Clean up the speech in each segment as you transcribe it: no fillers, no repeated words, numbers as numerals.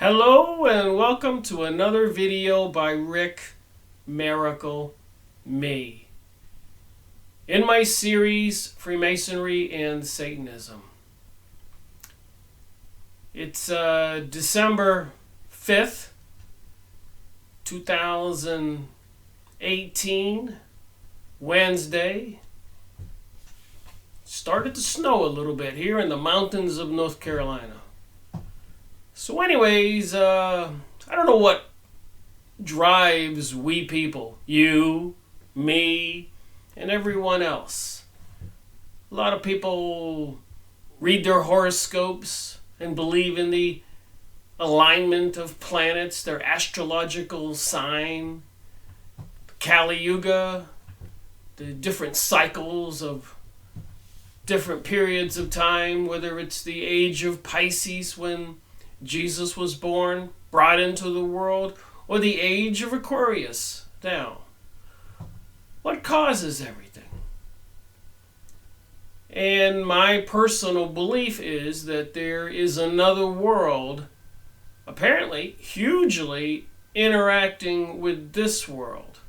Hello and welcome to another video by Rick Miracle Me in my series Freemasonry and Satanism. It's December 5th, 2018, Wednesday. Started to snow a little bit here in the mountains of North Carolina. So anyways, I don't know what drives we people, you, me, and everyone else. A lot of people read their horoscopes and believe in the alignment of planets, their astrological sign, Kali Yuga, the different cycles of different periods of time, whether it's the age of Pisces when Jesus was born, brought into the world, or the age of Aquarius now. What causes everything? And my personal belief is that there is another world, apparently hugely interacting with this world.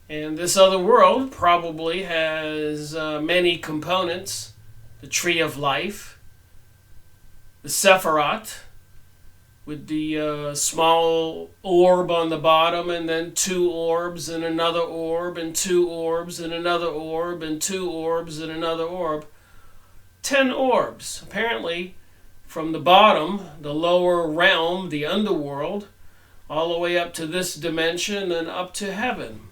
And this other world probably has many components: the tree of life, the Sephiroth, with the small orb on the bottom, and then two orbs and another orb, and two orbs and another orb, and two orbs and another orb. 10 orbs, apparently, from the bottom, the lower realm, the underworld, all the way up to this dimension and up to heaven.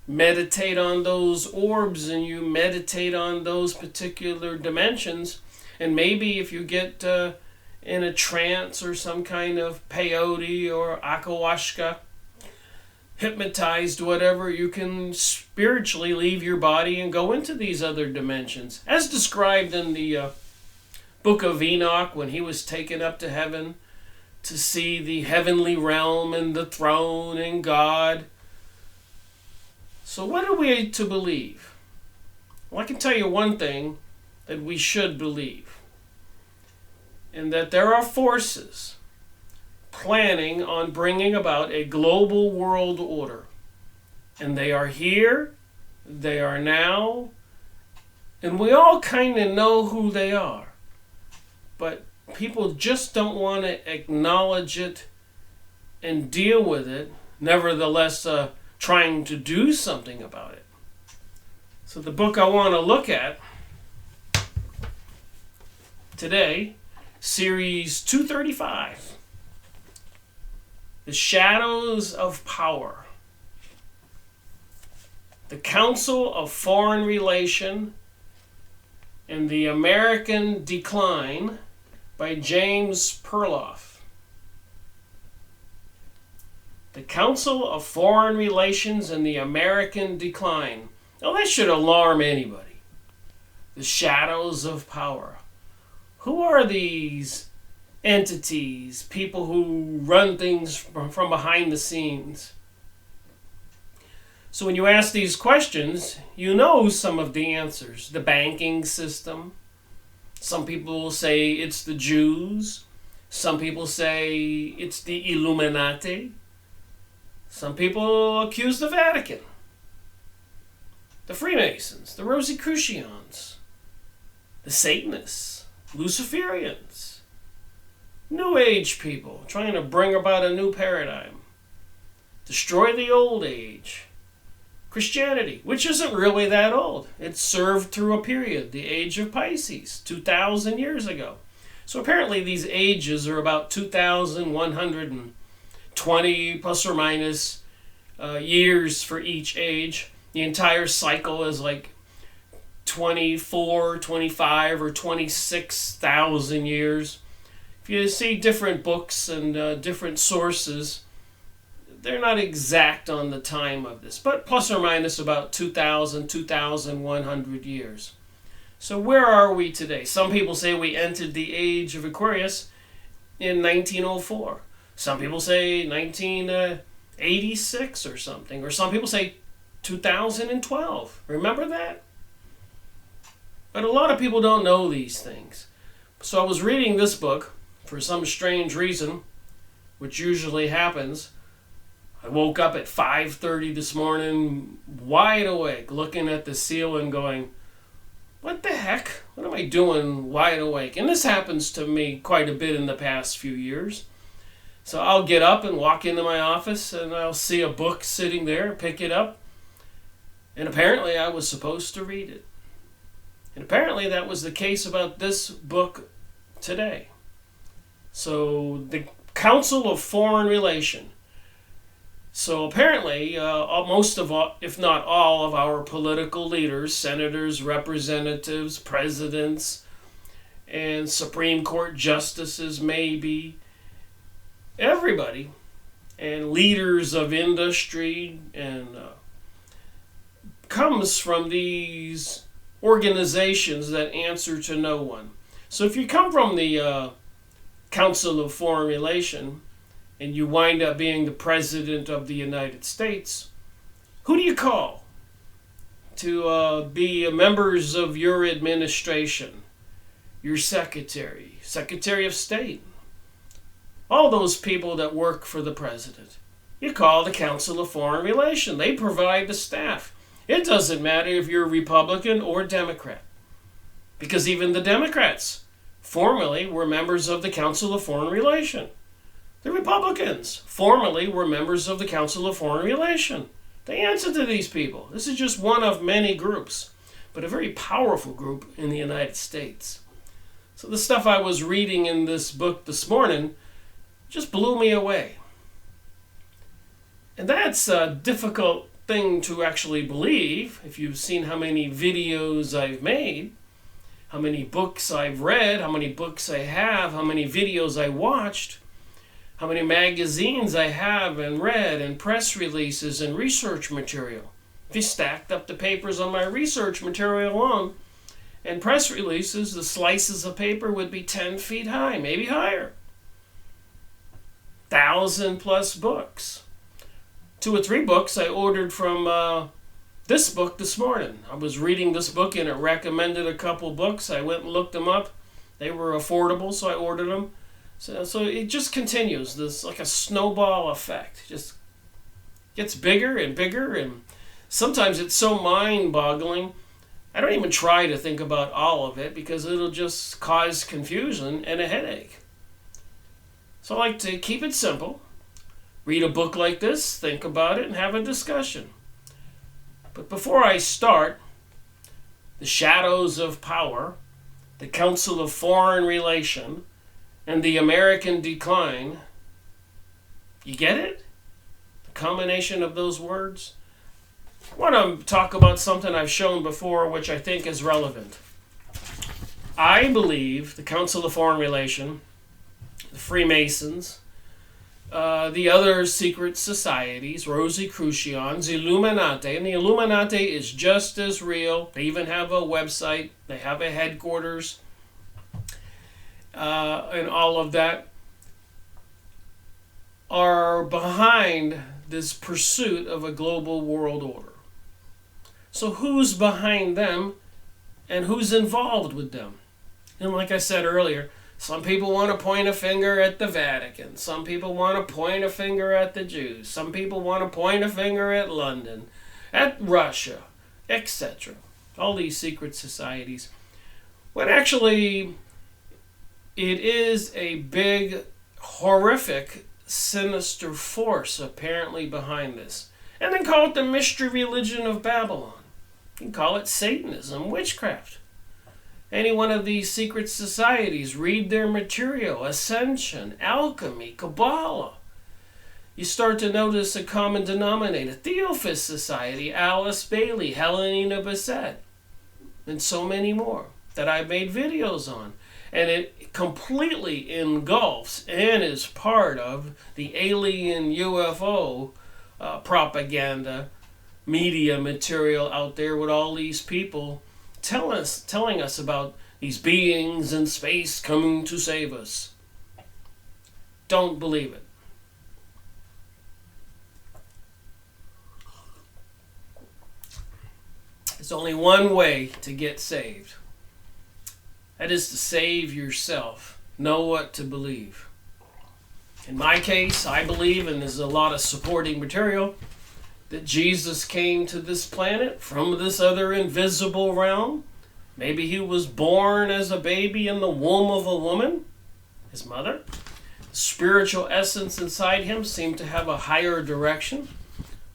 Meditate on those orbs and you meditate on those particular dimensions. And maybe if you get in a trance or some kind of peyote or ayahuasca, hypnotized, whatever, you can spiritually leave your body and go into these other dimensions. As described in the book of Enoch, when he was taken up to heaven to see the heavenly realm and the throne and God. So what are we to believe? Well, I can tell you one thing that we should believe, and that there are forces planning on bringing about a global world order. And they are here, they are now, and we all kind of know who they are. But people just don't want to acknowledge it and deal with it, nevertheless trying to do something about it. So the book I want to look at today, Series 235, The Shadows of Power, The Council of Foreign Relation and the American Decline by James Perloff. The Council of Foreign Relations and the American Decline. Now that should alarm anybody. The Shadows of Power. Who are these entities, people who run things from behind the scenes? So when you ask these questions, you know some of the answers. The banking system. Some people will say it's the Jews. Some people say it's the Illuminati. Some people accuse the Vatican. The Freemasons, the Rosicrucians, the Satanists, Luciferians, New Age people trying to bring about a new paradigm, destroy the old age, Christianity, which isn't really that old. It served through a period, the age of Pisces, 2,000 years ago. So apparently these ages are about 2,120 plus or minus years for each age. The entire cycle is like 24, 25, or 26,000 years. If you see different books and different sources, they're not exact on the time of this, but plus or minus about 2,000, 2,100 years. So where are we today? Some people say we entered the age of Aquarius in 1904. Some people say 1986 or something, or some people say 2012. Remember that? But a lot of people don't know these things. So I was reading this book, For some strange reason, which usually happens, I woke up at 5:30 this morning, wide awake, looking at the ceiling going, what the heck? What am I doing wide awake? And this happens to me quite a bit in the past few years. So I'll get up and walk into my office and I'll see a book sitting there, pick it up. And apparently I was supposed to read it. And apparently that was the case about this book today. So the Council of Foreign Relation. So apparently, most of all, if not all of our political leaders, senators, representatives, presidents, and Supreme Court justices, maybe, everybody, and leaders of industry, and comes from these organizations that answer to no one. So if you come from the Council of Foreign Relation, and you wind up being the President of the United States, who do you call to be members of your administration, your Secretary of State, all those people that work for the President? You call the Council of Foreign Relation. They provide the staff. It doesn't matter if you're Republican or Democrat, because even the Democrats formerly were members of the Council of Foreign Relation. The Republicans formerly were members of the Council of Foreign Relation. They answer to these people. This is just one of many groups, but a very powerful group in the United States. So the stuff I was reading in this book this morning just blew me away. And that's a difficult thing to actually believe if you've seen how many videos I've made, how many books I've read, how many books I have, how many videos I watched, how many magazines I have and read, and press releases and research material. If you stacked up the papers on my research material alone and press releases, the slices of paper would be 10 feet high, maybe higher. 1,000 plus books. 2 or 3 books I ordered from this book this morning. I was reading this book and it recommended a couple books. I went and looked them up. They were affordable, so I ordered them. So it just continues, this like a snowball effect. It just gets bigger and bigger, and sometimes it's so mind-boggling, I don't even try to think about all of it because it'll just cause confusion and a headache. So I like to keep it simple. Read a book like this, think about it, and have a discussion. But before I start, the shadows of power, the Council of Foreign Relation, and the American decline, you get it? The combination of those words? I want to talk about something I've shown before, which I think is relevant. I believe the Council of Foreign Relation, the Freemasons, the other secret societies, Rosicrucians, Illuminati, and the Illuminati is just as real. They even have a website. They have a headquarters. And all of that are behind this pursuit of a global world order. So who's behind them and who's involved with them? And like I said earlier, some people want to point a finger at the Vatican. Some people want to point a finger at the Jews. Some people want to point a finger at London, at Russia, etc. All these secret societies. When actually it is a big, horrific, sinister force apparently behind this. And then call it the mystery religion of Babylon. You can call it Satanism, witchcraft. Any one of these secret societies, read their material, Ascension, Alchemy, Kabbalah. You start to notice a common denominator. Theophist Society, Alice Bailey, Helena Bassett, and so many more that I've made videos on. And it completely engulfs and is part of the alien UFO propaganda media material out there with all these people telling us about these beings in space coming to save us. Don't believe it. There's only one way to get saved. That is to save yourself know what to believe. In my case, I believe, and there's a lot of supporting material, that Jesus came to this planet from this other invisible realm. Maybe he was born as a baby in the womb of a woman, his mother. The spiritual essence inside him seemed to have a higher direction.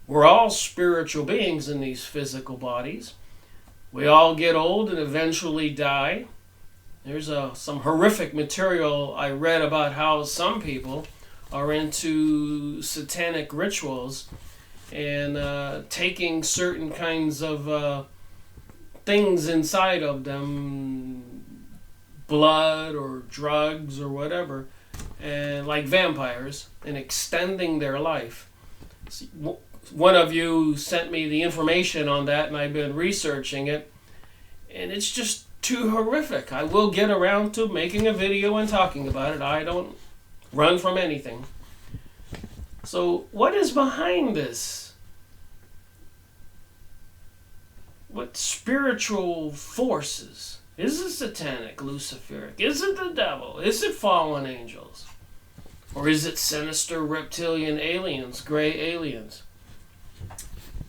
We're all spiritual beings in these physical bodies. We all get old and eventually die. There's some horrific material I read about how some people are into satanic rituals and taking certain kinds of things inside of them, blood or drugs or whatever, and like vampires, and extending their life. One of you sent me the information on that, and I've been researching it, and it's just too horrific. I will get around to making a video and talking about it. I don't run from anything. So what is behind this? What spiritual forces? Is it satanic, Luciferic? Is it the devil? Is it fallen angels? Or is it sinister reptilian aliens, gray aliens?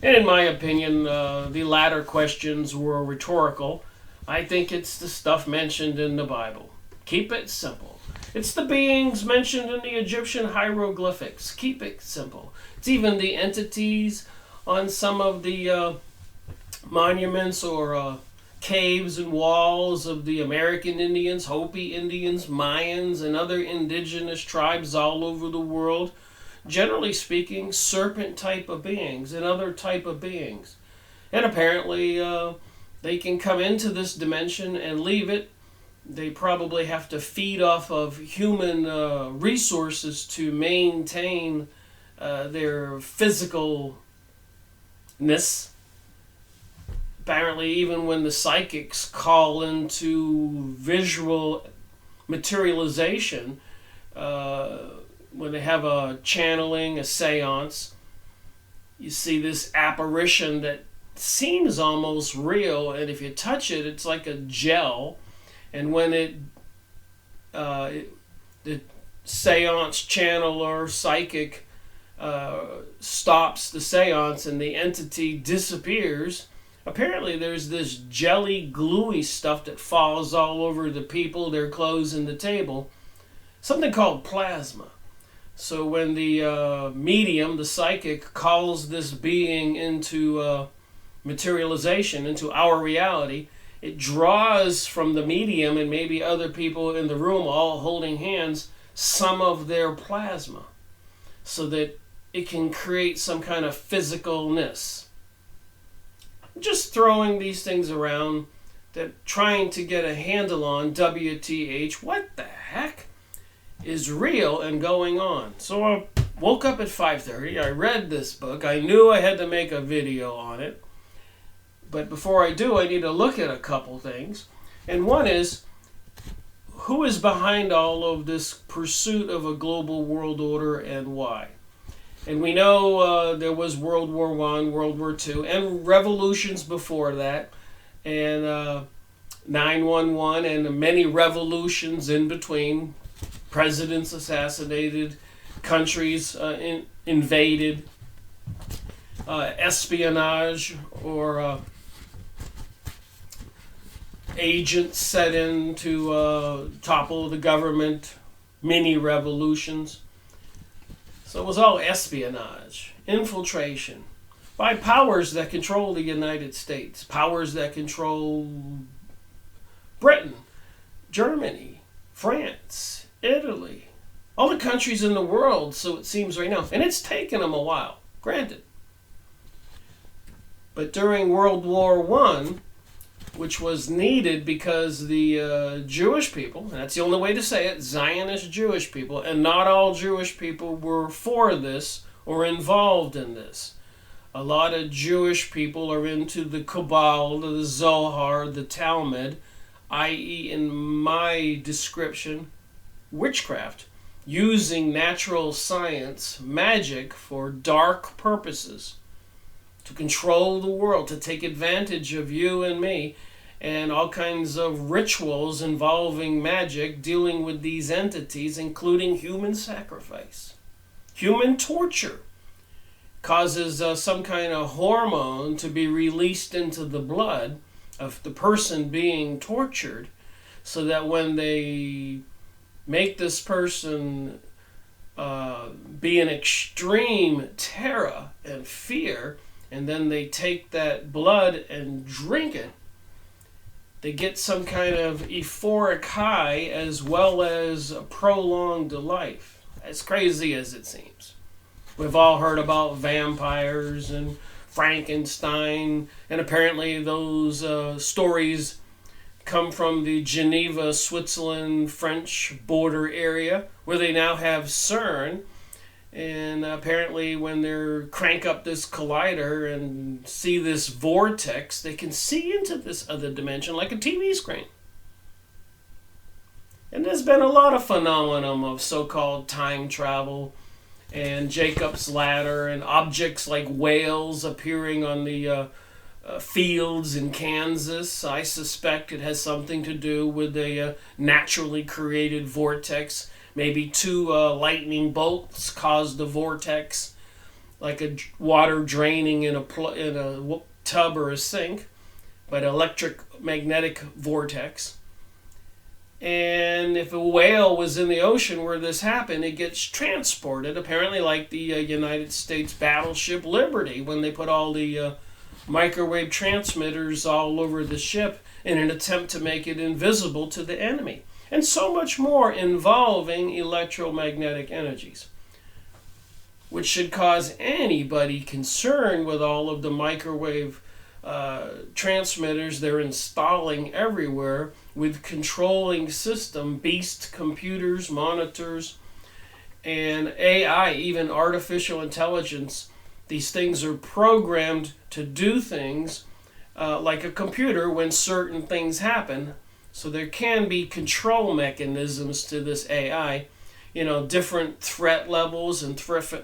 And in my opinion, the latter questions were rhetorical. I think it's the stuff mentioned in the Bible. Keep it simple. It's the beings mentioned in the Egyptian hieroglyphics. Keep it simple. It's even the entities on some of the monuments or caves and walls of the American Indians, Hopi Indians, Mayans, and other indigenous tribes all over the world. Generally speaking, serpent type of beings and other type of beings. And apparently they can come into this dimension and leave it. They probably have to feed off of human resources to maintain their physicalness. Apparently, even when the psychics call into visual materialization, when they have a channeling, a seance, you see this apparition that seems almost real, and if you touch it, it's like a gel. And when the seance channeler, psychic, stops the seance and the entity disappears, apparently there's this jelly, gluey stuff that falls all over the people, their clothes, and the table. Something called plasma. So when the medium, the psychic, calls this being into materialization, into our reality, it draws from the medium and maybe other people in the room all holding hands some of their plasma so that it can create some kind of physicalness. Just throwing these things around, that trying to get a handle on WTH, what the heck is real and going on. So I woke up at 5:30, I read this book, I knew I had to make a video on it. But before I do, I need to look at a couple things. And one is, who is behind all of this pursuit of a global world order and why? And we know there was World War I, World War II, and revolutions before that, and 9/11, and many revolutions in between. Presidents assassinated, countries invaded, espionage or agents set in to topple the government, mini revolutions. So it was all espionage, infiltration by powers that control the United States, powers that control Britain, Germany, France, Italy, all the countries in the world, so it seems right now. And it's taken them a while, granted. But during World War I, which was needed because the Jewish people, and that's the only way to say it, Zionist Jewish people, and not all Jewish people were for this or involved in this. A lot of Jewish people are into the Kabbalah, the Zohar, the Talmud, i.e., in my description, witchcraft, using natural science, magic, for dark purposes, to control the world, to take advantage of you and me, and all kinds of rituals involving magic dealing with these entities, including human sacrifice. Human torture causes some kind of hormone to be released into the blood of the person being tortured, so that when they make this person be in extreme terror and fear, and then they take that blood and drink it, they get some kind of euphoric high as well as a prolonged life. As crazy as it seems. We've all heard about vampires and Frankenstein, and apparently those stories come from the Geneva, Switzerland, French border area, where they now have CERN. And apparently when they crank up this collider and see this vortex, they can see into this other dimension like a TV screen. And there's been a lot of phenomenon of so-called time travel and Jacob's ladder and objects like whales appearing on the fields in Kansas. I suspect it has something to do with a naturally created vortex. Maybe two lightning bolts caused the vortex, like a water draining in a tub or a sink, but electromagnetic vortex. And if a whale was in the ocean where this happened, it gets transported, apparently like the United States battleship Liberty, when they put all the microwave transmitters all over the ship in an attempt to make it invisible to the enemy. And so much more involving electromagnetic energies, which should cause anybody concerned with all of the microwave transmitters they're installing everywhere with controlling system, beast computers, monitors, and AI, even artificial intelligence. These things are programmed to do things like a computer when certain things happen. So there can be control mechanisms to this AI, different threat levels and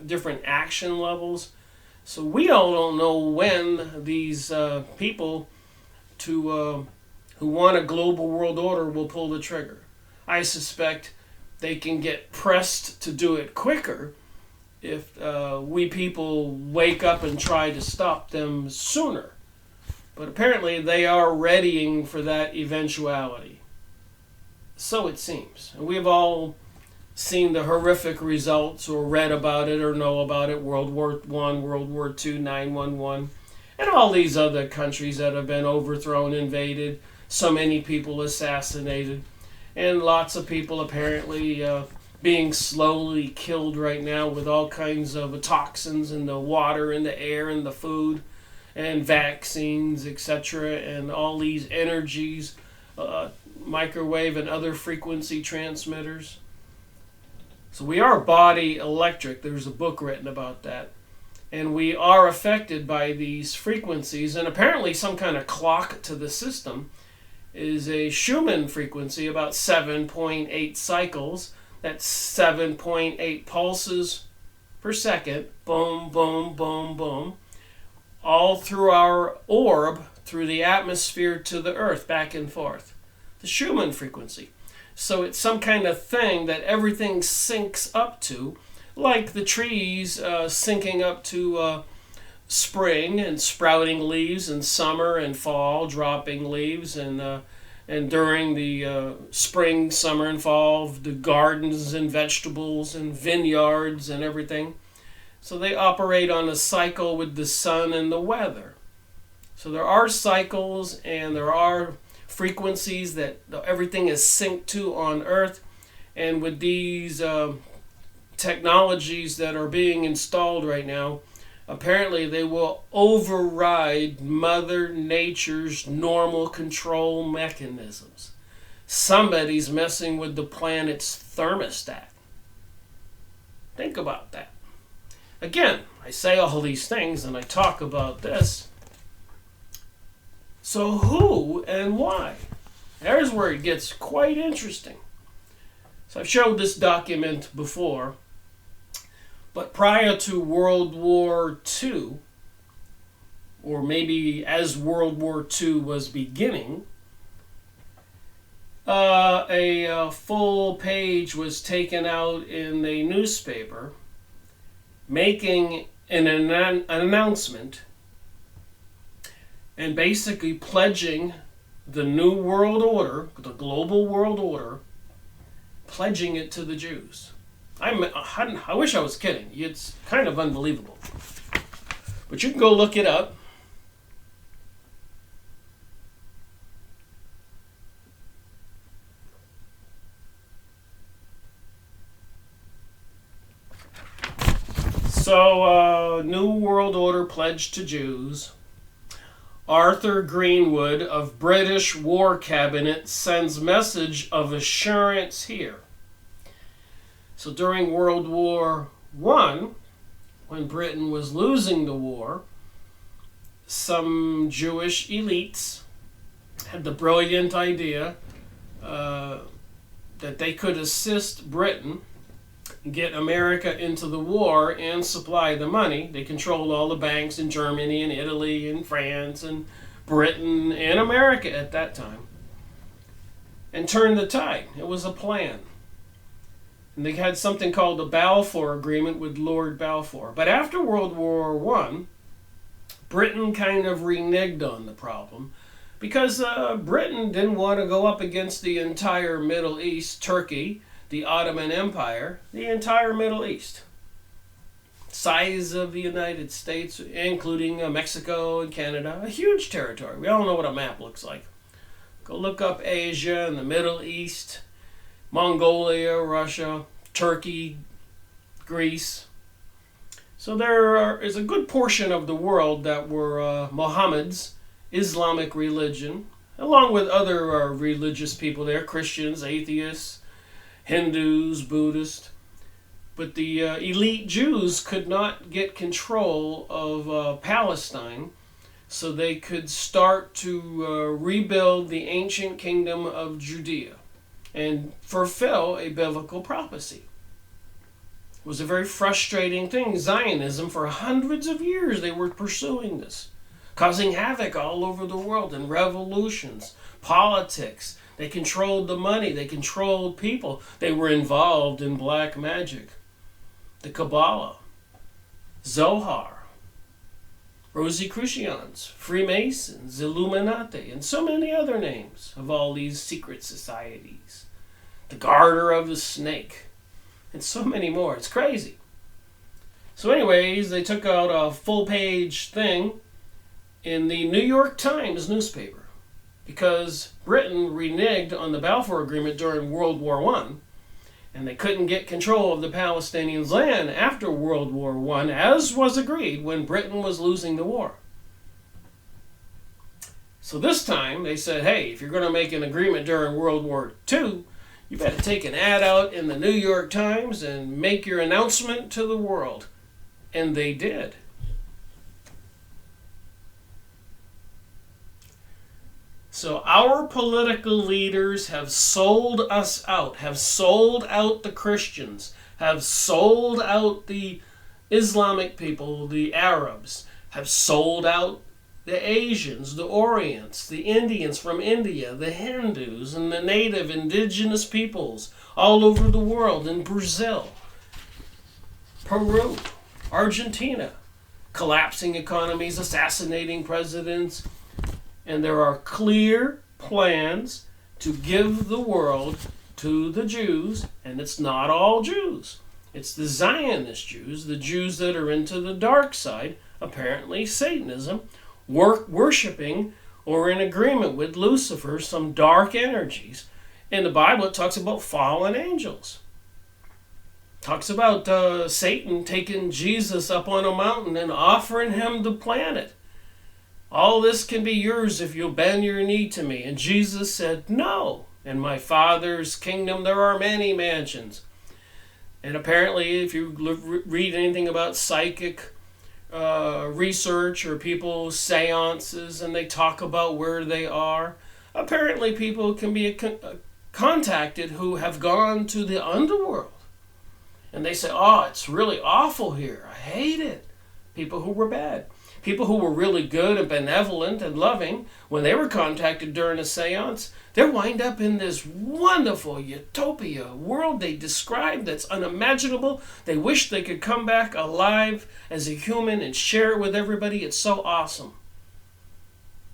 different action levels. So we all don't know when these people who want a global world order will pull the trigger. I suspect they can get pressed to do it quicker if we people wake up and try to stop them sooner. But apparently they are readying for that eventuality. So it seems. And we've all seen the horrific results or read about it or know about it. World War I, World War II, 9/11, and all these other countries that have been overthrown, invaded, so many people assassinated, and lots of people apparently being slowly killed right now with all kinds of toxins in the water, in the air, in the food, and vaccines, etc., and all these energies, microwave and other frequency transmitters. So we are body electric. There's a book written about that. And we are affected by these frequencies, and apparently some kind of clock to the system is a Schumann frequency, about 7.8 cycles. That's 7.8 pulses per second. Boom, boom, boom, boom. All through our orb, through the atmosphere to the earth, back and forth. The Schumann frequency. So it's some kind of thing that everything syncs up to, like the trees syncing up to spring and sprouting leaves, and summer and fall dropping leaves, and during the spring, summer, and fall, the gardens and vegetables and vineyards and everything. So they operate on a cycle with the sun and the weather. So there are cycles and there are frequencies that everything is synced to on Earth. And with these technologies that are being installed right now, apparently they will override Mother Nature's normal control mechanisms. Somebody's messing with the planet's thermostat. Think about that. Again, I say all these things and I talk about this. So who and why? There's where it gets quite interesting. So I've showed this document before, but prior to World War II, or maybe as World War II was beginning, a full page was taken out in the newspaper making an announcement and basically pledging the new world order, the global world order, pledging it to the Jews. I wish I was kidding. It's kind of unbelievable. But you can go look it up. So, New World Order pledged to Jews. Arthur Greenwood of British War Cabinet sends message of assurance here. So during World War I, when Britain was losing the war, some Jewish elites had the brilliant idea that they could assist Britain get America into the war and supply the money. They controlled all the banks in Germany and Italy and France and Britain and America at that time, and turn the tide. It was a plan. And they had something called the Balfour Agreement with Lord Balfour. But after World War I, Britain kind of reneged on the problem because Britain didn't want to go up against the entire Middle East, Turkey, the Ottoman Empire, the entire Middle East. Size of the United States, including Mexico and Canada, a huge territory. We all know what a map looks like. Go look up Asia and the Middle East, Mongolia, Russia, Turkey, Greece. So there is a good portion of the world that were Muhammad's Islamic religion, along with other religious people there, Christians, atheists, Hindus, Buddhists. But the elite Jews could not get control of Palestine, so they could start to rebuild the ancient kingdom of Judea and fulfill a biblical prophecy. It was a very frustrating thing. Zionism, for hundreds of years, they were pursuing this, causing havoc all over the world in revolutions, politics. They controlled the money. They controlled people. They were involved in black magic, the Kabbalah, Zohar, Rosicrucians, Freemasons, Illuminati, and so many other names of all these secret societies. The Garter of the Snake, and so many more. It's crazy. So anyways, they took out a full-page thing in the New York Times newspaper because Britain reneged on the Balfour Agreement during World War I, and they couldn't get control of the Palestinians' land after World War I, as was agreed when Britain was losing the war. So this time they said, hey, if you're going to make an agreement during World War II, you better take an ad out in the New York Times and make your announcement to the world. And they did. So our political leaders have sold us out, have sold out the Christians, have sold out the Islamic people, the Arabs, have sold out the Asians, the Orients, the Indians from India, the Hindus, and the native indigenous peoples all over the world, in Brazil, Peru, Argentina, collapsing economies, assassinating presidents. And there are clear plans to give the world to the Jews, and it's not all Jews. It's the Zionist Jews, the Jews that are into the dark side, apparently Satanism, worshiping or in agreement with Lucifer, some dark energies. In the Bible, it talks about fallen angels. It talks about Satan taking Jesus up on a mountain and offering him the planet. All this can be yours if you'll bend your knee to me. And Jesus said, no. In my Father's kingdom there are many mansions. And apparently, if you read anything about psychic research or people's seances and they talk about where they are, apparently people can be contacted who have gone to the underworld. And they say, oh, it's really awful here. I hate it. people who were bad. People who were really good and benevolent and loving, when they were contacted during a seance, they wind up in this wonderful utopia world they describe that's unimaginable. They wish they could come back alive as a human and share it with everybody. It's so awesome.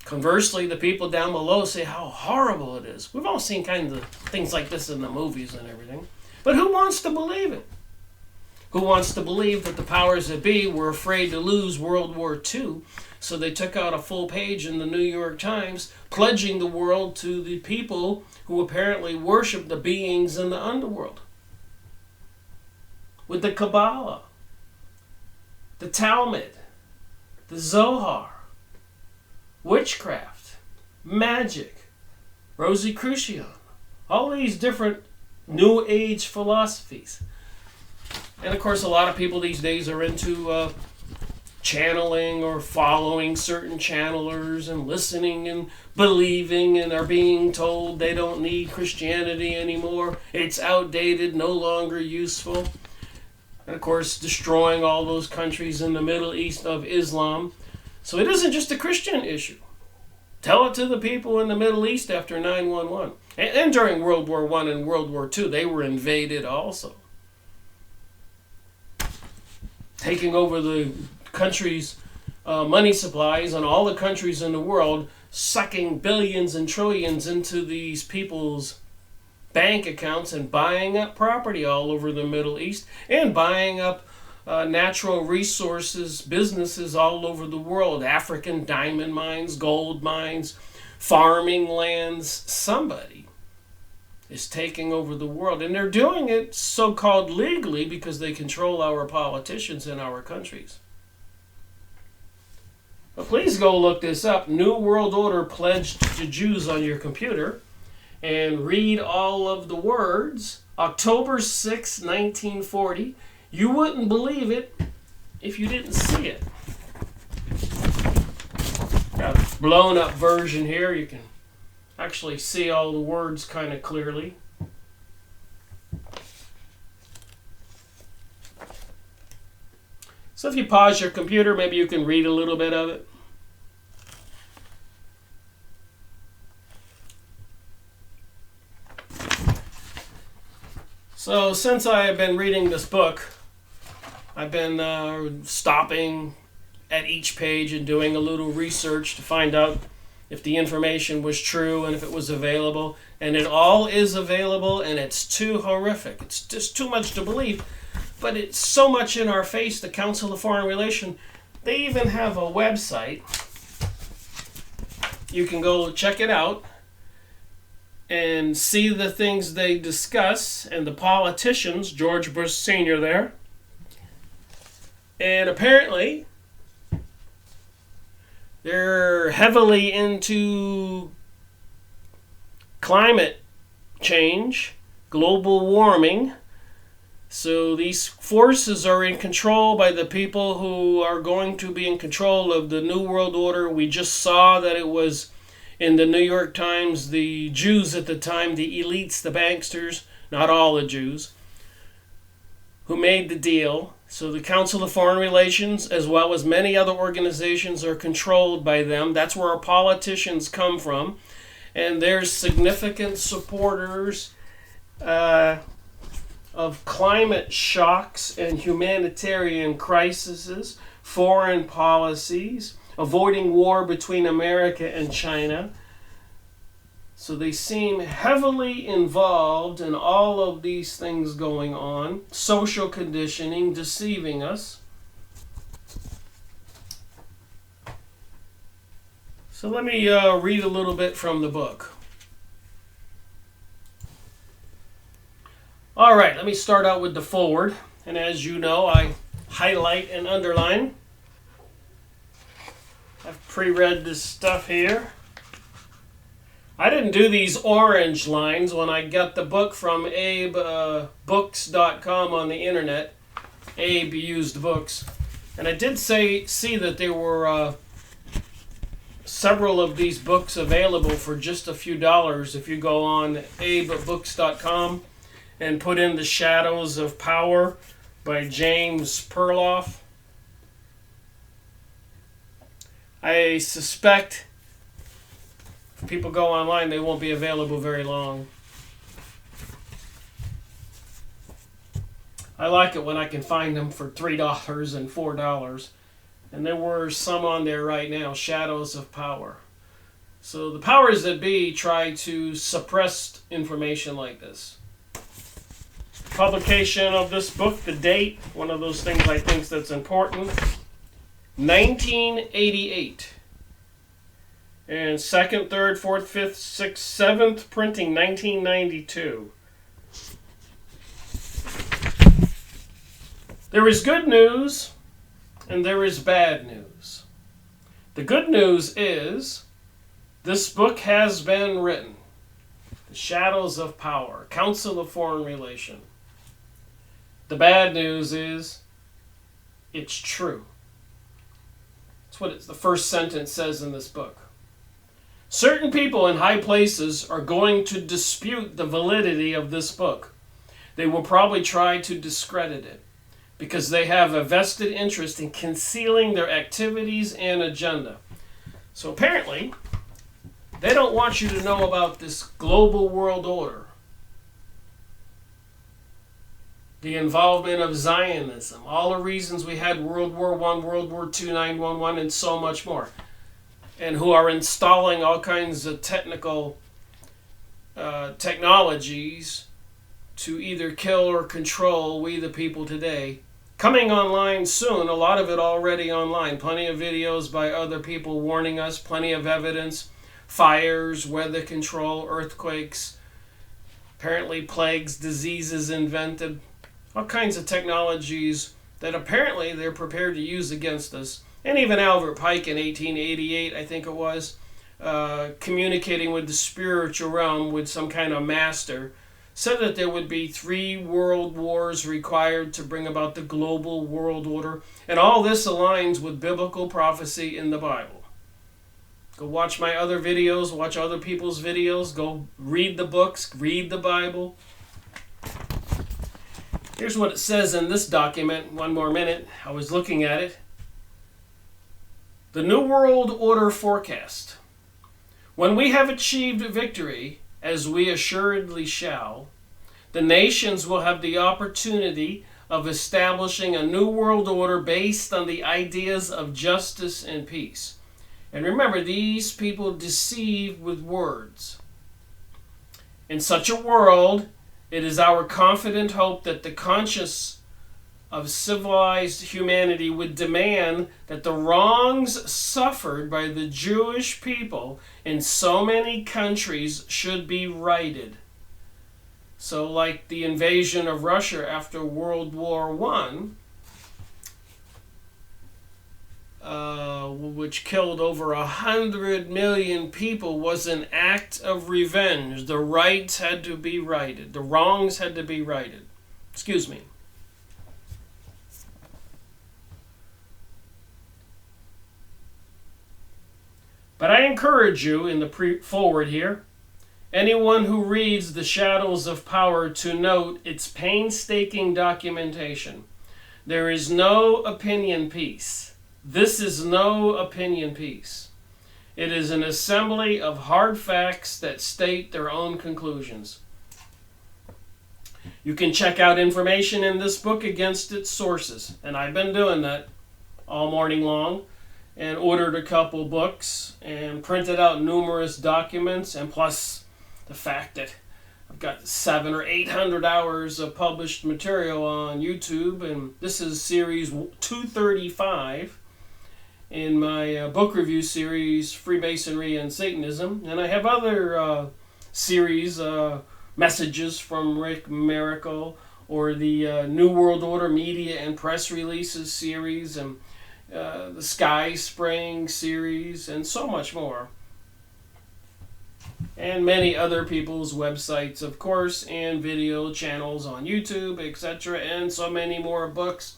Conversely, the people down below say how horrible it is. We've all seen kind of things like this in the movies and everything. But who wants to believe it? Who wants to believe that the powers that be were afraid to lose World War II, so they took out a full page in the New York Times pledging the world to the people who apparently worship the beings in the underworld? With the Kabbalah, the Talmud, the Zohar, witchcraft, magic, Rosicrucian, all these different New Age philosophies. And of course, a lot of people these days are into channeling or following certain channelers and listening and believing and are being told they don't need Christianity anymore. It's outdated, no longer useful. And of course, destroying all those countries in the Middle East of Islam. So it isn't just a Christian issue. Tell it to the people in the Middle East after 9/11. And during World War I and World War II, they were invaded also. Taking over the country's money supplies and all the countries in the world, sucking billions and trillions into these people's bank accounts and buying up property all over the Middle East and buying up natural resources, businesses all over the world, African diamond mines, gold mines, farming lands. Somebody is taking over the world. And they're doing it so-called legally because they control our politicians in our countries. But please go look this up. New World Order pledged to Jews on your computer and read all of the words. October 6, 1940. You wouldn't believe it if you didn't see it. Got a blown up version here. You can actually see all the words kind of clearly. So if you pause your computer, maybe you can read a little bit of it. So since I have been reading this book, I've been stopping at each page and doing a little research to find out if the information was true and if it was available. And it all is available, and it's too horrific. It's just too much to believe. But it's so much in our face, the Council of Foreign Relations. They even have a website. You can go check it out and see the things they discuss, and the politicians, George Bush Sr. there. And apparently, they're heavily into climate change, global warming. So these forces are in control by the people who are going to be in control of the New World Order. We just saw that it was in the New York Times, the Jews at the time, the elites, the banksters, not all the Jews, who made the deal. So the Council of Foreign Relations, as well as many other organizations, are controlled by them. That's where our politicians come from. And there's significant supporters of climate shocks and humanitarian crises, foreign policies, avoiding war between America and China. So they seem heavily involved in all of these things going on. Social conditioning, deceiving us. So let me read a little bit from the book. All right, let me start out with the foreword. And as you know, I highlight and underline. I've pre-read this stuff here. I didn't do these orange lines when I got the book from abebooks.com on the internet. Abe used books. And I did see that there were several of these books available for just a few dollars if you go on abebooks.com and put in The Shadows of Power by James Perloff. I suspect if people go online, they won't be available very long. I like it when I can find them for $3 and $4. And there were some on there right now, Shadows of Power. So the powers that be try to suppress information like this. Publication of this book, the date, one of those things I think that's important, 1988. And 2nd, 3rd, 4th, 5th, 6th, 7th printing, 1992. There is good news and there is bad news. The good news is this book has been written. The Shadows of Power, Council of Foreign Relation. The bad news is it's true. That's what the first sentence says in this book. Certain people in high places are going to dispute the validity of this book. They will probably try to discredit it, because they have a vested interest in concealing their activities and agenda. So apparently, they don't want you to know about this global world order, the involvement of Zionism, all the reasons we had World War I, World War II, 9/11, and so much more, and who are installing all kinds of technologies to either kill or control we the people today. Coming online soon, a lot of it already online. Plenty of videos by other people warning us, plenty of evidence, fires, weather control, earthquakes, apparently plagues, diseases invented, all kinds of technologies that apparently they're prepared to use against us. And even Albert Pike in 1888, I think it was, communicating with the spiritual realm with some kind of master, said that there would be 3 world wars required to bring about the global world order. And all this aligns with biblical prophecy in the Bible. Go watch my other videos, watch other people's videos, go read the books, read the Bible. Here's what it says in this document. One more minute. I was looking at it. The New World Order Forecast. When we have achieved victory, as we assuredly shall, the nations will have the opportunity of establishing a new world order based on the ideas of justice and peace. And remember, these people deceive with words. In such a world, it is our confident hope that the conscience of civilized humanity would demand that the wrongs suffered by the Jewish people in so many countries should be righted. So like the invasion of Russia after World War I, which killed over 100 million people, was an act of revenge. The rights had to be righted. The wrongs had to be righted. Excuse me. But I encourage you in the forward here, anyone who reads The Shadows of Power, to note its painstaking documentation. There is no opinion piece. This is no opinion piece. It is an assembly of hard facts that state their own conclusions. You can check out information in this book against its sources, and I've been doing that all morning long, and ordered a couple books and printed out numerous documents, and plus the fact that I've got 700 or 800 hours of published material on YouTube, and this is series 235 in my book review series, Freemasonry and Satanism. And I have other series, Messages from Rick Miracle, or the New World Order Media and Press Releases series, and the Sky Spring series, and so much more. And many other people's websites, of course, and video channels on YouTube, etc., and so many more books.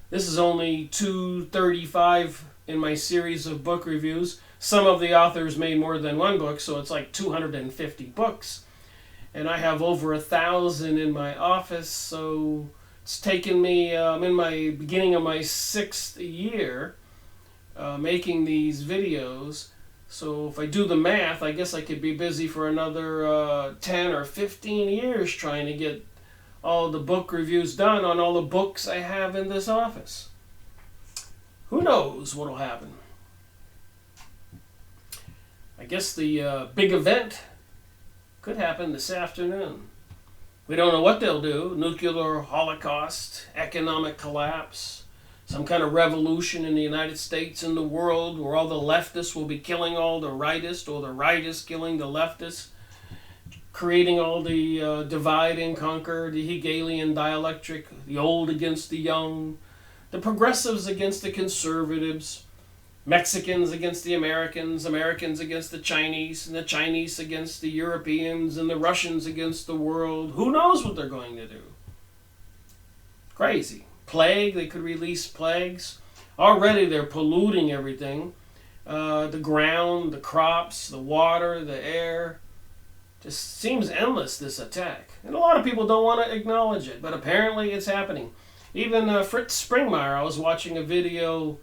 This is only 235 in my series of book reviews. Some of the authors made more than one book, so it's like 250 books. And I have over 1,000 in my office, so it's taken me, I'm in my beginning of my 6th year, making these videos. So if I do the math, I guess I could be busy for another 10 or 15 years trying to get all the book reviews done on all the books I have in this office. Who knows what will happen? I guess the big event could happen this afternoon. We don't know what they'll do. Nuclear holocaust, economic collapse, some kind of revolution in the United States and the world where all the leftists will be killing all the rightists, or the rightists killing the leftists, creating all the divide and conquer, the Hegelian dialectic, the old against the young, the progressives against the conservatives, Mexicans against the Americans, Americans against the Chinese, and the Chinese against the Europeans, and the Russians against the world. Who knows what they're going to do? Crazy. Plague, they could release plagues. Already they're polluting everything. The ground, the crops, the water, the air. Just seems endless, this attack. And a lot of people don't want to acknowledge it, but apparently it's happening. Even Fritz Springmeier, I was watching a video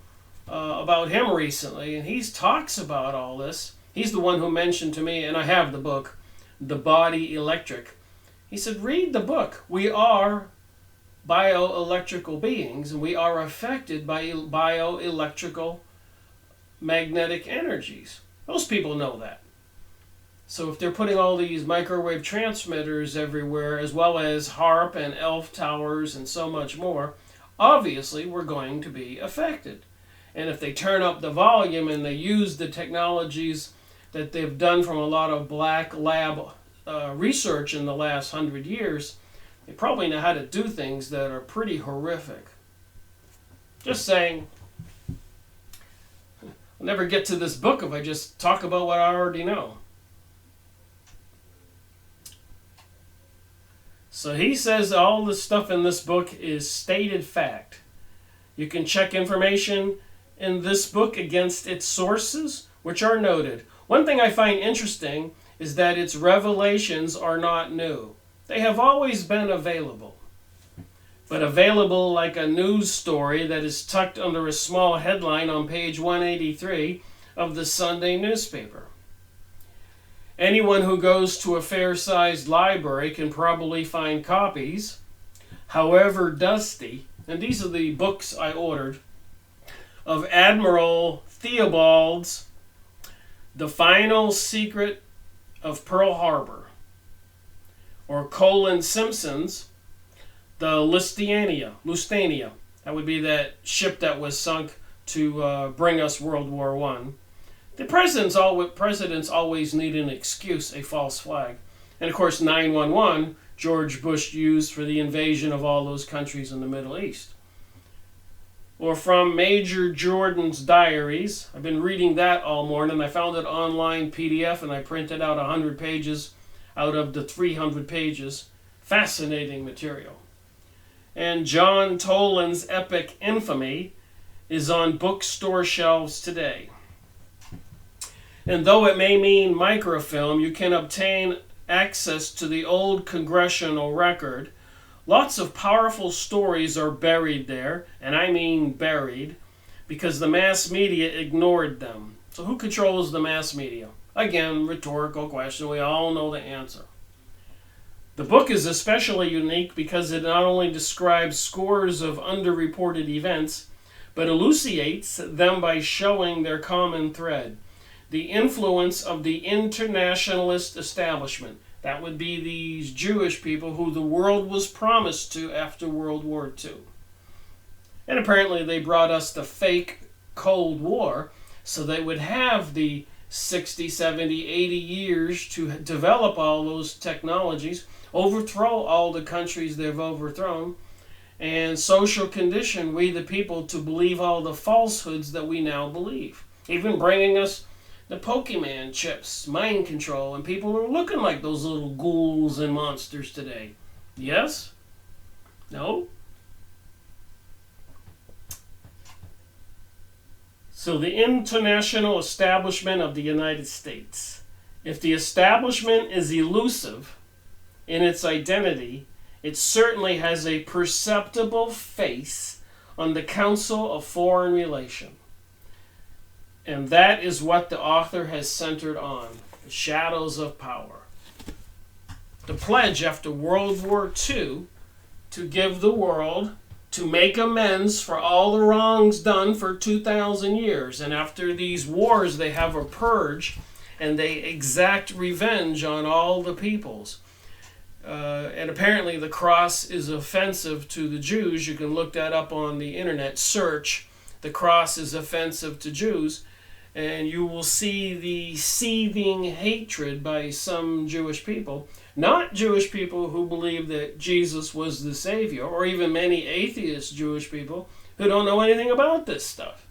about him recently, and he talks about all this. He's the one who mentioned to me, and I have the book, The Body Electric. He said, read the book. We are bioelectrical beings, and we are affected by bioelectrical magnetic energies. Most people know that. So if they're putting all these microwave transmitters everywhere, as well as HARP and ELF towers and so much more, obviously we're going to be affected. And if they turn up the volume and they use the technologies that they've done from a lot of black lab research in the last 100 years, they probably know how to do things that are pretty horrific. Just saying. I'll never get to this book if I just talk about what I already know. So he says all the stuff in this book is stated fact. You can check information in this book against its sources, which are noted. One thing I find interesting is that its revelations are not new. They have always been available, but available like a news story that is tucked under a small headline on page 183 of the Sunday newspaper. Anyone who goes to a fair-sized library can probably find copies, however dusty, and these are the books I ordered, of Admiral Theobald's The Final Secret of Pearl Harbor, or Colin Simpson's The Lusitania. That would be that ship that was sunk to bring us World War I. The presidents always need an excuse, a false flag. And of course 9/11, George Bush used for the invasion of all those countries in the Middle East. Or from Major Jordan's diaries. I've been reading that all morning. I found it online PDF and I printed out 100 pages out of the 300 pages. Fascinating material. And John Toland's epic Infamy is on bookstore shelves today. And though it may mean microfilm, you can obtain access to the old congressional record. Lots of powerful stories are buried there, and I mean buried, because the mass media ignored them. So who controls the mass media? Again, rhetorical question. We all know the answer. The book is especially unique because it not only describes scores of underreported events, but elucidates them by showing their common thread. The influence of the internationalist establishment. That would be these Jewish people who the world was promised to after World War II. And apparently they brought us the fake Cold War so they would have the 60, 70, 80 years to develop all those technologies, overthrow all the countries they've overthrown, and social condition we the people to believe all the falsehoods that we now believe. Even bringing us the Pokemon chips, mind control, and people are looking like those little ghouls and monsters today. Yes? No? So the international establishment of the United States. If the establishment is elusive in its identity, it certainly has a perceptible face on the Council of Foreign Relations. And that is what the author has centered on, the shadows of power. The pledge after World War II to give the world, to make amends for all the wrongs done for 2,000 years. And after these wars, they have a purge, and they exact revenge on all the peoples. And apparently the cross is offensive to the Jews. You can look that up on the internet. Search, the cross is offensive to Jews. And you will see the seething hatred by some Jewish people. Not Jewish people who believe that Jesus was the Savior, or even many atheist Jewish people who don't know anything about this stuff.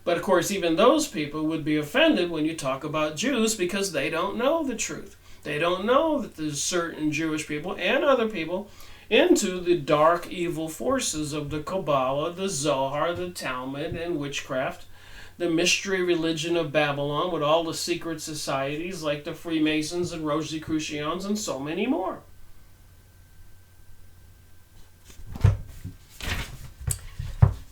But of course, even those people would be offended when you talk about Jews because they don't know the truth. They don't know that there's certain Jewish people and other people into the dark evil forces of the Kabbalah, the Zohar, the Talmud, and witchcraft, the mystery religion of Babylon with all the secret societies like the Freemasons and Rosicrucians and so many more.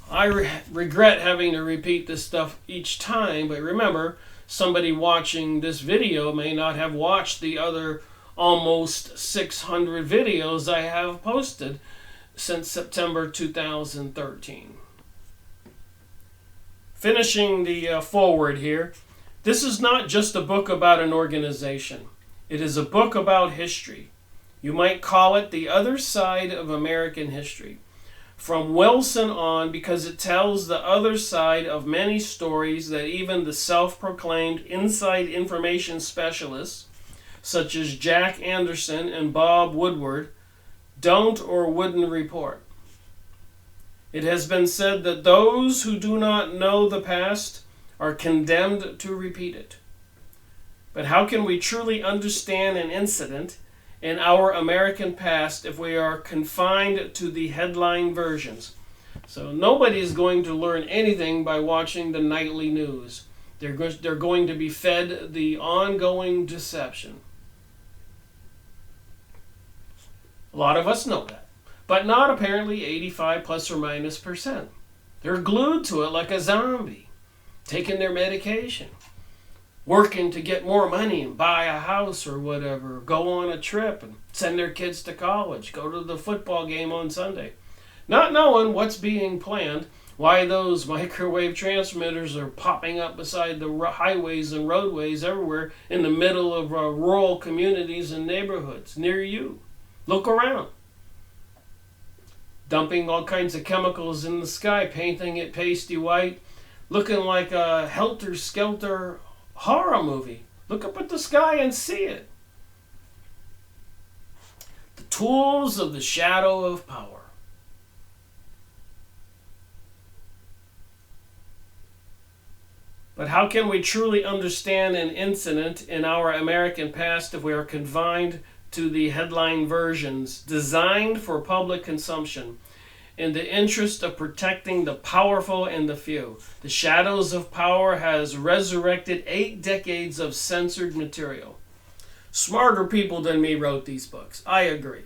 I regret having to repeat this stuff each time, but remember, somebody watching this video may not have watched the other almost 600 videos I have posted since September 2013. Finishing the forward here, this is not just a book about an organization. It is a book about history. You might call it the other side of American history. From Wilson on, because it tells the other side of many stories that even the self-proclaimed inside information specialists, such as Jack Anderson and Bob Woodward, don't or wouldn't report. It has been said that those who do not know the past are condemned to repeat it. But how can we truly understand an incident in our American past if we are confined to the headline versions? So nobody is going to learn anything by watching the nightly news. They're going to be fed the ongoing deception. A lot of us know that, but not apparently 85 plus or minus %. They're glued to it like a zombie, taking their medication, working to get more money and buy a house or whatever, go on a trip and send their kids to college, go to the football game on Sunday, not knowing what's being planned, why those microwave transmitters are popping up beside the highways and roadways everywhere in the middle of rural communities and neighborhoods near you. Look around. Dumping all kinds of chemicals in the sky, painting it pasty white, looking like a helter-skelter horror movie. Look up at the sky and see it. The tools of the shadow of power. But how can we truly understand an incident in our American past if we are confined to the headline versions designed for public consumption in the interest of protecting the powerful and the few? The Shadows of Power has resurrected 8 decades of censored material. Smarter people than me wrote these books. I agree.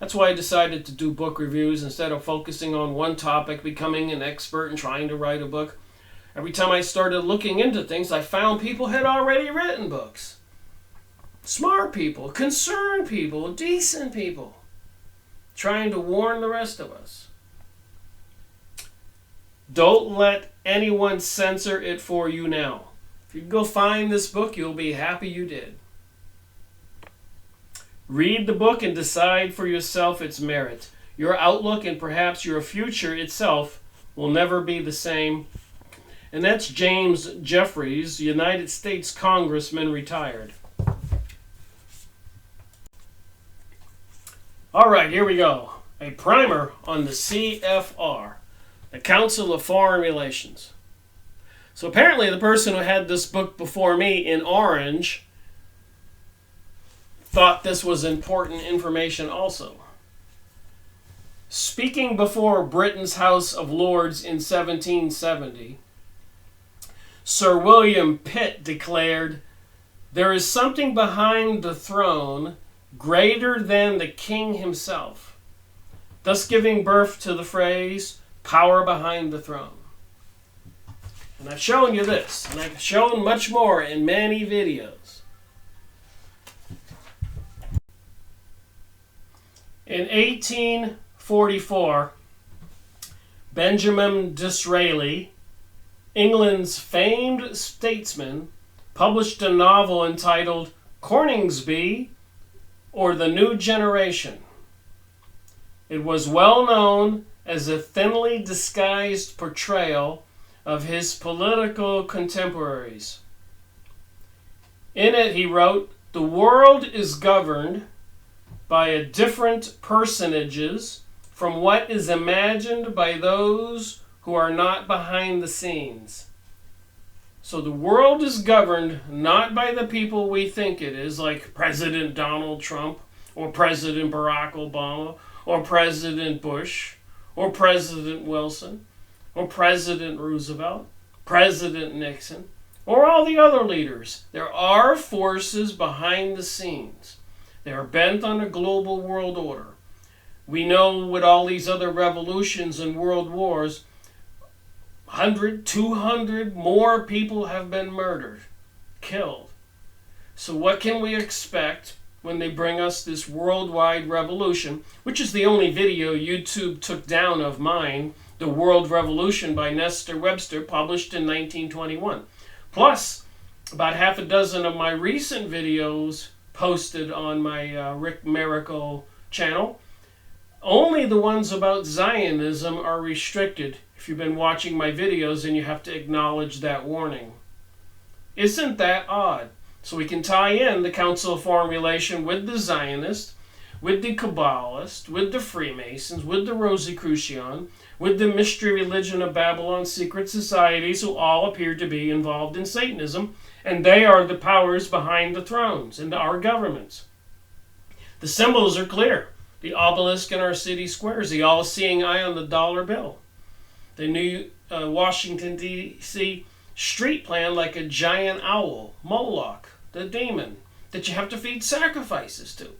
That's why I decided to do book reviews instead of focusing on one topic, becoming an expert and trying to write a book. Every time I started looking into things, I found people had already written books. Smart people, concerned people, decent people, trying to warn the rest of us. Don't let anyone censor it for you now. If you go find this book, you'll be happy you did. Read the book and decide for yourself its merit. Your outlook and perhaps your future itself will never be the same. And that's James Jeffries, United States Congressman, retired. All right, here we go. A primer on the CFR, the Council of Foreign Relations. So apparently the person who had this book before me in orange thought this was important information also. Speaking before Britain's House of Lords in 1770, Sir William Pitt declared, "There is something behind the throne greater than the king himself," thus giving birth to the phrase, power behind the throne. And I've shown you this, and I've shown much more in many videos. In 1844, Benjamin Disraeli, England's famed statesman, published a novel entitled Coningsby, or The New Generation. It was well known as a thinly disguised portrayal of his political contemporaries. In it, he wrote, "The world is governed by a different personages from what is imagined by those who are not behind the scenes." So the world is governed not by the people we think it is, like President Donald Trump, or President Barack Obama, or President Bush, or President Wilson, or President Roosevelt, President Nixon, or all the other leaders. There are forces behind the scenes. They are bent on a global world order. We know with all these other revolutions and world wars, 100, 200 more people have been murdered, killed. So what can we expect when they bring us this worldwide revolution, which is the only video YouTube took down of mine, The World Revolution by Nestor Webster, published in 1921. Plus, about half a dozen of my recent videos posted on my Rick Miracle channel. Only the ones about Zionism are restricted. If you've been watching my videos, then you have to acknowledge that warning. Isn't that odd? So we can tie in the Council of Foreign Relations with the Zionists, with the Kabbalists, with the Freemasons, with the Rosicrucian, with the mystery religion of Babylon secret societies, who all appear to be involved in Satanism, and they are the powers behind the thrones and our governments. The symbols are clear. The obelisk in our city squares, the all-seeing eye on the dollar bill. The new Washington, D.C. street plan like a giant owl, Moloch, the demon, that you have to feed sacrifices to.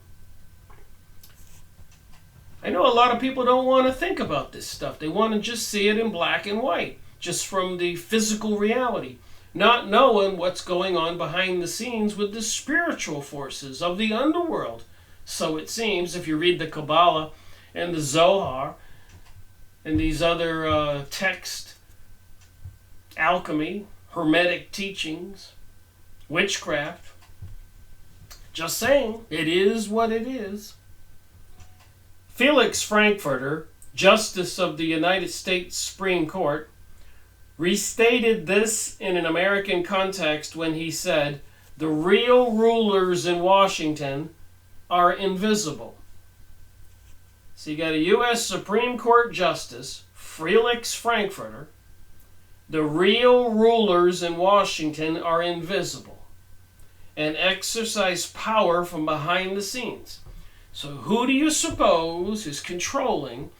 I know a lot of people don't want to think about this stuff. They want to just see it in black and white, just from the physical reality, not knowing what's going on behind the scenes with the spiritual forces of the underworld. So it seems, if you read the Kabbalah and the Zohar and these other texts, alchemy, hermetic teachings, witchcraft, just saying, it is what it is. Felix Frankfurter, Justice of the United States Supreme Court, restated this in an American context when he said, "The real rulers in Washington are invisible." So you got a U.S. Supreme Court Justice, Felix Frankfurter. The real rulers in Washington are invisible and exercise power from behind the scenes. So who do you suppose is controlling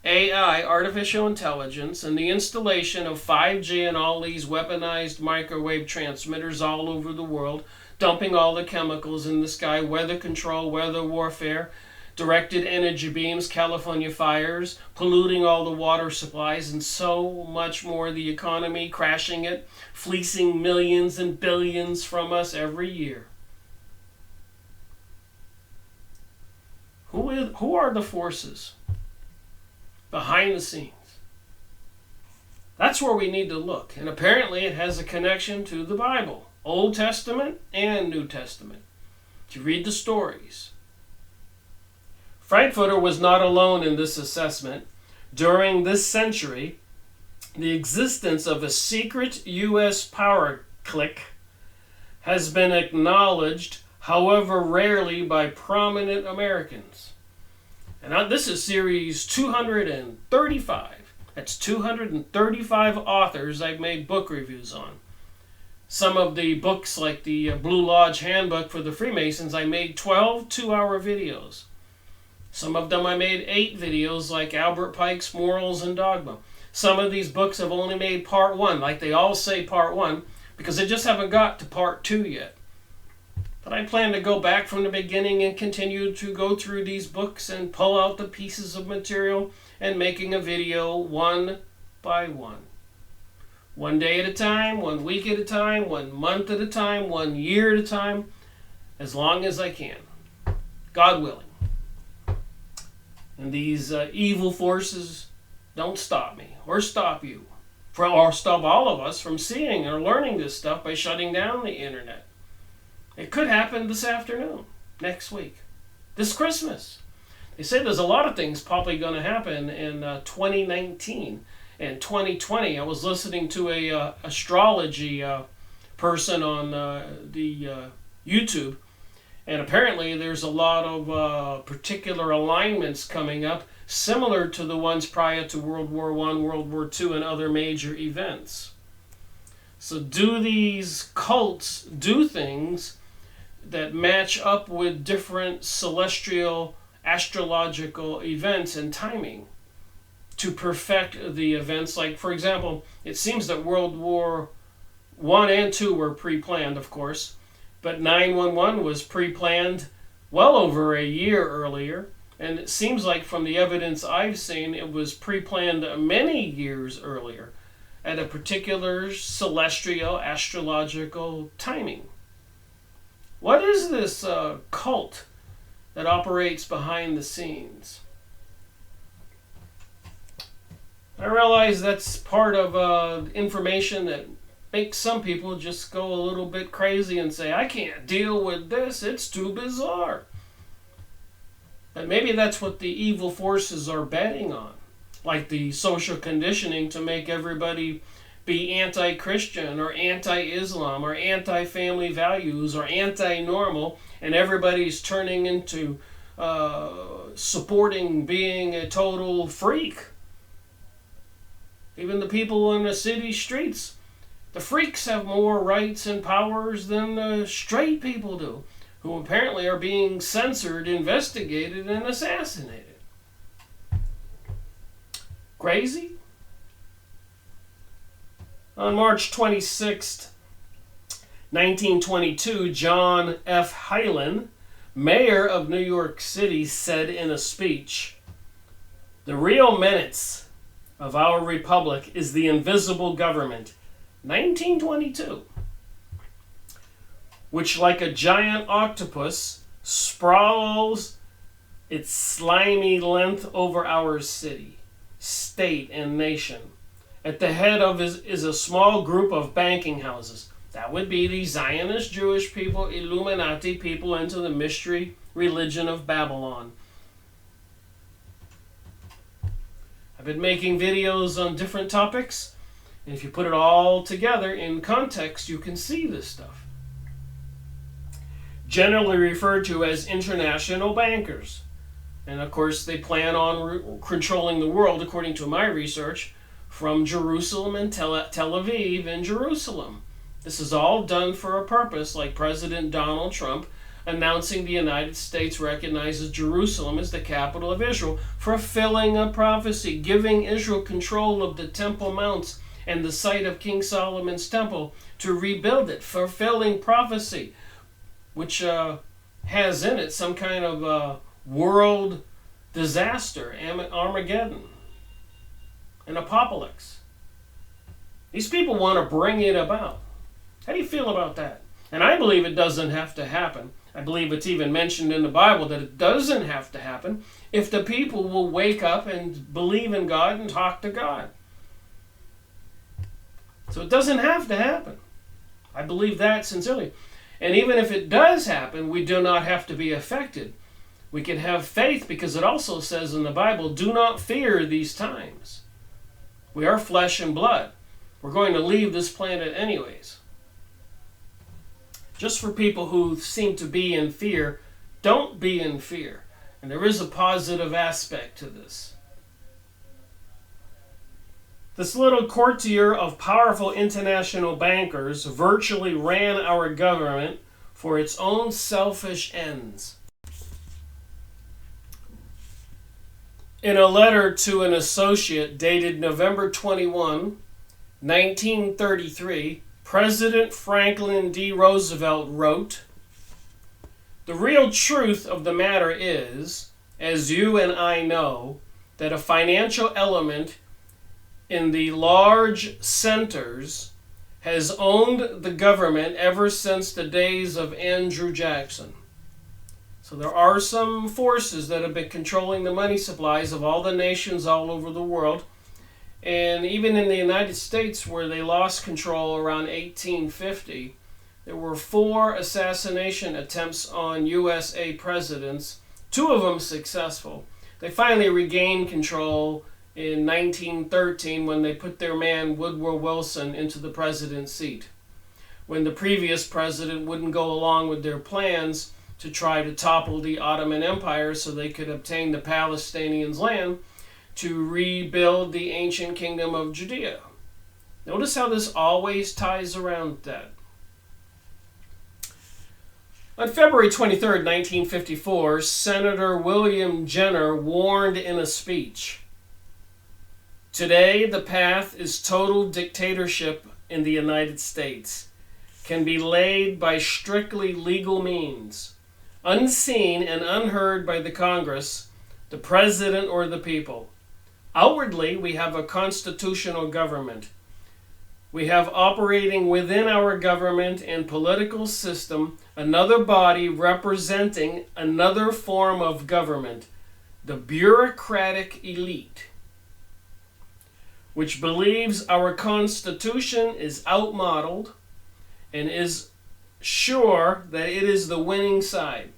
AI, artificial intelligence, and the installation of 5G and all these weaponized microwave transmitters all over the world, dumping all the chemicals in the sky, weather control, weather warfare, directed energy beams, California fires, polluting all the water supplies, and so much more, the economy, crashing it, fleecing millions and billions from us every year? Who are the forces behind the scenes? That's where we need to look. And apparently it has a connection to the Bible, Old Testament and New Testament. If you read the stories. Frankfurter was not alone in this assessment. During this century, the existence of a secret U.S. power clique has been acknowledged, however rarely, by prominent Americans. And this is series 235. That's 235 authors I've made book reviews on. Some of the books, like the Blue Lodge Handbook for the Freemasons, I made 12 two-hour videos. Some of them I made 8 videos, like Albert Pike's Morals and Dogma. Some of these books have only made part 1, like they all say part 1, because they just haven't got to part 2 yet. But I plan to go back from the beginning and continue to go through these books and pull out the pieces of material and making a video one by one. One day at a time, 1 week at a time, 1 month at a time, 1 year at a time, as long as I can. God willing. And these evil forces don't stop me or stop you, or stop all of us from seeing or learning this stuff by shutting down the internet. It could happen this afternoon, next week, this Christmas. They say there's a lot of things probably going to happen in 2019 and 2020. I was listening to a astrology person on the YouTube, and apparently there's a lot of particular alignments coming up, similar to the ones prior to World War I, World War II, and other major events. So do these cults do things that match up with different celestial astrological events and timing to perfect the events? Like, for example, it seems that World War I and II were pre-planned, of course, but 9/11 was pre-planned well over a year earlier, and it seems like from the evidence I've seen, it was pre-planned many years earlier at a particular celestial astrological timing. What is this cult that operates behind the scenes? I realize that's part of information that makes some people just go a little bit crazy and say, I can't deal with this, it's too bizarre. But maybe that's what the evil forces are betting on, like the social conditioning to make everybody be anti-Christian or anti-Islam or anti-family values or anti-normal, and everybody's turning into supporting being a total freak. Even the people in the city streets, the freaks have more rights and powers than the straight people do, who apparently are being censored, investigated, and assassinated. Crazy? On March 26, 1922, John F. Hylan, mayor of New York City, said in a speech, "The real menace of our republic is the invisible government," 1922, "which like a giant octopus sprawls its slimy length over our city, state, and nation. At the head of is a small group of banking houses." That would be the Zionist Jewish people, Illuminati people into the mystery religion of Babylon. I've been making videos on different topics, and if you put it all together in context, you can see this stuff. Generally referred to as international bankers. And of course, they plan on controlling the world, according to my research, from Jerusalem and Tel Aviv and Jerusalem. This is all done for a purpose, like President Donald Trump announcing the United States recognizes Jerusalem as the capital of Israel, fulfilling a prophecy, giving Israel control of the Temple Mounts and the site of King Solomon's temple to rebuild it, fulfilling prophecy, which has in it some kind of world disaster, Armageddon, an apocalypse. These people want to bring it about. How do you feel about that? And I believe it doesn't have to happen. I believe it's even mentioned in the Bible that it doesn't have to happen if the people will wake up and believe in God and talk to God. So it doesn't have to happen. I believe that sincerely. And even if it does happen, we do not have to be affected. We can have faith because it also says in the Bible, do not fear these times. We are flesh and blood. We're going to leave this planet anyways. Just for people who seem to be in fear, don't be in fear. And there is a positive aspect to this. This little courtier of powerful international bankers virtually ran our government for its own selfish ends. In a letter to an associate dated November 21, 1933, President Franklin D. Roosevelt wrote, "The real truth of the matter is, as you and I know, that a financial element in the large centers has owned the government ever since the days of Andrew Jackson. So there are some forces that have been controlling the money supplies of all the nations all over the world. And even in the United States, where they lost control around 1850, there were 4 assassination attempts on USA presidents, 2 of them successful. They finally regained control in 1913 when they put their man Woodrow Wilson into the president's seat, when the previous president wouldn't go along with their plans to try to topple the Ottoman Empire so they could obtain the Palestinians' land to rebuild the ancient kingdom of Judea. Notice how this always ties around that. On February 23, 1954, Senator William Jenner warned in a speech, "Today, the path is total dictatorship in the United States, can be laid by strictly legal means, unseen and unheard by the Congress, the President, or the people. Outwardly, we have a constitutional government. We have operating within our government and political system another body representing another form of government, the bureaucratic elite, which believes our Constitution is outmodeled and is sure that it is the winning side."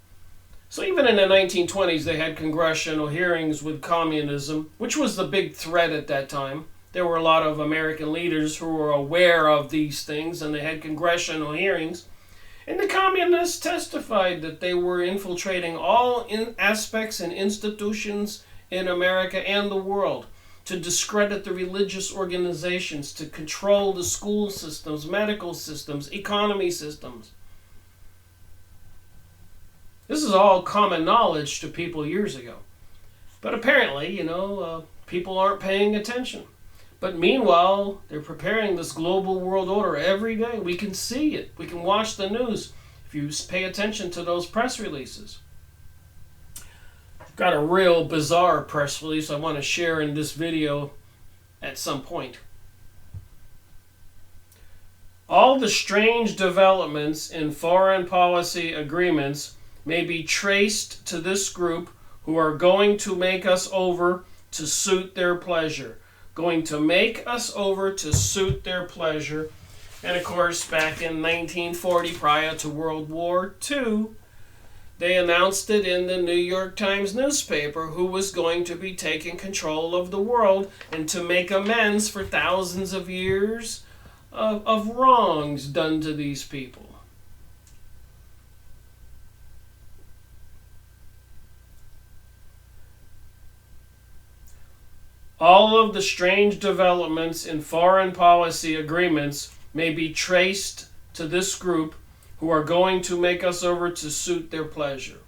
So even in the 1920s, they had congressional hearings with communism, which was the big threat at that time. There were a lot of American leaders who were aware of these things, and they had congressional hearings. And the communists testified that they were infiltrating all aspects and institutions in America and the world to discredit the religious organizations, to control the school systems, medical systems, economy systems. This is all common knowledge to people years ago. But apparently, people aren't paying attention. But meanwhile, they're preparing this global world order every day. We can see it. We can watch the news if you pay attention to those press releases. I've got a real bizarre press release I want to share in this video at some point. All the strange developments in foreign policy agreements may be traced to this group who are going to make us over to suit their pleasure. Going to make us over to suit their pleasure. And of course, back in 1940, prior to World War II, they announced it in the New York Times newspaper who was going to be taking control of the world and to make amends for thousands of years of wrongs done to these people. All of the strange developments in foreign policy agreements may be traced to this group who are going to make us over to suit their pleasure.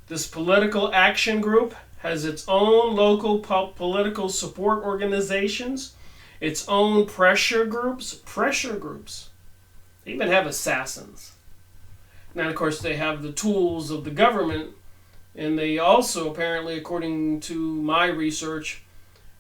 This political action group has its own local political support organizations, its own pressure groups. They even have assassins. Now, of course, they have the tools of the government. And they also, apparently, according to my research,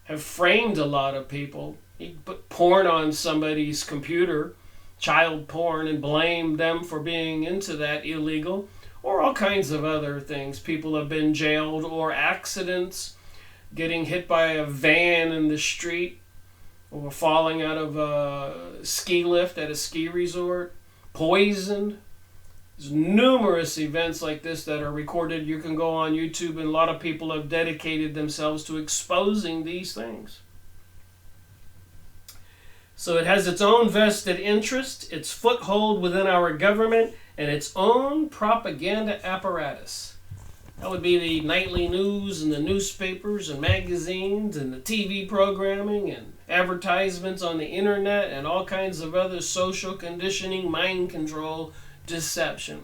have framed a lot of people. You put porn on somebody's computer, child porn, and blame them for being into that illegal, or all kinds of other things. People have been jailed, or accidents, getting hit by a van in the street, or falling out of a ski lift at a ski resort, poisoned. There's numerous events like this that are recorded. You can go on YouTube, and a lot of people have dedicated themselves to exposing these things. So it has its own vested interest, its foothold within our government, and its own propaganda apparatus. That would be the nightly news and the newspapers and magazines and the TV programming and advertisements on the internet and all kinds of other social conditioning, mind control, deception.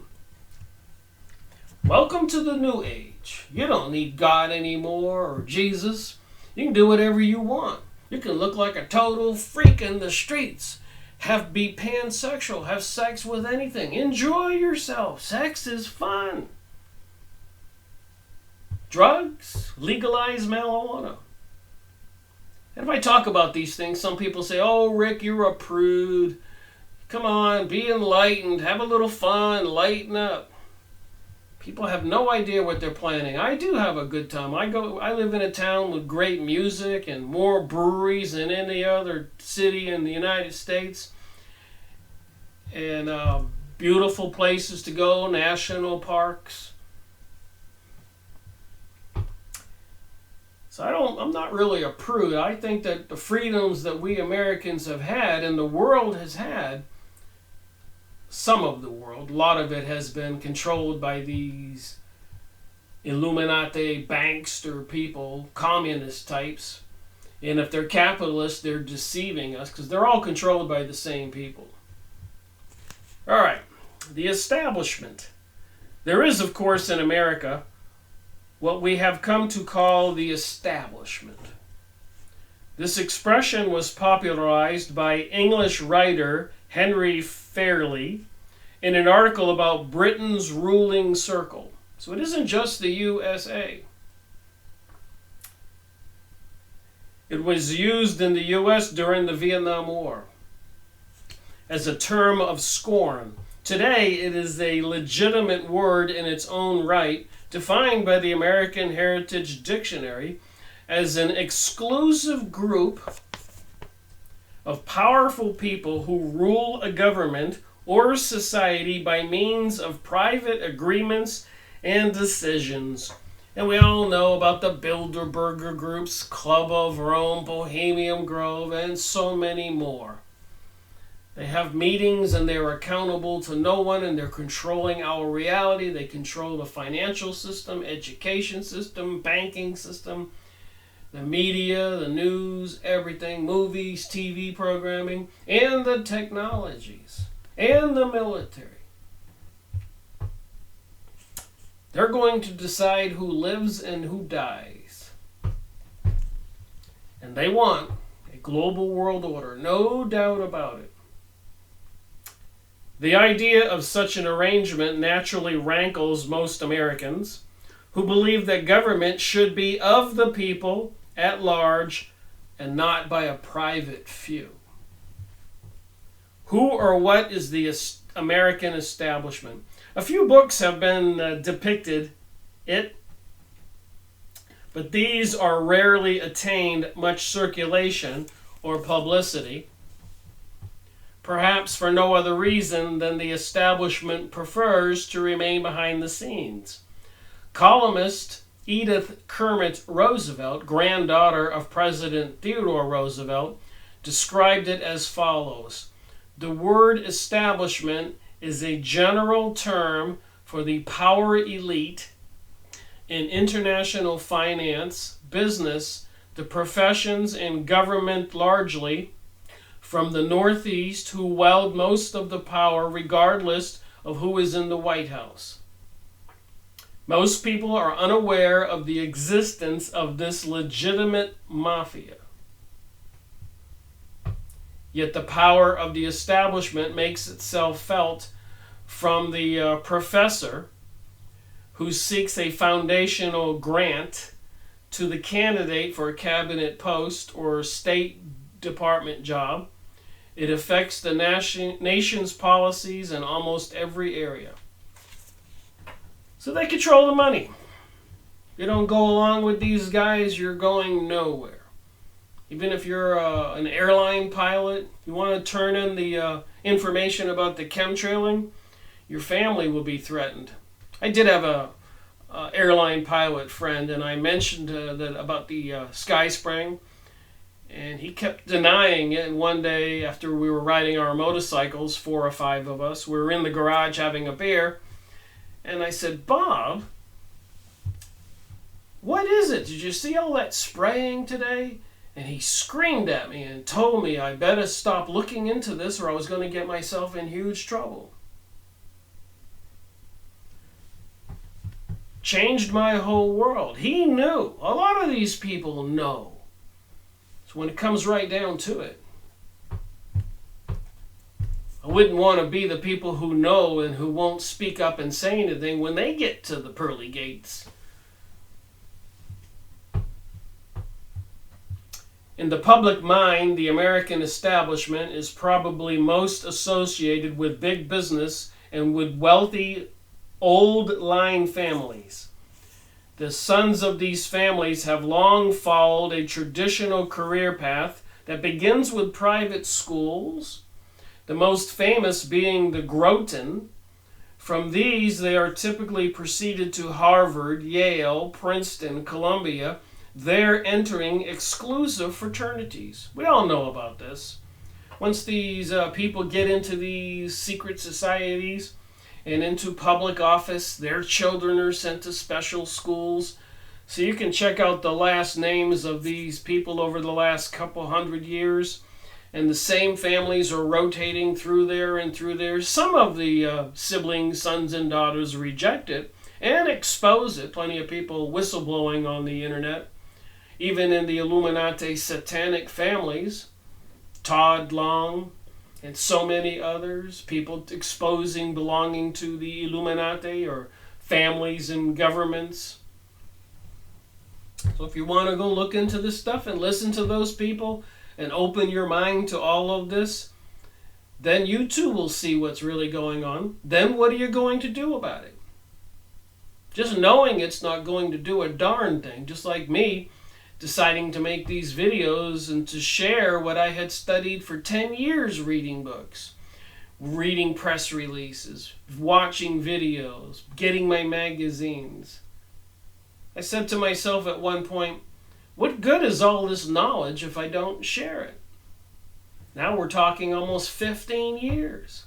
Welcome to the new age. You don't need God anymore or Jesus. You can do whatever you want. You can look like a total freak in the streets. Be pansexual. Have sex with anything. Enjoy yourself. Sex is fun. Drugs. Legalize marijuana. And if I talk about these things, some people say, "Oh, Rick, you're a prude. Come on, be enlightened. Have a little fun. Lighten up." People have no idea what they're planning. I do have a good time. I live in a town with great music and more breweries than any other city in the United States. And beautiful places to go, national parks. So I'm not really a prude. I think that the freedoms that we Americans have had and the world has had, some of the world, a lot of it has been controlled by these Illuminati bankster people, communist types. And if they're capitalists, they're deceiving us because they're all controlled by the same people. All right, the establishment. There is, of course, in America, what we have come to call the establishment. This expression was popularized by English writer Henry Fairley in an article about Britain's ruling circle. So it isn't just the USA. It was used in the US during the Vietnam War as a term of scorn. Today, it is a legitimate word in its own right, defined by the American Heritage Dictionary as an exclusive group of powerful people who rule a government or society by means of private agreements and decisions. And we all know about the Bilderberger groups, Club of Rome, Bohemian Grove, and so many more. They have meetings and they're accountable to no one, and they're controlling our reality. They control the financial system, education system, banking system, the media, the news, everything, movies, TV programming, and the technologies, and the military. They're going to decide who lives and who dies. And they want a global world order, no doubt about it. The idea of such an arrangement naturally rankles most Americans who believe that government should be of the people at large and not by a private few. Who or what is the American establishment? A few books have been depicted it, but these are rarely attained much circulation or publicity. Perhaps for no other reason than the establishment prefers to remain behind the scenes. Columnist Edith Kermit Roosevelt, granddaughter of President Theodore Roosevelt, described it as follows: "The word establishment is a general term for the power elite in international finance, business, the professions, and government largely, from the Northeast, who wield most of the power regardless of who is in the White House. Most people are unaware of the existence of this legitimate mafia. Yet the power of the establishment makes itself felt from the professor who seeks a foundational grant to the candidate for a cabinet post or State Department job. It affects the nation's policies in almost every area." So they control the money. You don't go along with these guys, you're going nowhere. Even if you're an airline pilot, you want to turn in the information about the chemtrailing, your family will be threatened. I did have a airline pilot friend, and I mentioned that about the Sky Spring, and he kept denying it. And one day, after we were riding our motorcycles, 4 or 5 of us, we were in the garage having a beer, and I said, "Bob, what is it? Did you see all that spraying today?" And he screamed at me and told me I better stop looking into this or I was going to get myself in huge trouble. Changed my whole world. He knew. A lot of these people know. So when it comes right down to it, I wouldn't want to be the people who know and who won't speak up and say anything when they get to the pearly gates. In the public mind, the American establishment is probably most associated with big business and with wealthy old line families. The sons of these families have long followed a traditional career path that begins with private schools, the most famous being the Groton. From these, they are typically proceeded to Harvard, Yale, Princeton, Columbia, there entering exclusive fraternities. We all know about this. Once these people get into these secret societies and into public office, their children are sent to special schools. So you can check out the last names of these people over the last couple hundred years. And the same families are rotating through there and through there. Some of the siblings, sons and daughters reject it and expose it. Plenty of people whistleblowing on the internet. Even in the Illuminati satanic families, Todd Long and so many others, people exposing belonging to the Illuminati or families and governments. So if you want to go look into this stuff and listen to those people and open your mind to all of this, then you too will see what's really going on. Then what are you going to do about it? Just knowing it's not going to do a darn thing, just like me deciding to make these videos and to share what I had studied for 10 years, reading books, reading press releases, watching videos, getting my magazines. I said to myself at one point, what good is all this knowledge if I don't share it? Now we're talking almost 15 years.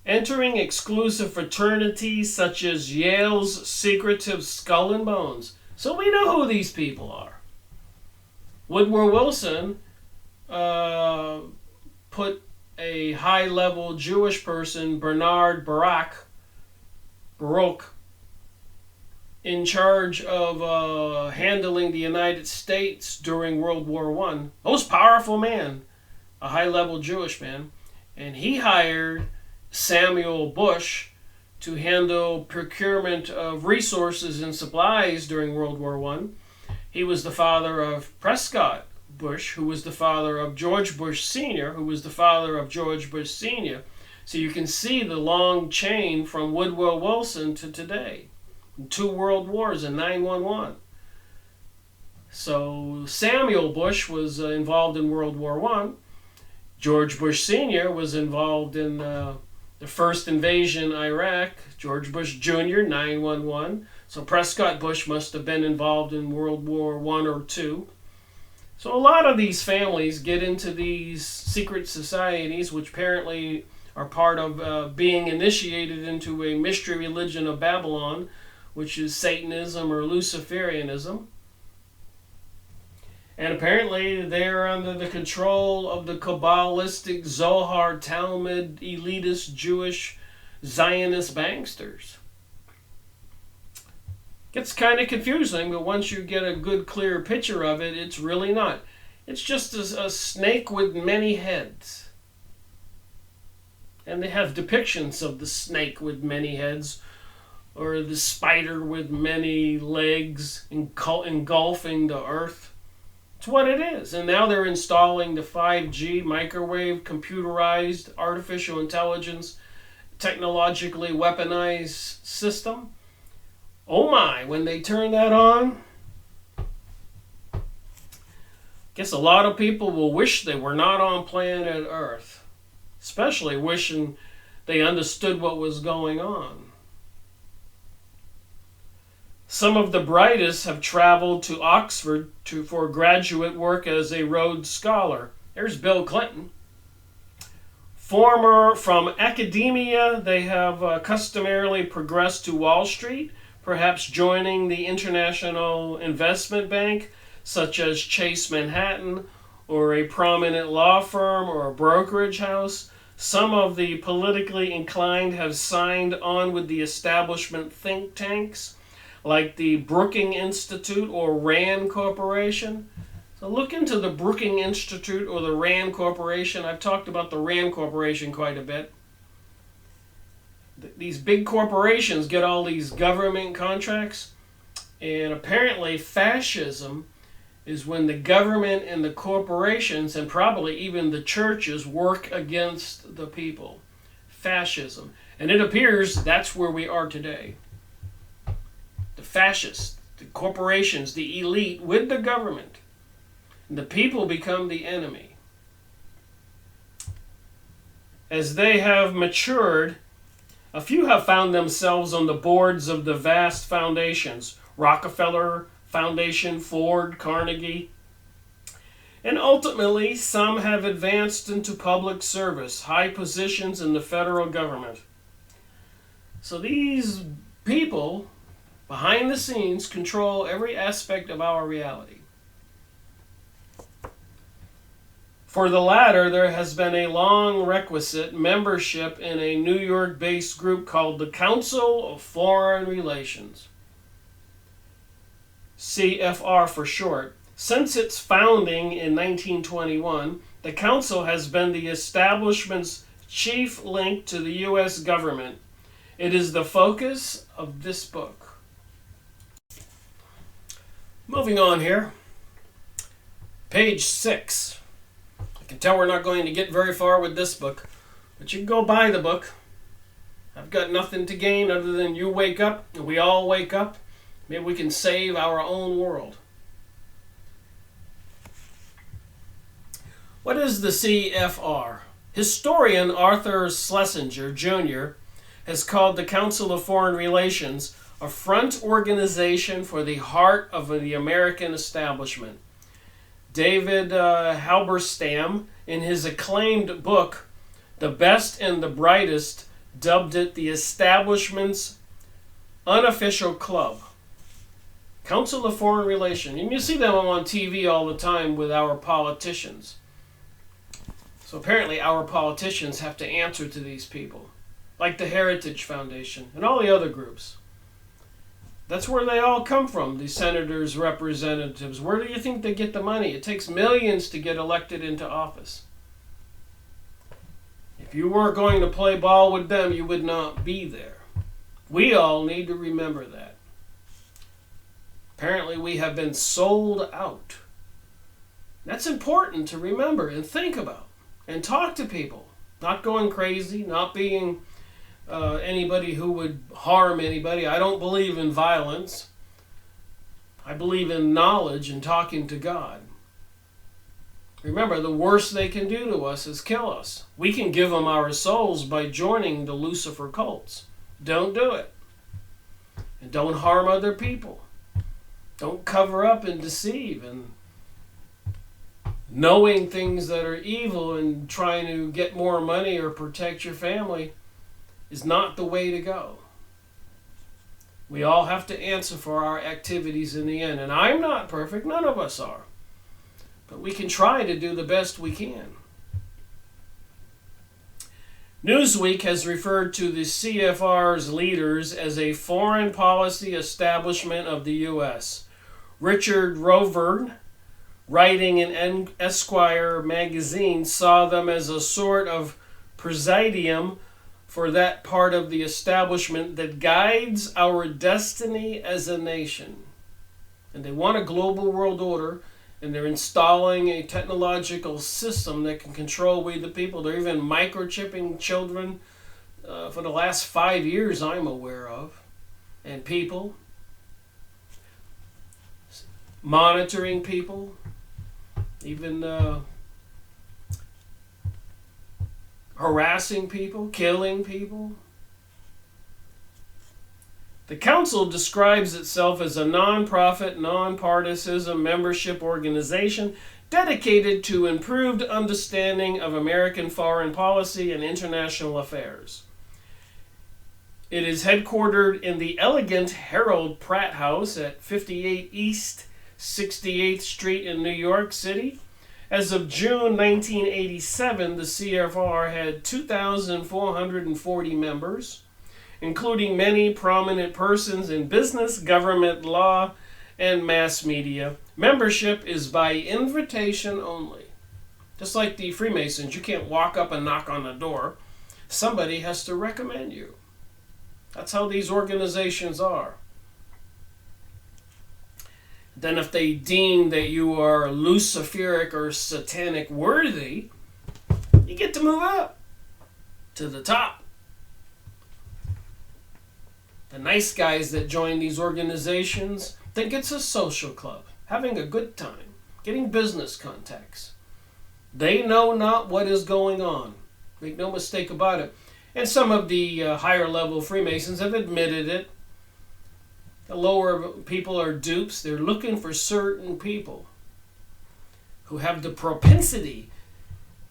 Entering exclusive fraternities such as Yale's secretive Skull and Bones. So we know who these people are. Woodrow Wilson put a high-level Jewish person, Bernard Baruch, in charge of handling the United States during World War I. Most powerful man, a high-level Jewish man. And he hired Samuel Bush to handle procurement of resources and supplies during World War I. He was the father of Prescott Bush, who was the father of George Bush Sr., who was the father of George Bush Sr. So you can see the long chain from Woodrow Wilson to today. 2 world wars and 9/11. So Samuel Bush was involved in World War I. George Bush Sr. was involved in the first invasion Iraq. George Bush Jr., 9/11. So Prescott Bush must have been involved in World War I or II. So a lot of these families get into these secret societies, which apparently are part of being initiated into a mystery religion of Babylon, which is Satanism or Luciferianism. And apparently they're under the control of the Kabbalistic Zohar Talmud elitist Jewish Zionist banksters. Gets kind of confusing, but once you get a good clear picture of it, it's really not. It's just a snake with many heads. And they have depictions of the snake with many heads, or the spider with many legs engulfing the earth. It's what it is. And now they're installing the 5G microwave, computerized, artificial intelligence, technologically weaponized system. Oh my, when they turn that on, guess a lot of people will wish they were not on planet Earth, especially wishing they understood what was going on. Some of the brightest have traveled to Oxford for graduate work as a Rhodes Scholar. There's Bill Clinton. From academia, they have customarily progressed to Wall Street, perhaps joining the International Investment Bank, such as Chase Manhattan, or a prominent law firm or a brokerage house. Some of the politically inclined have signed on with the establishment think tanks, like the Brookings Institute or RAND Corporation. So look into the Brookings Institute or the RAND Corporation. I've talked about the RAND Corporation quite a bit. These big corporations get all these government contracts, and apparently fascism is when the government and the corporations and probably even the churches work against the people. Fascism. And it appears that's where we are today. The fascists, the corporations, the elite with the government. And the people become the enemy. As they have matured, a few have found themselves on the boards of the vast foundations. Rockefeller Foundation, Ford, Carnegie. And ultimately, some have advanced into public service, high positions in the federal government. So these people, behind the scenes, control every aspect of our reality. For the latter, there has been a long requisite membership in a New York-based group called the Council of Foreign Relations. CFR for short. Since its founding in 1921, the Council has been the establishment's chief link to the U.S. government. It is the focus of this book. Moving on here. Page 6. I can tell we're not going to get very far with this book, but you can go buy the book. I've got nothing to gain other than you wake up, and we all wake up. Maybe we can save our own world. What is the CFR? Historian Arthur Schlesinger, Jr. has called the Council of Foreign Relations a front organization for the heart of the American establishment. David Halberstam, in his acclaimed book, The Best and the Brightest, dubbed it the establishment's unofficial club. Council of Foreign Relations. And you see them on TV all the time with our politicians. So apparently our politicians have to answer to these people, like the Heritage Foundation and all the other groups. That's where they all come from, the senators, representatives. Where do you think they get the money? It takes millions to get elected into office. If you weren't going to play ball with them, you would not be there. We all need to remember that. Apparently we have been sold out. That's important to remember and think about. And talk to people. Not going crazy, not being anybody who would harm anybody. I don't believe in violence. I believe in knowledge and talking to God. Remember, the worst they can do to us is kill us. We can give them our souls by joining the Lucifer cults. Don't do it. And don't harm other people. Don't cover up and deceive and knowing things that are evil and trying to get more money or protect your family is not the way to go. We all have to answer for our activities in the end. And I'm not perfect. None of us are. But we can try to do the best we can. Newsweek has referred to the CFR's leaders as a foreign policy establishment of the U.S. Richard Rovern, writing in Esquire magazine, saw them as a sort of presidium for that part of the establishment that guides our destiny as a nation. And they want a global world order, and they're installing a technological system that can control we the people. They're even microchipping children for the last 5 years I'm aware of, and people. Monitoring people. Even harassing people, killing people. The Council describes itself as a non-profit, non-partisan membership organization dedicated to improved understanding of American foreign policy and international affairs. It is headquartered in the elegant Harold Pratt House at 58 East 68th Street in New York City. As of June 1987, the CFR had 2,440 members, including many prominent persons in business, government, law, and mass media. Membership is by invitation only. Just like the Freemasons, you can't walk up and knock on the door. Somebody has to recommend you. That's how these organizations are. Then if they deem that you are Luciferic or satanic worthy, you get to move up to the top. The nice guys that join these organizations think it's a social club, having a good time, getting business contacts. They know not what is going on. Make no mistake about it. And some of the higher level Freemasons have admitted it. The lower people are dupes. They're looking for certain people who have the propensity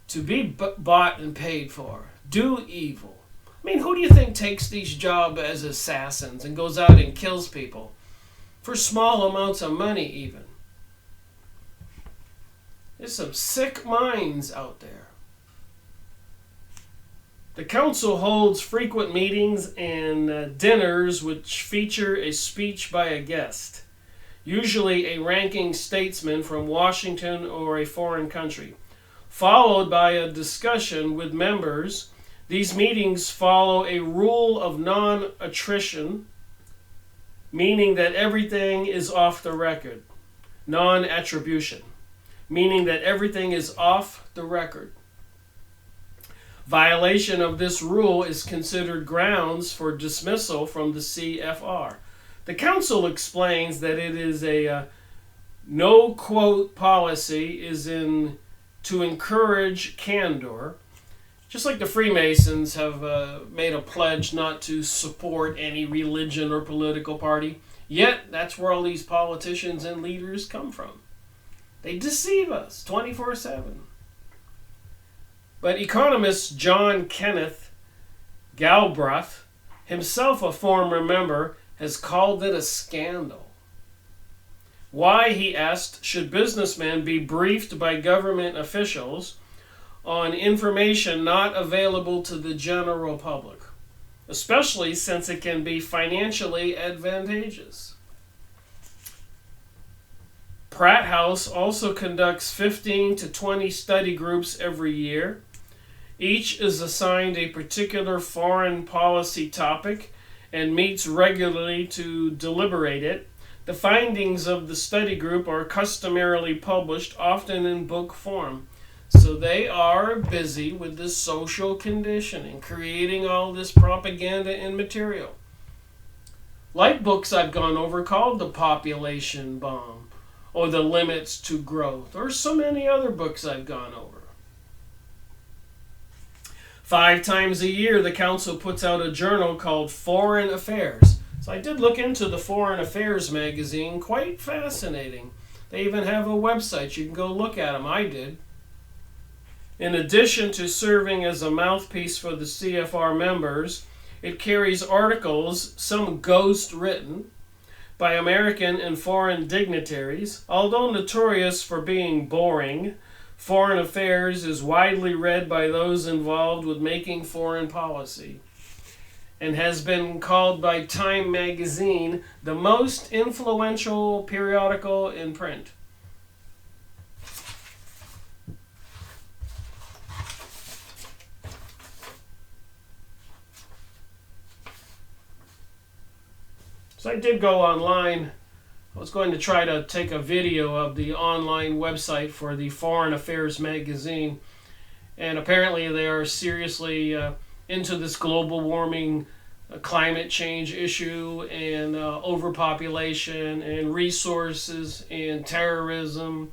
to be bought and paid for, do evil. I mean, who do you think takes these jobs as assassins and goes out and kills people for small amounts of money even? There's some sick minds out there. The council holds frequent meetings and dinners which feature a speech by a guest, usually a ranking statesman from Washington or a foreign country, followed by a discussion with members. These meetings follow a rule of non-attrition, meaning that everything is off the record. Non-attribution, meaning that everything is off the record. Violation of this rule is considered grounds for dismissal from the CFR. The council explains that it is a no-quote policy is to encourage candor, just like the Freemasons have made a pledge not to support any religion or political party. Yet, that's where all these politicians and leaders come from. They deceive us 24/7. But economist John Kenneth Galbraith, himself a former member, has called it a scandal. Why, he asked, should businessmen be briefed by government officials on information not available to the general public, especially since it can be financially advantageous? Pratt House also conducts 15 to 20 study groups every year. Each is assigned a particular foreign policy topic and meets regularly to deliberate it. The findings of the study group are customarily published, often in book form. So they are busy with this social conditioning, creating all this propaganda and material. Like books I've gone over called The Population Bomb, or The Limits to Growth, or so many other books I've gone over. 5 times a year, the council puts out a journal called Foreign Affairs. So I did look into the Foreign Affairs magazine, quite fascinating. They even have a website, you can go look at them, I did. In addition to serving as a mouthpiece for the CFR members, it carries articles, some ghost-written, by American and foreign dignitaries. Although notorious for being boring, Foreign Affairs is widely read by those involved with making foreign policy, and has been called by Time magazine the most influential periodical in print. So I did go online. I was going to try to take a video of the online website for the Foreign Affairs magazine. And apparently they are seriously into this global warming, climate change issue, and overpopulation, and resources, and terrorism.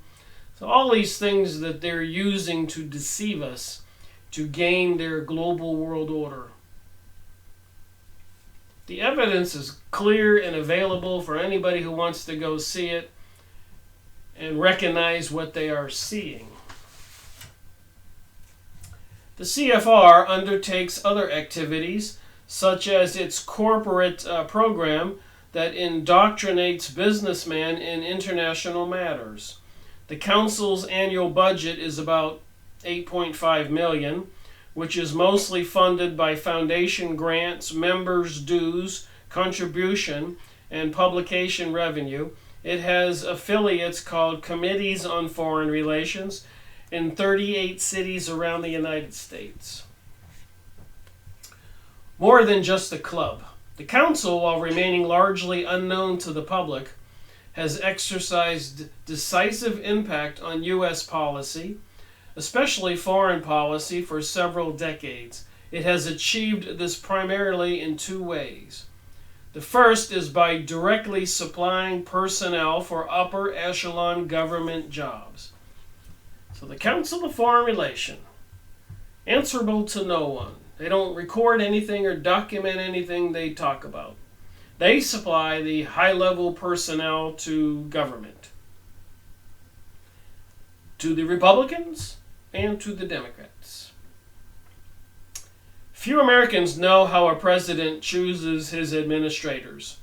So all these things that they're using to deceive us to gain their global world order. The evidence is clear and available for anybody who wants to go see it and recognize what they are seeing. The CFR undertakes other activities, such as its corporate program that indoctrinates businessmen in international matters. The council's annual budget is about $8.5 million, which is mostly funded by foundation grants, members' dues, contribution, and publication revenue. It has affiliates called Committees on Foreign Relations in 38 cities around the United States. More than just a club, the council, while remaining largely unknown to the public, has exercised decisive impact on U.S. policy, especially foreign policy, for several decades. It has achieved this primarily in two ways. The first is by directly supplying personnel for upper echelon government jobs. So the Council of Foreign Relations, answerable to no one. They don't record anything or document anything they talk about. They supply the high-level personnel to government, to the Republicans and to the Democrats. Few Americans know how a president chooses his administrators.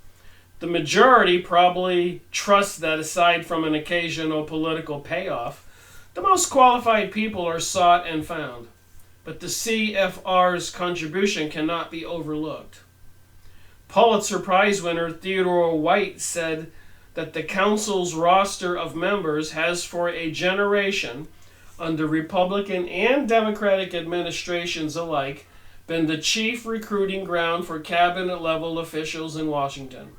The majority probably trust that aside from an occasional political payoff, the most qualified people are sought and found. But the CFR's contribution cannot be overlooked. Pulitzer Prize winner Theodore White said that the council's roster of members has for a generation, under Republican and Democratic administrations alike, been the chief recruiting ground for cabinet-level officials in Washington.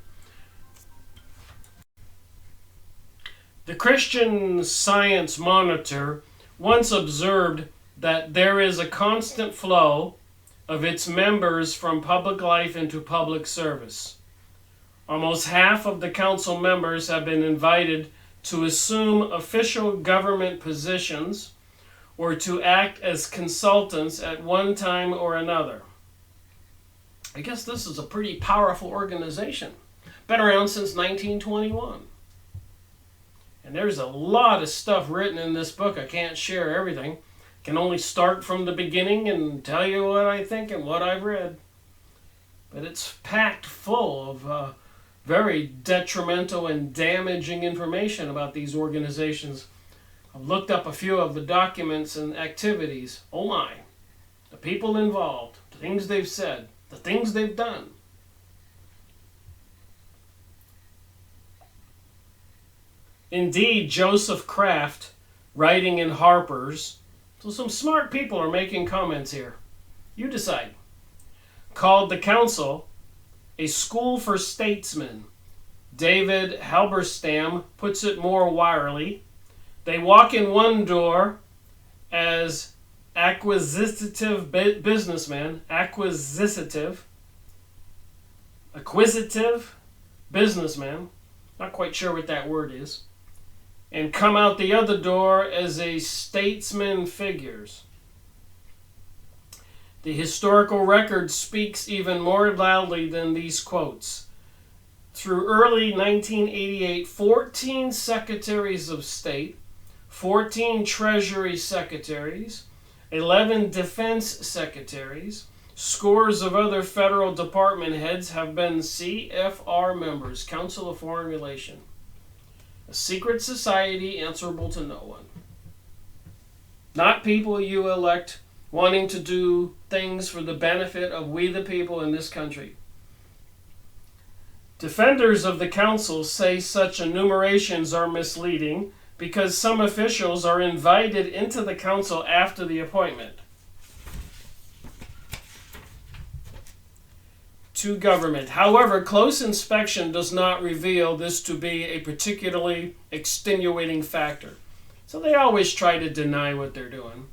The Christian Science Monitor once observed that there is a constant flow of its members from public life into public service. Almost half of the council members have been invited to assume official government positions or to act as consultants at one time or another. I guess this is a pretty powerful organization. Been around since 1921. And there's a lot of stuff written in this book. I can't share everything. Can only start from the beginning and tell you what I think and what I've read. But it's packed full of very detrimental and damaging information about these organizations. I've looked up a few of the documents and activities. Oh my. The people involved, the things they've said, the things they've done. Indeed, Joseph Kraft, writing in Harper's, so some smart people are making comments here. You decide. Called the council a school for statesmen. David Halberstam puts it more wirily. They walk in one door as acquisitive businessmen, acquisitive businessmen, not quite sure what that word is, and come out the other door as a statesman figures. The historical record speaks even more loudly than these quotes. Through early 1988, 14 secretaries of state, 14 treasury secretaries, 11 defense secretaries, scores of other federal department heads have been CFR members, Council of Foreign Relations. A secret society answerable to no one. Not people you elect wanting to do things for the benefit of we the people in this country. Defenders of the council say such enumerations are misleading because some officials are invited into the council after the appointment. To government. However, close inspection does not reveal this to be a particularly extenuating factor. So they always try to deny what they're doing.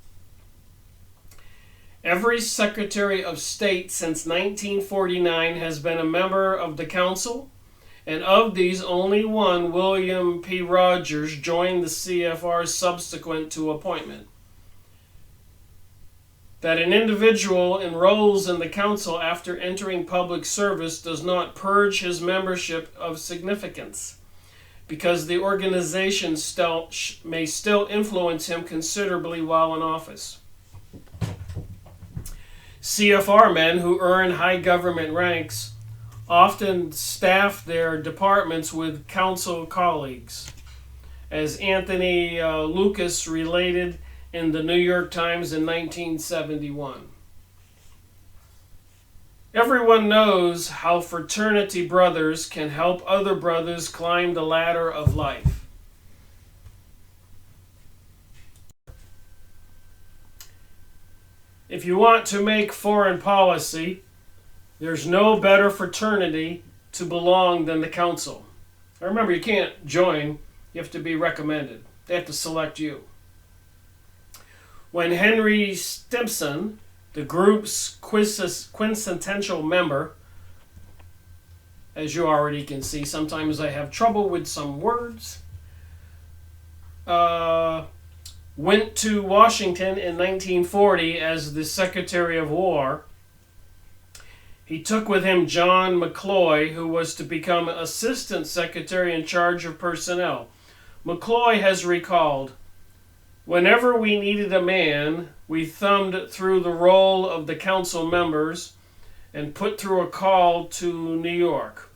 Every Secretary of State since 1949 has been a member of the council, and of these only one, William P. Rogers, joined the CFR subsequent to appointment. That an individual enrolls in the council after entering public service does not purge his membership of significance, because the organization may still influence him considerably while in office. CFR men who earn high government ranks often staff their departments with council colleagues, as Anthony Lucas related in the New York Times in 1971. Everyone knows how fraternity brothers can help other brothers climb the ladder of life. If you want to make foreign policy, there's no better fraternity to belong than the council. Remember, you can't join. You have to be recommended. They have to select you. When Henry Stimson, the group's quintessential member, as you already can see, sometimes I have trouble with some words, went to Washington in 1940 as the Secretary of War. He took with him John McCloy, who was to become Assistant Secretary in charge of personnel. McCloy has recalled, "Whenever we needed a man, we thumbed through the roll of the council members and put through a call to New York.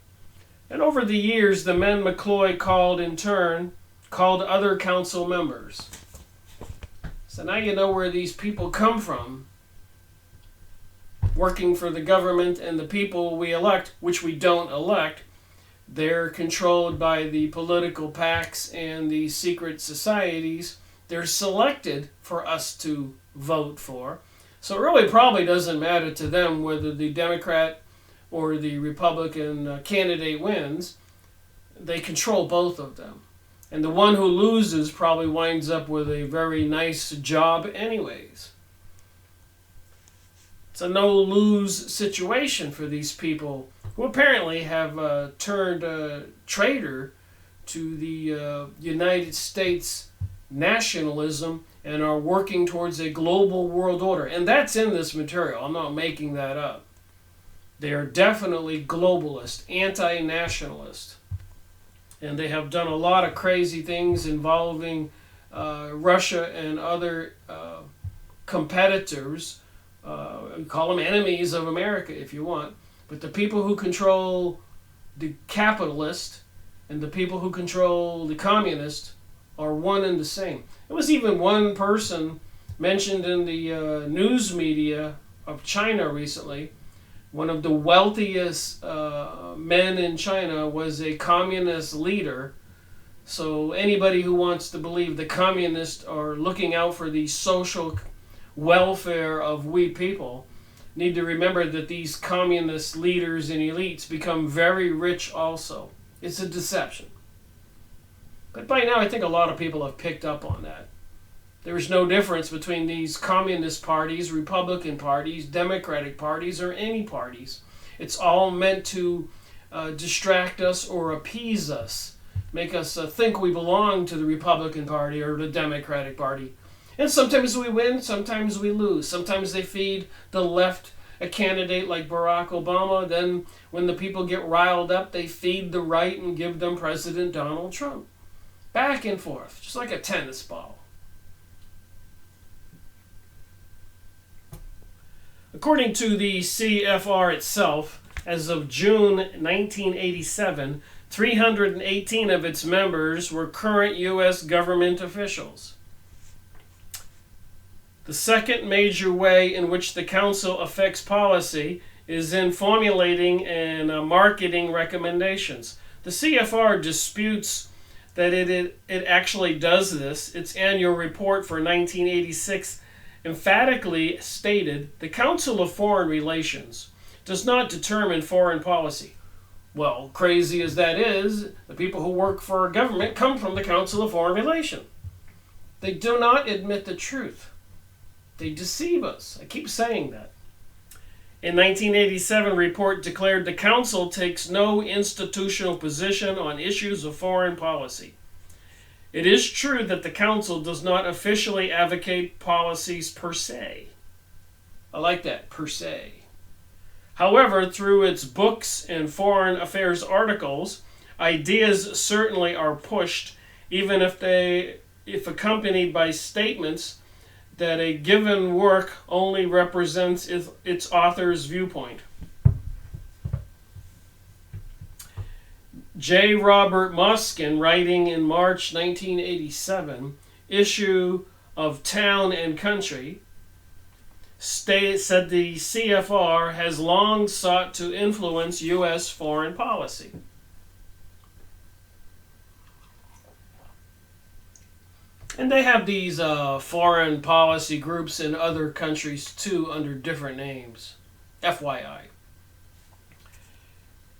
And over the years, the men McCloy called in turn called other council members." So now you know where these people come from, working for the government and the people we elect, which we don't elect. They're controlled by the political PACs and the secret societies. They're selected for us to vote for. So it really probably doesn't matter to them whether the Democrat or the Republican candidate wins. They control both of them. And the one who loses probably winds up with a very nice job anyways. It's a no-lose situation for these people who apparently have turned traitor to the United States nationalism and are working towards a global world order. And that's in this material. I'm not making that up. They are definitely globalist, anti-nationalist. And they have done a lot of crazy things involving Russia and other competitors. Call them enemies of America if you want. But the people who control the capitalist and the people who control the communist are one and the same. There was even one person mentioned in the news media of China recently. One of the wealthiest men in China was a communist leader. So anybody who wants to believe the communists are looking out for the social welfare of we people need to remember that these communist leaders and elites become very rich also. It's a deception. But by now I think a lot of people have picked up on that. There's no difference between these communist parties, Republican parties, Democratic parties, or any parties. It's all meant to distract us or appease us, make us think we belong to the Republican Party or the Democratic Party. And sometimes we win, sometimes we lose. Sometimes they feed the left a candidate like Barack Obama. Then when the people get riled up, they feed the right and give them President Donald Trump. Back and forth, just like a tennis ball. According to the CFR itself, as of June 1987, 318 of its members were current U.S. government officials. The second major way in which the Council affects policy is in formulating and marketing recommendations. The CFR disputes that it actually does this. Its annual report for 1986 emphatically stated, "The Council of Foreign Relations does not determine foreign policy." Well, crazy as that is, the people who work for a government come from the Council of Foreign Relations. They do not admit the truth. They deceive us. I keep saying that. In 1987, report declared the Council takes no institutional position on issues of foreign policy. It is true that the Council does not officially advocate policies per se. I like that, per se. However, through its books and foreign affairs articles, ideas certainly are pushed, even if accompanied by statements that a given work only represents its author's viewpoint. J. Robert Moskin, writing in March 1987, issue of Town and Country, said the CFR has long sought to influence U.S. foreign policy. And they have these foreign policy groups in other countries too under different names. FYI.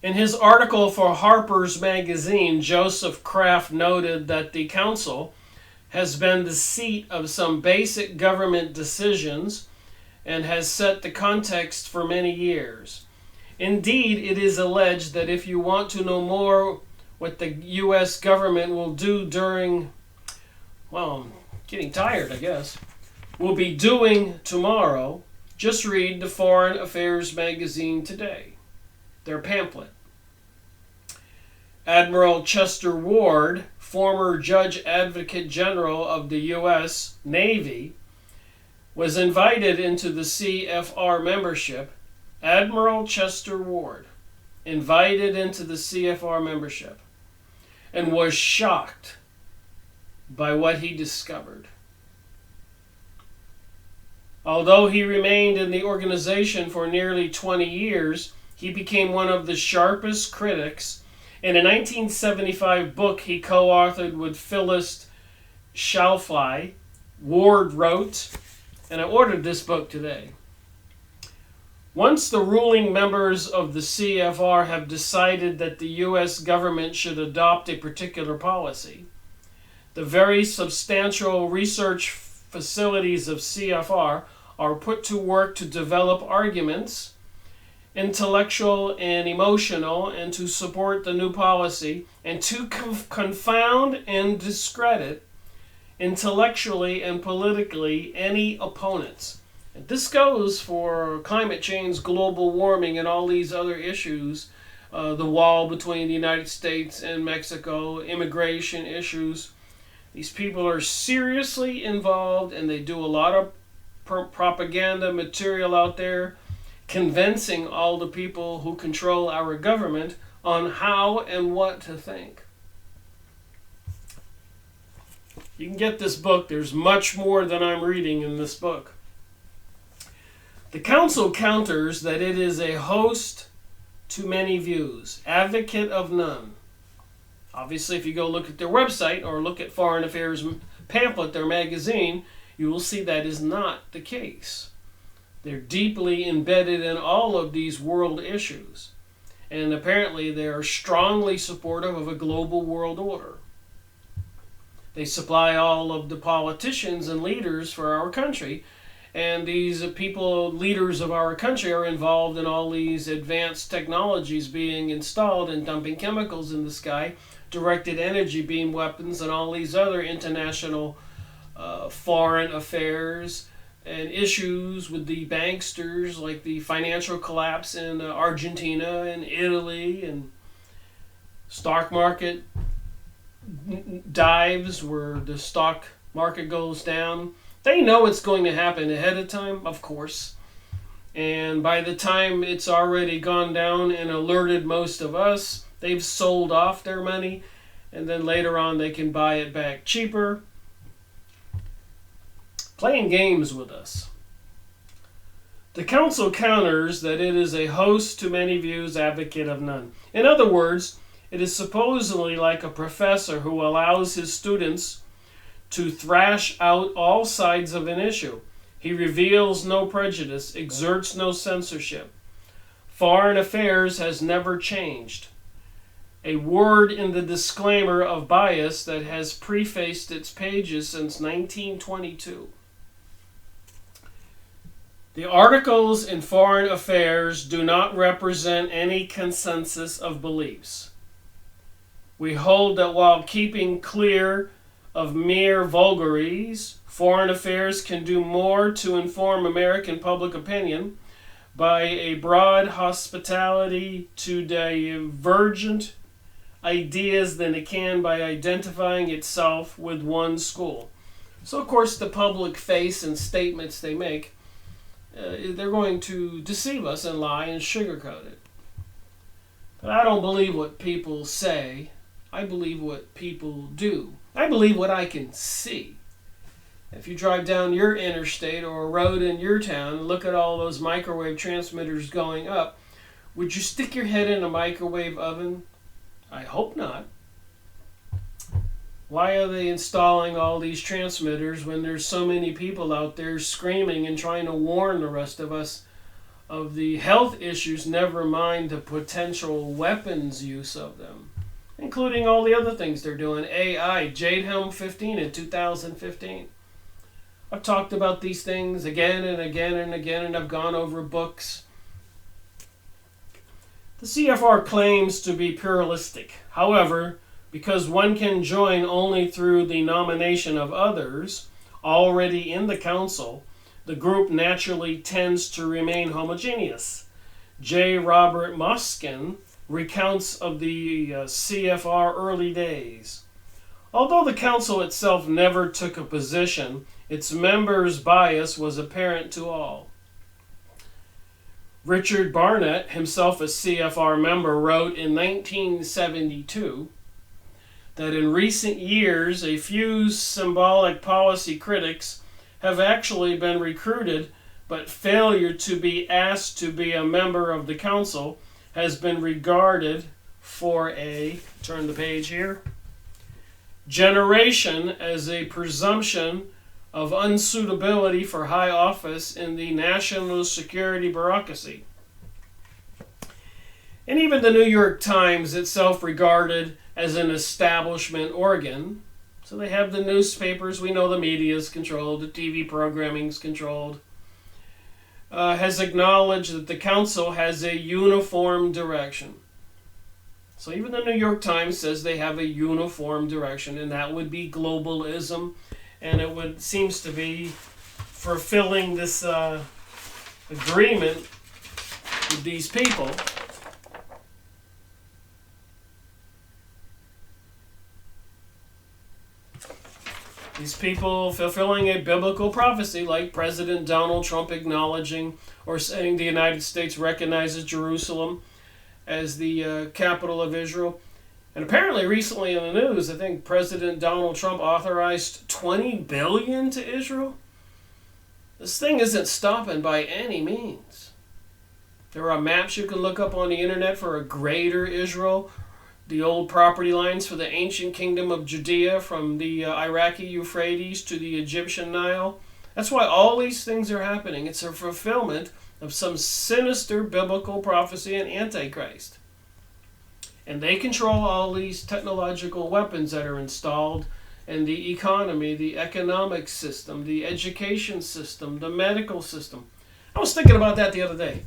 In his article for Harper's Magazine, Joseph Kraft noted that the council has been the seat of some basic government decisions and has set the context for many years. Indeed, it is alleged that if you want to know more what the U.S. government will do during, well, I'm getting tired, I guess, will be doing tomorrow, just read the Foreign Affairs Magazine today, their pamphlet. Admiral Chester Ward, former Judge Advocate General of the U.S. Navy, was invited into the CFR membership. Admiral Chester Ward, invited into the CFR membership, and was shocked by what he discovered. Although he remained in the organization for nearly 20 years, he became one of the sharpest critics. In a 1975 book he co-authored with Phyllis Schlafly, Ward wrote, and I ordered this book today, "Once the ruling members of the CFR have decided that the U.S. government should adopt a particular policy, the very substantial research facilities of CFR are put to work to develop arguments, intellectual and emotional, and to support the new policy, and to confound and discredit intellectually and politically any opponents." And this goes for climate change, global warming, and all these other issues, the wall between the United States and Mexico, immigration issues. These people are seriously involved, and they do a lot of propaganda material out there convincing all the people who control our government on how and what to think. You can get this book. There's much more than I'm reading in this book. The council counters that it is a host to many views, advocate of none. Obviously, if you go look at their website or look at Foreign Affairs pamphlet, their magazine, you will see that is not the case. They're deeply embedded in all of these world issues. And apparently they are strongly supportive of a global world order. They supply all of the politicians and leaders for our country. And these people, leaders of our country, are involved in all these advanced technologies being installed and dumping chemicals in the sky, directed energy beam weapons, and all these other international foreign affairs and issues with the banksters, like the financial collapse in Argentina and Italy, and stock market dives where the stock market goes down. They know it's going to happen ahead of time, of course. And by the time it's already gone down and alerted most of us, they've sold off their money, and then later on they can buy it back cheaper. Playing games with us. The council counters that it is a host to many views, advocate of none. In other words, it is supposedly like a professor who allows his students to thrash out all sides of an issue. He reveals no prejudice, exerts no censorship. Foreign affairs has never changed. A word in the disclaimer of bias that has prefaced its pages since 1922. The articles in Foreign Affairs do not represent any consensus of beliefs. We hold that while keeping clear of mere vagaries, Foreign Affairs can do more to inform American public opinion by a broad hospitality to divergent ideas than it can by identifying itself with one school. So, of course, the public face and statements they make, they're going to deceive us and lie and sugarcoat it. But I don't believe what people say. I believe what people do. I believe what I can see. If you drive down your interstate or a road in your town and look at all those microwave transmitters going up, would you stick your head in a microwave oven? I hope not. Why are they installing all these transmitters when there's so many people out there screaming and trying to warn the rest of us of the health issues, never mind the potential weapons use of them, including all the other things they're doing. AI, Jade Helm 15 in 2015. I've talked about these things again and again and again, and I've gone over books. The CFR claims to be pluralistic. However, because one can join only through the nomination of others already in the council, the group naturally tends to remain homogeneous. J. Robert Moskin recounts of the CFR early days. Although the council itself never took a position, its members' bias was apparent to all. Richard Barnett, himself a CFR member, wrote in 1972 that in recent years a few symbolic policy critics have actually been recruited, but failure to be asked to be a member of the council has been regarded for a, turn the page here, generation as a presumption of unsuitability for high office in the national security bureaucracy. And even the New York Times itself regarded as an establishment organ. So they have the newspapers, we know the media is controlled, the TV programming is controlled, has acknowledged that the council has a uniform direction. So even the New York Times says they have a uniform direction, and that would be globalism, and it seems to be fulfilling this agreement with these people. These people fulfilling a biblical prophecy, like President Donald Trump acknowledging or saying the United States recognizes Jerusalem as the capital of Israel. And apparently recently in the news, I think President Donald Trump authorized $20 billion to Israel. This thing isn't stopping by any means. There are maps you can look up on the internet for a greater Israel, the old property lines for the ancient kingdom of Judea from the Iraqi Euphrates to the Egyptian Nile. That's why all these things are happening. It's a fulfillment of some sinister biblical prophecy and Antichrist. And they control all these technological weapons that are installed in the economy, the economic system, the education system, the medical system. I was thinking about that the other day.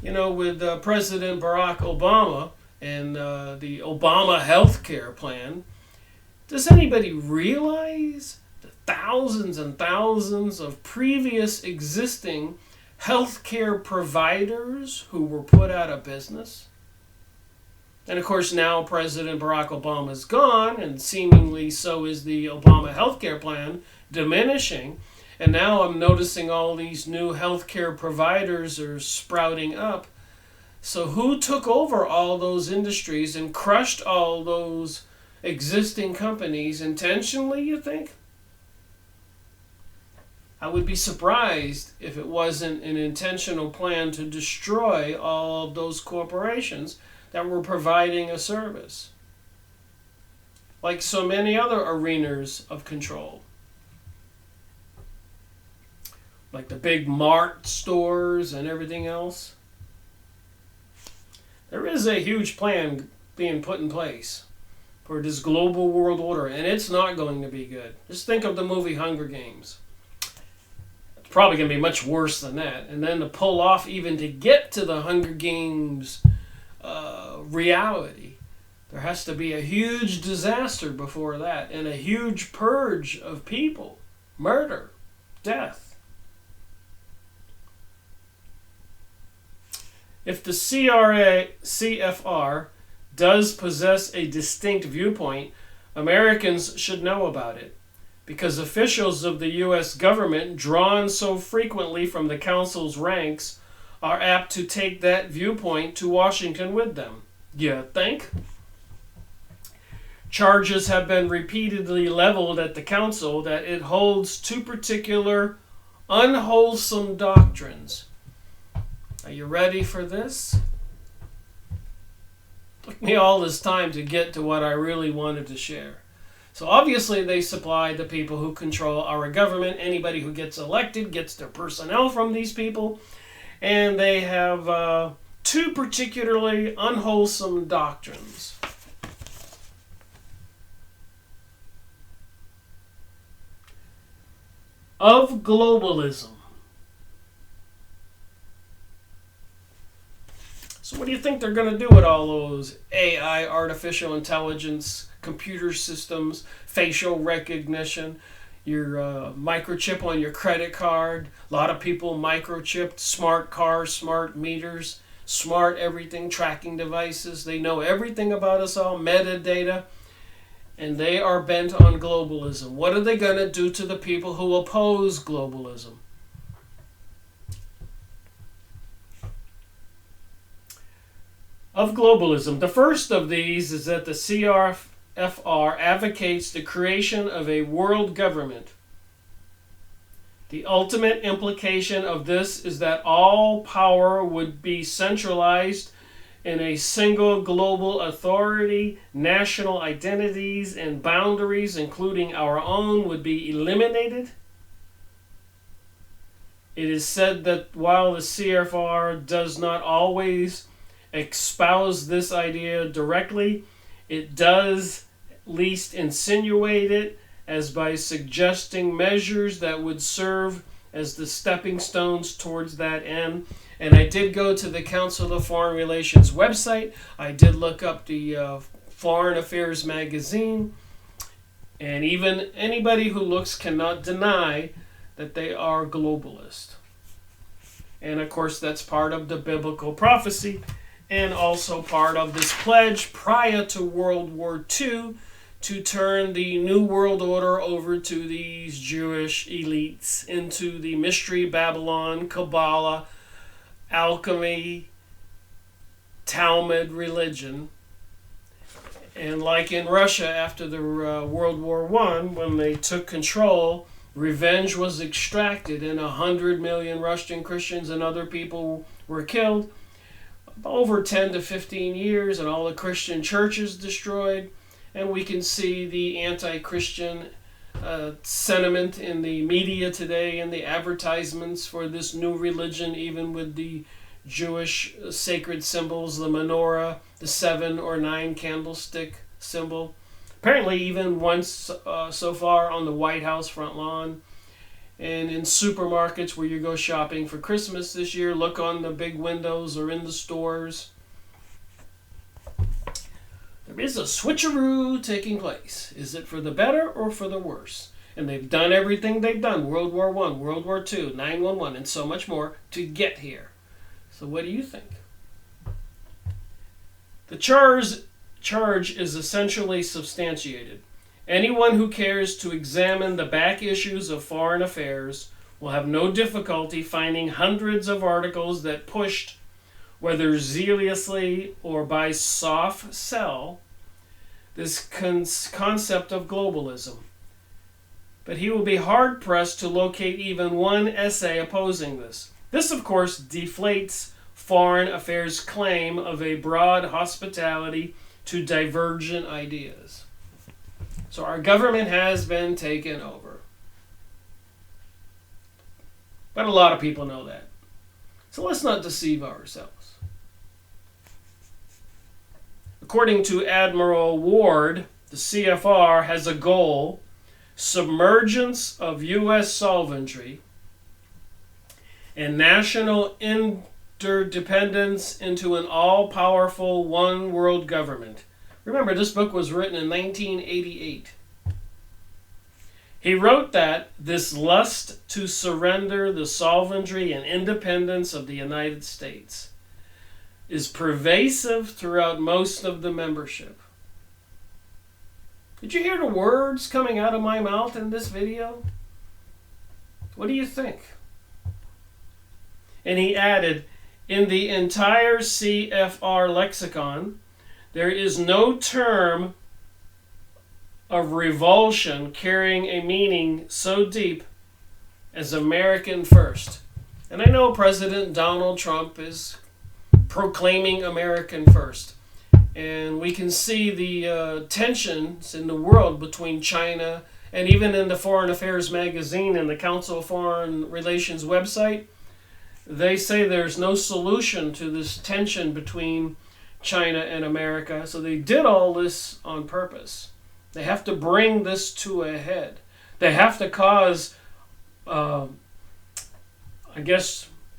You know, with President Barack Obama and the Obama health care plan, does anybody realize the thousands and thousands of previous existing healthcare providers who were put out of business? And of course now President Barack Obama is gone, and seemingly so is the Obama healthcare plan diminishing. And now I'm noticing all these new healthcare providers are sprouting up. So who took over all those industries and crushed all those existing companies intentionally, you think? I would be surprised if it wasn't an intentional plan to destroy all of those corporations that were providing a service, like so many other arenas of control, like the big mart stores and everything else. There is a huge plan being put in place for this global world order, and it's not going to be good. Just think of the movie Hunger Games. It's probably going to be much worse than that. And then to pull off even to get to the Hunger Games reality, there has to be a huge disaster before that, and a huge purge of people, murder, death. If the CFR does possess a distinct viewpoint, Americans should know about it, because officials of the U.S. government, drawn so frequently from the council's ranks, are apt to take that viewpoint to Washington with them. You think? Charges have been repeatedly leveled at the council that it holds two particular unwholesome doctrines. Are you ready for this? Took me all this time to get to what I really wanted to share. So obviously they supply the people who control our government. Anybody who gets elected gets their personnel from these people. and they have two particularly unwholesome doctrines. Of globalism. So what do you think they're going to do with all those AI, artificial intelligence, computer systems, facial recognition, your microchip on your credit card? A lot of people microchipped, smart cars, smart meters, smart everything, tracking devices. They know everything about us all, metadata, and they are bent on globalism. What are they going to do to the people who oppose globalism? Of globalism. The first of these is that the CRFR advocates the creation of a world government. The ultimate implication of this is that all power would be centralized in a single global authority. National identities and boundaries, including our own, would be eliminated. It is said that while the CRFR does not always espouse this idea directly, it does at least insinuate it, as by suggesting measures that would serve as the stepping stones towards that end. And I did go to the Council of Foreign Relations website. I did look up the Foreign Affairs magazine, and even anybody who looks cannot deny that they are globalist. And of course that's part of the biblical prophecy, and also part of this pledge prior to World War II to turn the New World Order over to these Jewish elites into the Mystery Babylon, Kabbalah, alchemy, Talmud religion. And like in Russia after the World War I, when they took control, revenge was extracted and 100 million Russian Christians and other people were killed. Over 10 to 15 years, and all the Christian churches destroyed, and we can see the anti-Christian sentiment in the media today and the advertisements for this new religion, even with the Jewish sacred symbols, the menorah, the 7 or 9 candlestick symbol. Apparently even once so far on the White House front lawn. And in supermarkets where you go shopping for Christmas this year, look on the big windows or in the stores. There is a switcheroo taking place. Is it for the better or for the worse? And they've done everything they've done. World War I, World War II, 9/11, and so much more to get here. So what do you think? The charge is essentially substantiated. Anyone who cares to examine the back issues of foreign affairs will have no difficulty finding hundreds of articles that pushed, whether zealously or by soft sell, this concept of globalism. But he will be hard-pressed to locate even one essay opposing this. This, of course, deflates foreign affairs' claim of a broad hospitality to divergent ideas. So our government has been taken over. But a lot of people know that. So let's not deceive ourselves. According to Admiral Ward, the CFR has a goal: submergence of U.S. sovereignty and national interdependence into an all-powerful one world government. Remember, this book was written in 1988. He wrote that this lust to surrender the sovereignty and independence of the United States is pervasive throughout most of the membership. Did you hear the words coming out of my mouth in this video? What do you think? And he added, in the entire CFR lexicon, there is no term of revulsion carrying a meaning so deep as American first. And I know President Donald Trump is proclaiming American first. And we can see the tensions in the world between China, and even in the Foreign Affairs magazine and the Council of Foreign Relations website, They say there's no solution to this tension between China and America, so they did all this on purpose. They have to bring this to a head. They have to cause,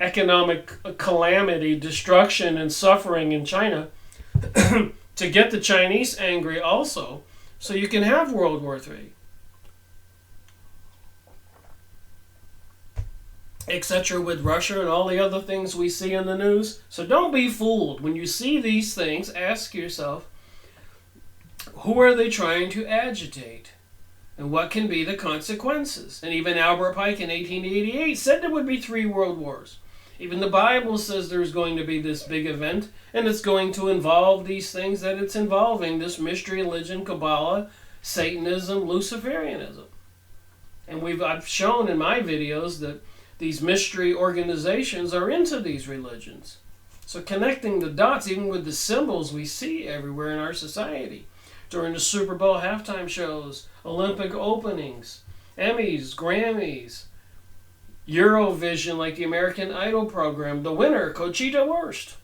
economic calamity, destruction, and suffering in China to get the Chinese angry also, so you can have World War III. Etc. with Russia and all the other things we see in the news. So don't be fooled. When you see these things, ask yourself, who are they trying to agitate? And what can be the consequences? And even Albert Pike in 1888 said there would be 3 world wars. Even the Bible says there's going to be this big event, and it's going to involve these things that it's involving, this mystery religion, Kabbalah, Satanism, Luciferianism. And I've shown in my videos that these mystery organizations are into these religions. So connecting the dots, even with the symbols we see everywhere in our society, during the Super Bowl halftime shows, Olympic openings, Emmys, Grammys, Eurovision, like the American Idol program, the winner, Conchita Wurst,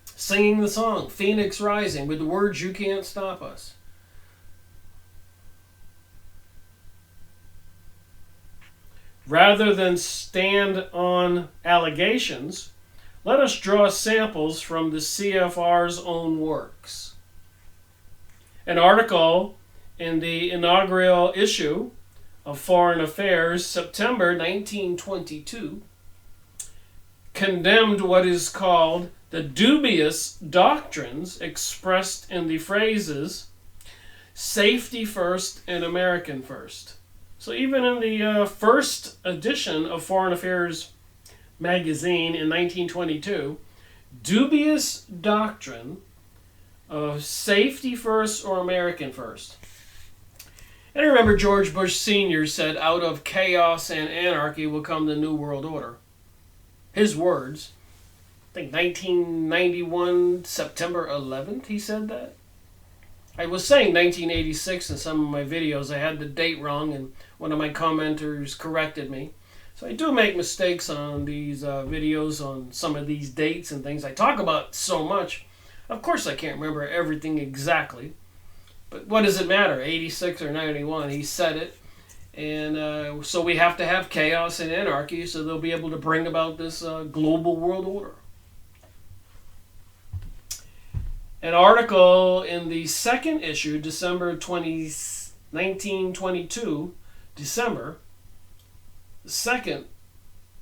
singing the song Phoenix Rising with the words "You Can't Stop Us." Rather than stand on allegations, let us draw samples from the CFR's own works. An article in the inaugural issue of Foreign Affairs, September 1922, condemned what is called the dubious doctrines expressed in the phrases "safety first" and "American first." So even in the first edition of Foreign Affairs magazine in 1922, dubious doctrine of safety first or American first. And I remember George Bush Sr. said, out of chaos and anarchy will come the New World Order. His words, I think 1991, September 11th, he said that. I was saying 1986 in some of my videos. I had the date wrong, and one of my commenters corrected me. So I do make mistakes on these videos on some of these dates and things. I talk about so much. Of course I can't remember everything exactly. But what does it matter? 86 or 91, he said it. And so we have to have chaos and anarchy so they'll be able to bring about this global world order. An article in the second issue, December 1922, December, the second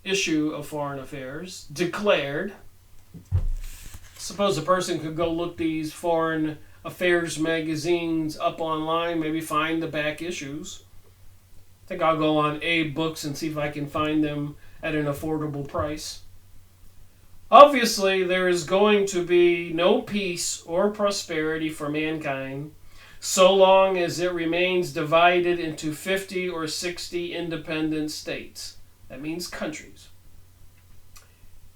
issue of Foreign Affairs, declared, suppose a person could go look these Foreign Affairs magazines up online, maybe find the back issues. I think I'll go on Abe Books and see if I can find them at an affordable price. Obviously, there is going to be no peace or prosperity for mankind so long as it remains divided into 50 or 60 independent states. That means countries.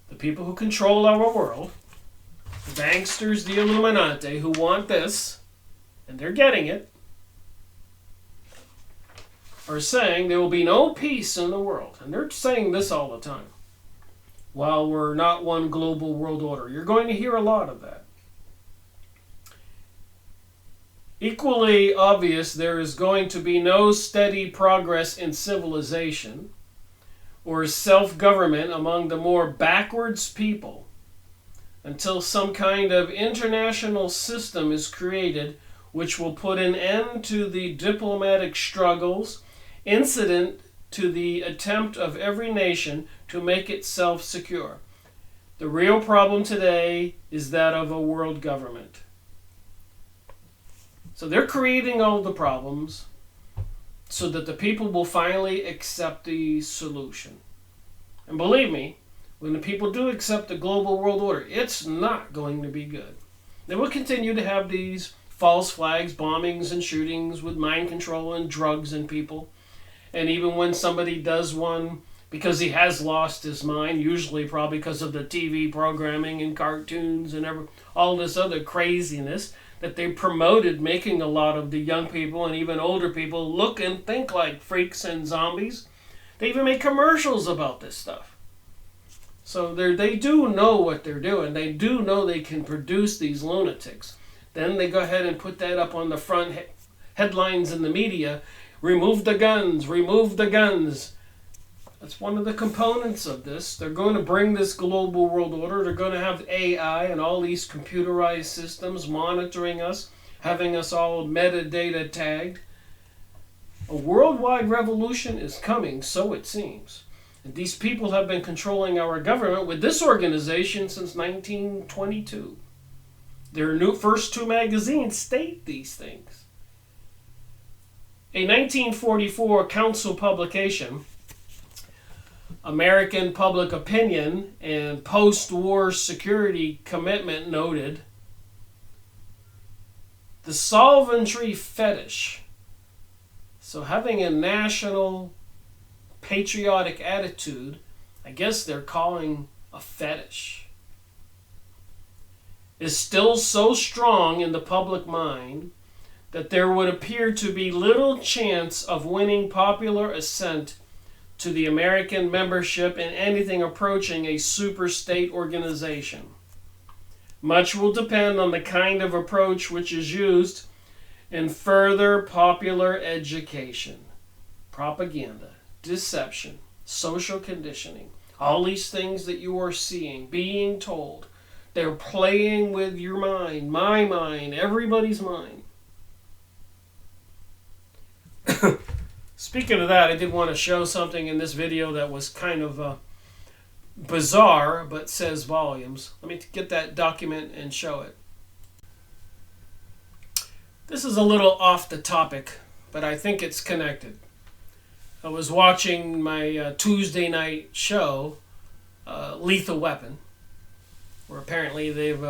The people who control our world, the banksters, the Illuminati, who want this, and they're getting it, are saying there will be no peace in the world. And they're saying this all the time. While we're not one global world order. You're going to hear a lot of that. Equally obvious, there is going to be no steady progress in civilization or self-government among the more backwards people until some kind of international system is created which will put an end to the diplomatic struggles incident to the attempt of every nation to make itself secure. The real problem today is that of a world government. So they're creating all the problems so that the people will finally accept the solution. And believe me, when the people do accept the global world order, it's not going to be good. They will continue to have these false flags, bombings and shootings with mind control and drugs and people. And even when somebody does one because he has lost his mind, usually probably because of the TV programming and cartoons and all this other craziness that they promoted, making a lot of the young people and even older people look and think like freaks and zombies. They even make commercials about this stuff. So they do know what they're doing. They do know they can produce these lunatics. Then they go ahead and put that up on the front headlines in the media. Remove the guns, remove the guns. That's one of the components of this. They're going to bring this global world order. They're going to have AI and all these computerized systems monitoring us, having us all metadata tagged. A worldwide revolution is coming, so it seems. And these people have been controlling our government with this organization since 1922. Their first two magazines state these things. A 1944 council publication, American Public Opinion and Post-War Security Commitment, noted, the sovereignty fetish, so having a national patriotic attitude, I guess they're calling a fetish, is still so strong in the public mind that there would appear to be little chance of winning popular assent to the American membership in anything approaching a super-state organization. Much will depend on the kind of approach which is used in further popular education, propaganda, deception, social conditioning, all these things that you are seeing, being told. They're playing with your mind, my mind, everybody's mind. Speaking of that, I did want to show something in this video that was kind of bizarre, but says volumes. Let me get that document and show it. This is a little off the topic, but I think it's connected. I was watching my Tuesday night show, Lethal Weapon, where apparently they've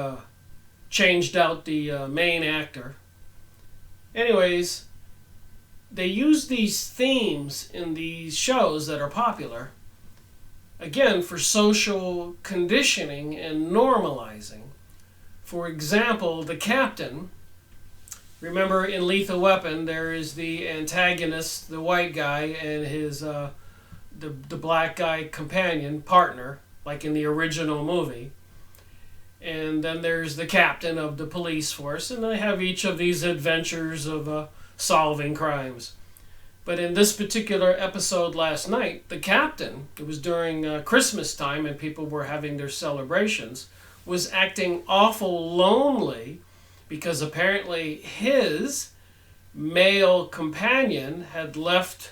changed out the main actor. Anyways, they use these themes in these shows that are popular, again, for social conditioning and normalizing. For example, the captain, remember in Lethal Weapon, there is the antagonist, the white guy, and his the black guy companion, partner, like in the original movie. And then there's the captain of the police force, and they have each of these adventures of solving crimes. But in this particular episode last night, the captain, it was during Christmas time and people were having their celebrations, was acting awful lonely because apparently his male companion had left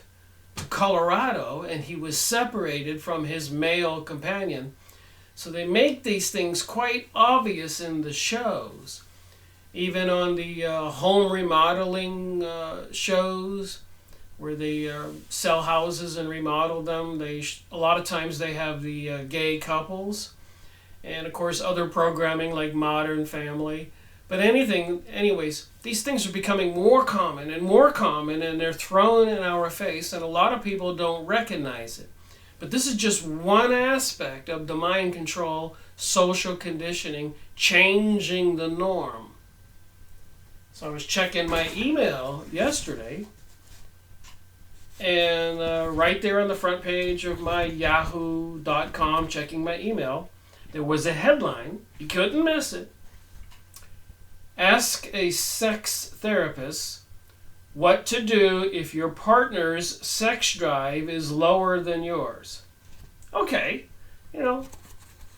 Colorado and he was separated from his male companion. So they make these things quite obvious in the shows. Even on the home remodeling shows where they sell houses and remodel them, a lot of times they have the gay couples. And of course other programming like Modern Family. But anyways, these things are becoming more common, and they're thrown in our face, and a lot of people don't recognize it. But this is just one aspect of the mind control, social conditioning, changing the norm. So I was checking my email yesterday, and right there on the front page of my yahoo.com, checking my email, there was a headline. You couldn't miss it. Ask a sex therapist what to do if your partner's sex drive is lower than yours. Okay,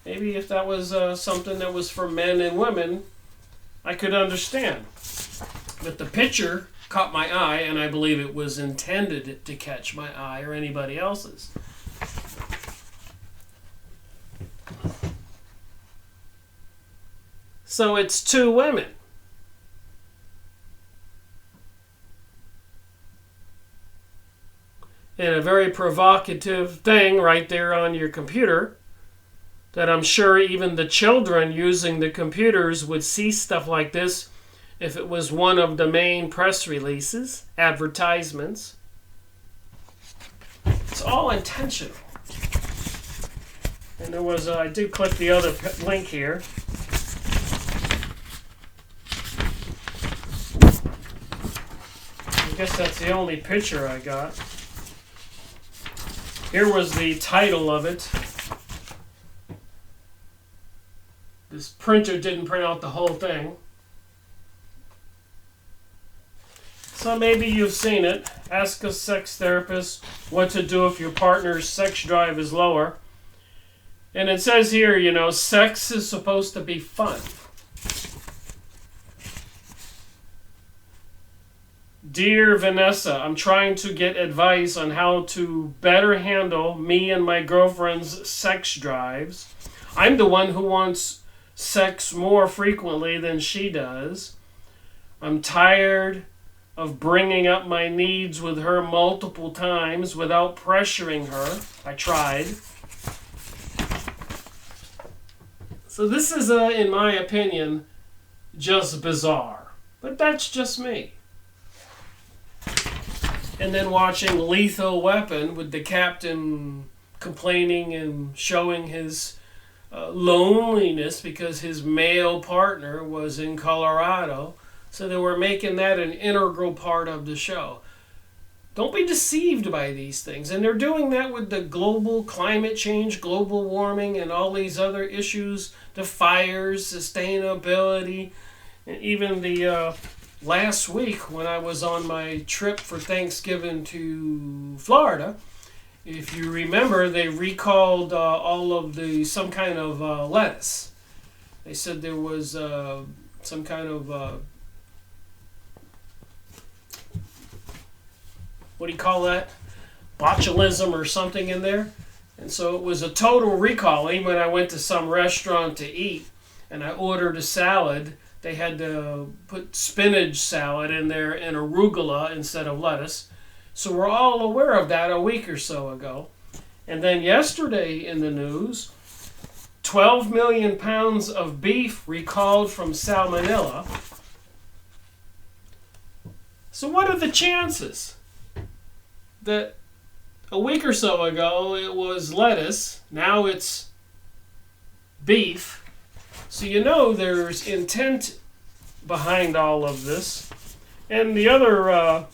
maybe if that was something that was for men and women, I could understand. But the picture caught my eye, and I believe it was intended to catch my eye or anybody else's. So it's two women. And a very provocative thing right there on your computer that I'm sure even the children using the computers would see stuff like this if it was one of the main press releases, advertisements. It's all intentional. And there was, I did click the other link here. I guess that's the only picture I got. Here was the title of it. This printer didn't print out the whole thing. So maybe you've seen it. Ask a sex therapist what to do if your partner's sex drive is lower. And it says here, you know, sex is supposed to be fun. Dear Vanessa, I'm trying to get advice on how to better handle me and my girlfriend's sex drives. I'm the one who wants sex more frequently than she does. I'm tired of bringing up my needs with her multiple times without pressuring her. I tried. So this is, in my opinion, just bizarre. But that's just me. And then watching Lethal Weapon with the captain complaining and showing his loneliness because his male partner was in Colorado. So they were making that an integral part of the show. Don't be deceived by these things. And they're doing that with the global climate change, global warming, and all these other issues, the fires, sustainability, and even the last week when I was on my trip for Thanksgiving to Florida, if you remember, they recalled all of some kind of lettuce. They said there was some kind of what do you call that? Botulism or something in there. And so it was a total recall. Even when I went to some restaurant to eat and I ordered a salad, they had to put spinach salad in there and arugula instead of lettuce. So we're all aware of that a week or so ago. And then yesterday in the news, 12 million pounds of beef recalled from salmonella. So what are the chances that a week or so ago it was lettuce, now it's beef? So you know there's intent behind all of this. And the other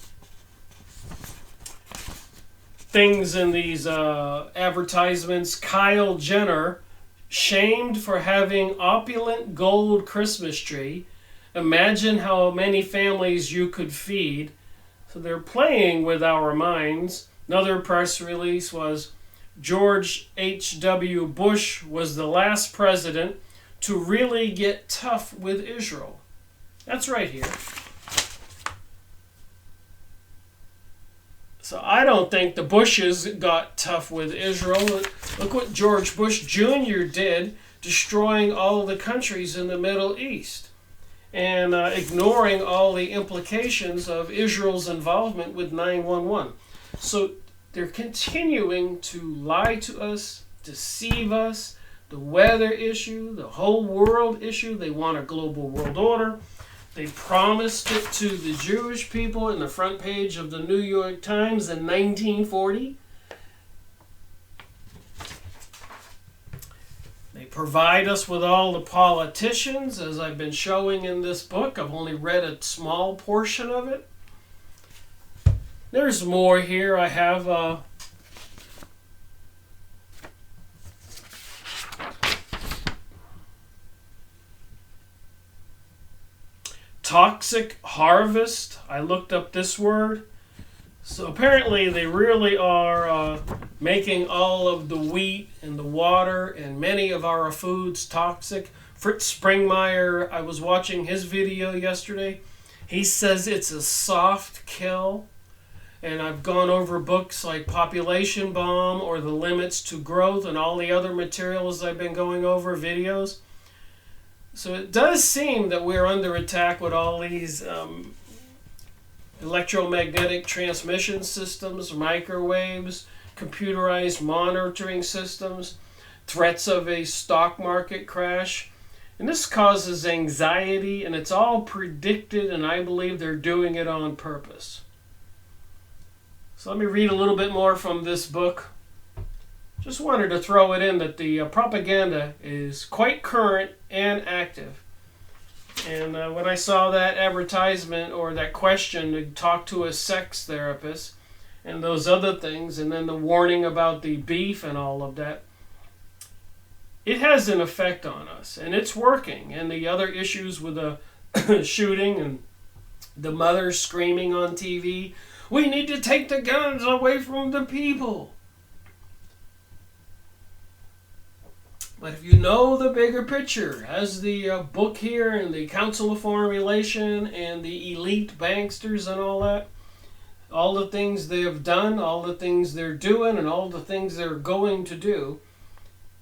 things in these advertisements, Kyle Jenner shamed for having opulent gold Christmas tree. Imagine how many families you could feed. So they're playing with our minds. Another press release was George H.W. Bush was the last president to really get tough with Israel. That's right here. So I don't think the Bushes got tough with Israel. Look what George Bush Jr. did, destroying all the countries in the Middle East and ignoring all the implications of Israel's involvement with 9/11. So they're continuing to lie to us, deceive us, the weather issue, the whole world issue. They want a global world order. They promised it to the Jewish people in the front page of the New York Times in 1940. They provide us with all the politicians, as I've been showing in this book. I've only read a small portion of it. There's more here. I have toxic harvest. I looked up this word. So apparently they really are making all of the wheat and the water and many of our foods toxic. Fritz Springmeier, I was watching his video yesterday. He says it's a soft kill. And I've gone over books like Population Bomb or The Limits to Growth and all the other materials I've been going over, videos. So it does seem that we're under attack with all these electromagnetic transmission systems, microwaves, computerized monitoring systems, threats of a stock market crash. And this causes anxiety, and it's all predicted, and I believe they're doing it on purpose. So let me read a little bit more from this book. Just wanted to throw it in that the propaganda is quite current and active. And when I saw that advertisement or that question to talk to a sex therapist, and those other things, and then the warning about the beef and all of that, it has an effect on us, and it's working. And the other issues with the shooting and the mother screaming on TV, we need to take the guns away from the people. But if you know the bigger picture, as the book here and the Council of Foreign Relation and the elite banksters and all the things they have done, all the things they're doing, and all the things they're going to do,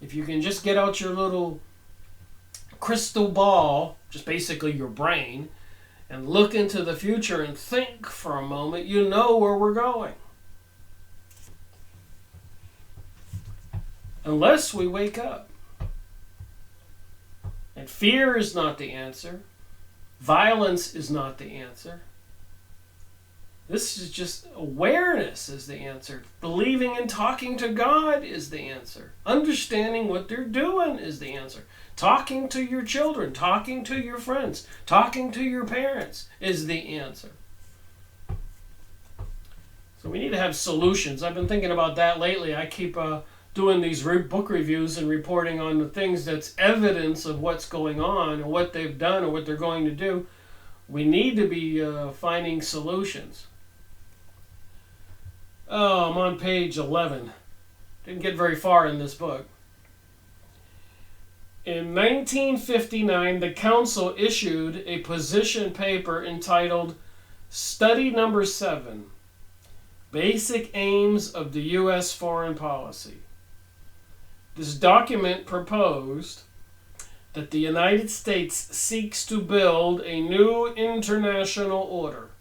if you can just get out your little crystal ball, just basically your brain, and look into the future and think for a moment, you know where we're going. Unless we wake up. And fear is not the answer. Violence is not the answer. This is just awareness is the answer. Believing and talking to God is the answer. Understanding what they're doing is the answer. Talking to your children, talking to your friends, talking to your parents is the answer. So we need to have solutions. I've been thinking about that lately. I keep doing these book reviews and reporting on the things that's evidence of what's going on and what they've done or what they're going to do. We need to be finding solutions. Oh, I'm on page 11. Didn't get very far in this book. In 1959, the Council issued a position paper entitled Study Number 7, Basic Aims of the U.S. Foreign Policy. This document proposed that the United States seeks to build a new international order.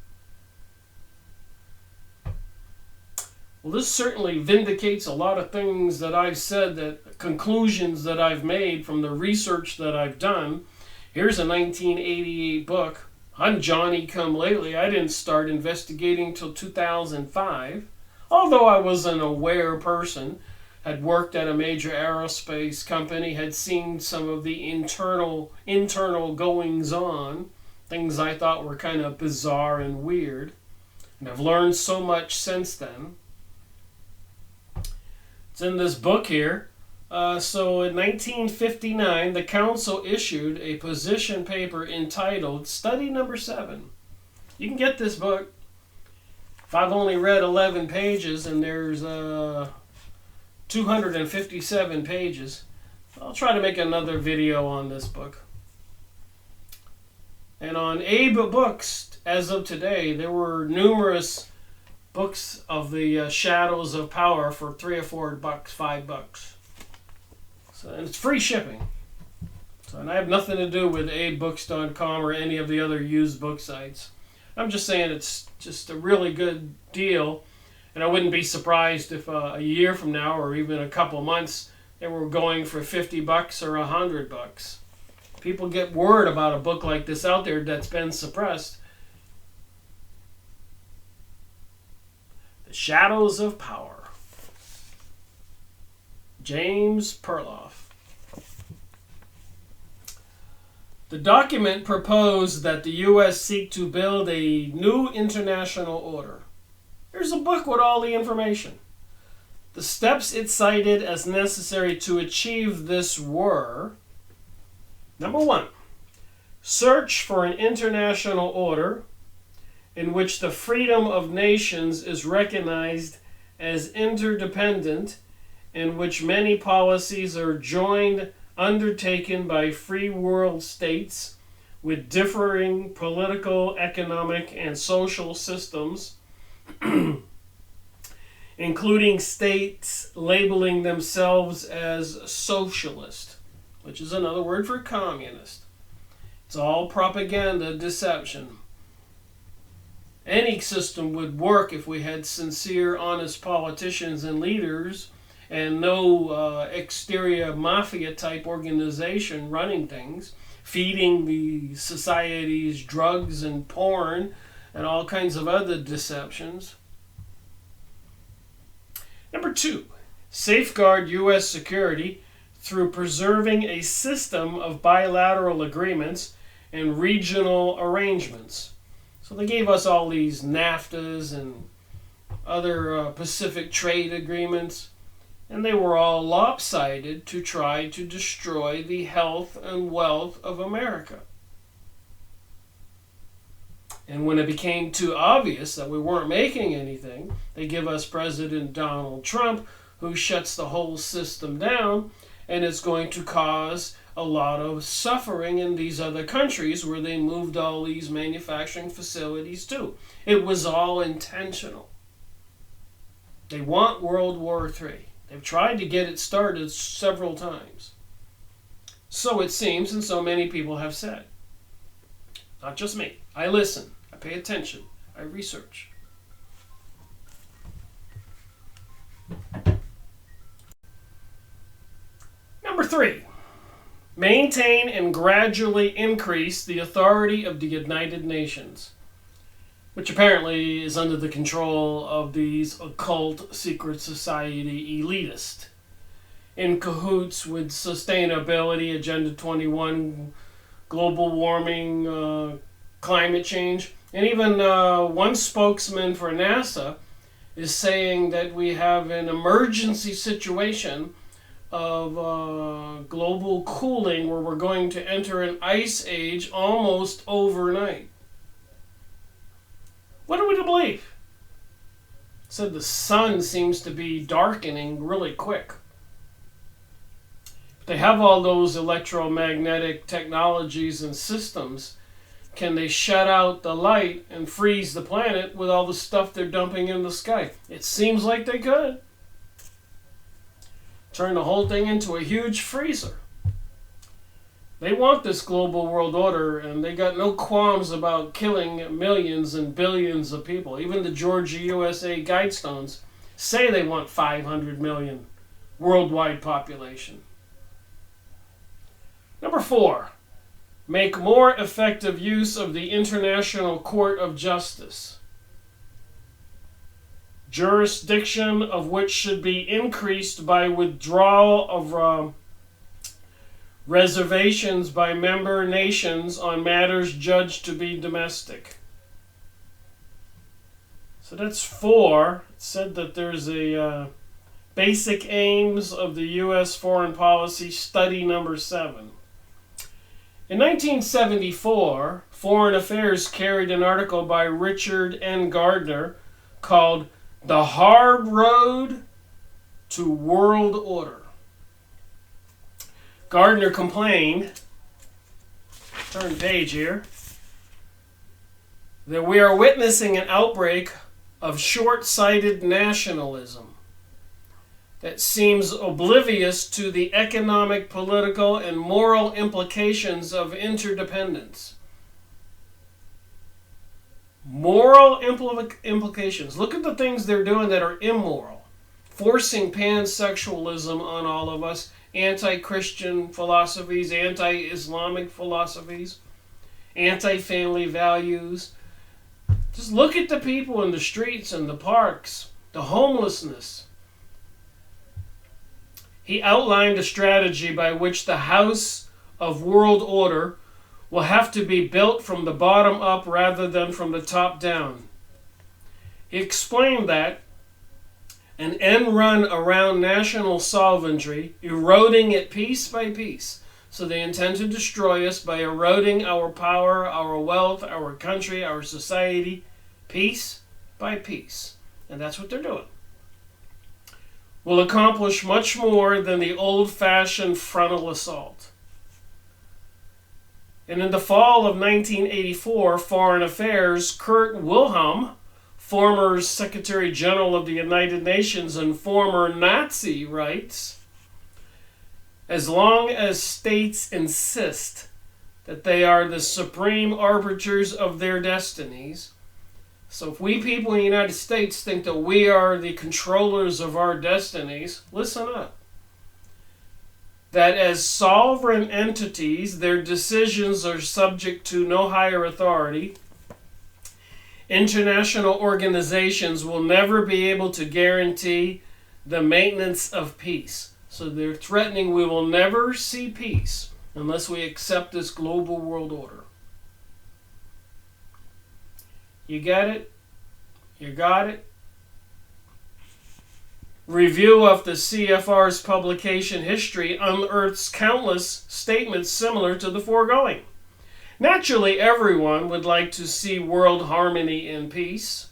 Well, this certainly vindicates a lot of things that I've said, that conclusions that I've made from the research that I've done. Here's a 1988 book. I'm Johnny come lately. I didn't start investigating till 2005. Although I was an aware person, had worked at a major aerospace company, had seen some of the internal goings on, things I thought were kind of bizarre and weird. And I've learned so much since then. It's in this book here. So in 1959, the Council issued a position paper entitled Study Number 7. You can get this book. If I've only read 11 pages and there's 257 pages, I'll try to make another video on this book. And on Abe Books, as of today, there were numerous books of the Shadows of Power for $3 or $4, $5. So, and it's free shipping. So, and I have nothing to do with abebooks.com or any of the other used book sites. I'm just saying it's just a really good deal. And I wouldn't be surprised if a year from now or even a couple months they were going for $50 or $100. People get word about a book like this out there that's been suppressed. The Shadows of Power. James Perloff. The document proposed that the U.S. seek to build a new international order. Here's a book with all the information. The steps it cited as necessary to achieve this were: number 1, search for an international order in which the freedom of nations is recognized as interdependent, in which many policies are joined, undertaken by free world states with differing political, economic, and social systems, including states labeling themselves as socialist, which is another word for communist. It's all propaganda, deception. Any system would work if we had sincere, honest politicians and leaders and no exterior mafia-type organization running things, feeding the society's drugs and porn and all kinds of other deceptions. Number 2, safeguard U.S. security through preserving a system of bilateral agreements and regional arrangements. So they gave us all these NAFTAs and other Pacific trade agreements, and they were all lopsided to try to destroy the health and wealth of America. And when it became too obvious that we weren't making anything, they give us President Donald Trump, who shuts the whole system down, and it's going to cause a lot of suffering in these other countries where they moved all these manufacturing facilities to. It was all intentional. They want World War III. They've tried to get it started several times. So it seems, and so many people have said. Not just me. I listen. I pay attention. I research. Number 3. Maintain and gradually increase the authority of the United Nations, which apparently is under the control of these occult secret society elitists, in cahoots with sustainability, Agenda 21, global warming, climate change. And even one spokesman for NASA is saying that we have an emergency situation of global cooling where we're going to enter an ice age almost overnight. What are we to believe? It said the sun seems to be darkening really quick. If they have all those electromagnetic technologies and systems, can they shut out the light and freeze the planet with all the stuff they're dumping in the sky? It seems like they could. Turn the whole thing into a huge freezer. They want this global world order, and they got no qualms about killing millions and billions of people. Even the Georgia USA Guidestones say they want 500 million worldwide population. Number 4, make more effective use of the International Court of Justice, jurisdiction of which should be increased by withdrawal of reservations by member nations on matters judged to be domestic. So that's 4. It said that there's a basic aims of the U.S. foreign policy study number 7. In 1974, Foreign Affairs carried an article by Richard N. Gardner called The Hard Road to World Order. Gardner complained, turn the page here, that we are witnessing an outbreak of short-sighted nationalism that seems oblivious to the economic, political, and moral implications of interdependence. Moral implications. Look at the things they're doing that are immoral. Forcing pansexualism on all of us, anti-Christian philosophies, anti-Islamic philosophies, anti-family values. Just look at the people in the streets and the parks, the homelessness. He outlined a strategy by which the House of World Order will have to be built from the bottom up rather than from the top down. He explained that an end run around national sovereignty, eroding it piece by piece. So they intend to destroy us by eroding our power, our wealth, our country, our society, piece by piece. And that's what they're doing. Will accomplish much more than the old-fashioned frontal assault. And in the fall of 1984, Foreign Affairs, Kurt Wilhelm, former Secretary General of the United Nations and former Nazi, writes, as long as states insist that they are the supreme arbiters of their destinies, so if we people in the United States think that we are the controllers of our destinies, listen up. That as sovereign entities, their decisions are subject to no higher authority. International organizations will never be able to guarantee the maintenance of peace. So they're threatening we will never see peace unless we accept this global world order. You get it? You got it? Review of the CFR's publication history unearths countless statements similar to the foregoing. Naturally, everyone would like to see world harmony and peace.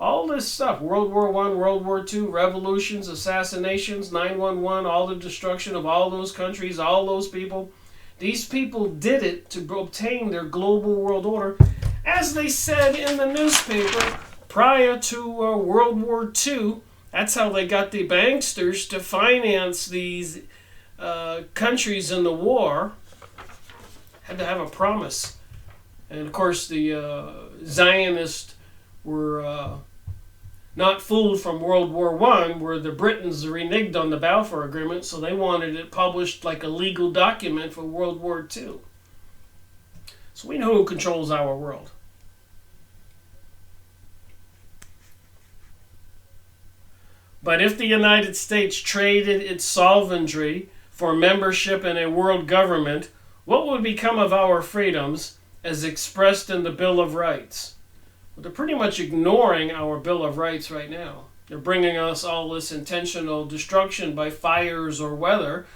All this stuff, World War I, World War II, revolutions, assassinations, 9/11, all the destruction of all those countries, all those people. These people did it to obtain their global world order, as they said in the newspaper prior to World War II. That's how they got the banksters to finance these countries in the war. Had to have a promise. And of course the Zionists were not fooled from World War I, where the Britons reneged on the Balfour Agreement, so they wanted it published like a legal document for World War II. So we know who controls our world. But if the United States traded its sovereignty for membership in a world government, what would become of our freedoms as expressed in the Bill of Rights? Well, they're pretty much ignoring our Bill of Rights right now. They're bringing us all this intentional destruction by fires or weather,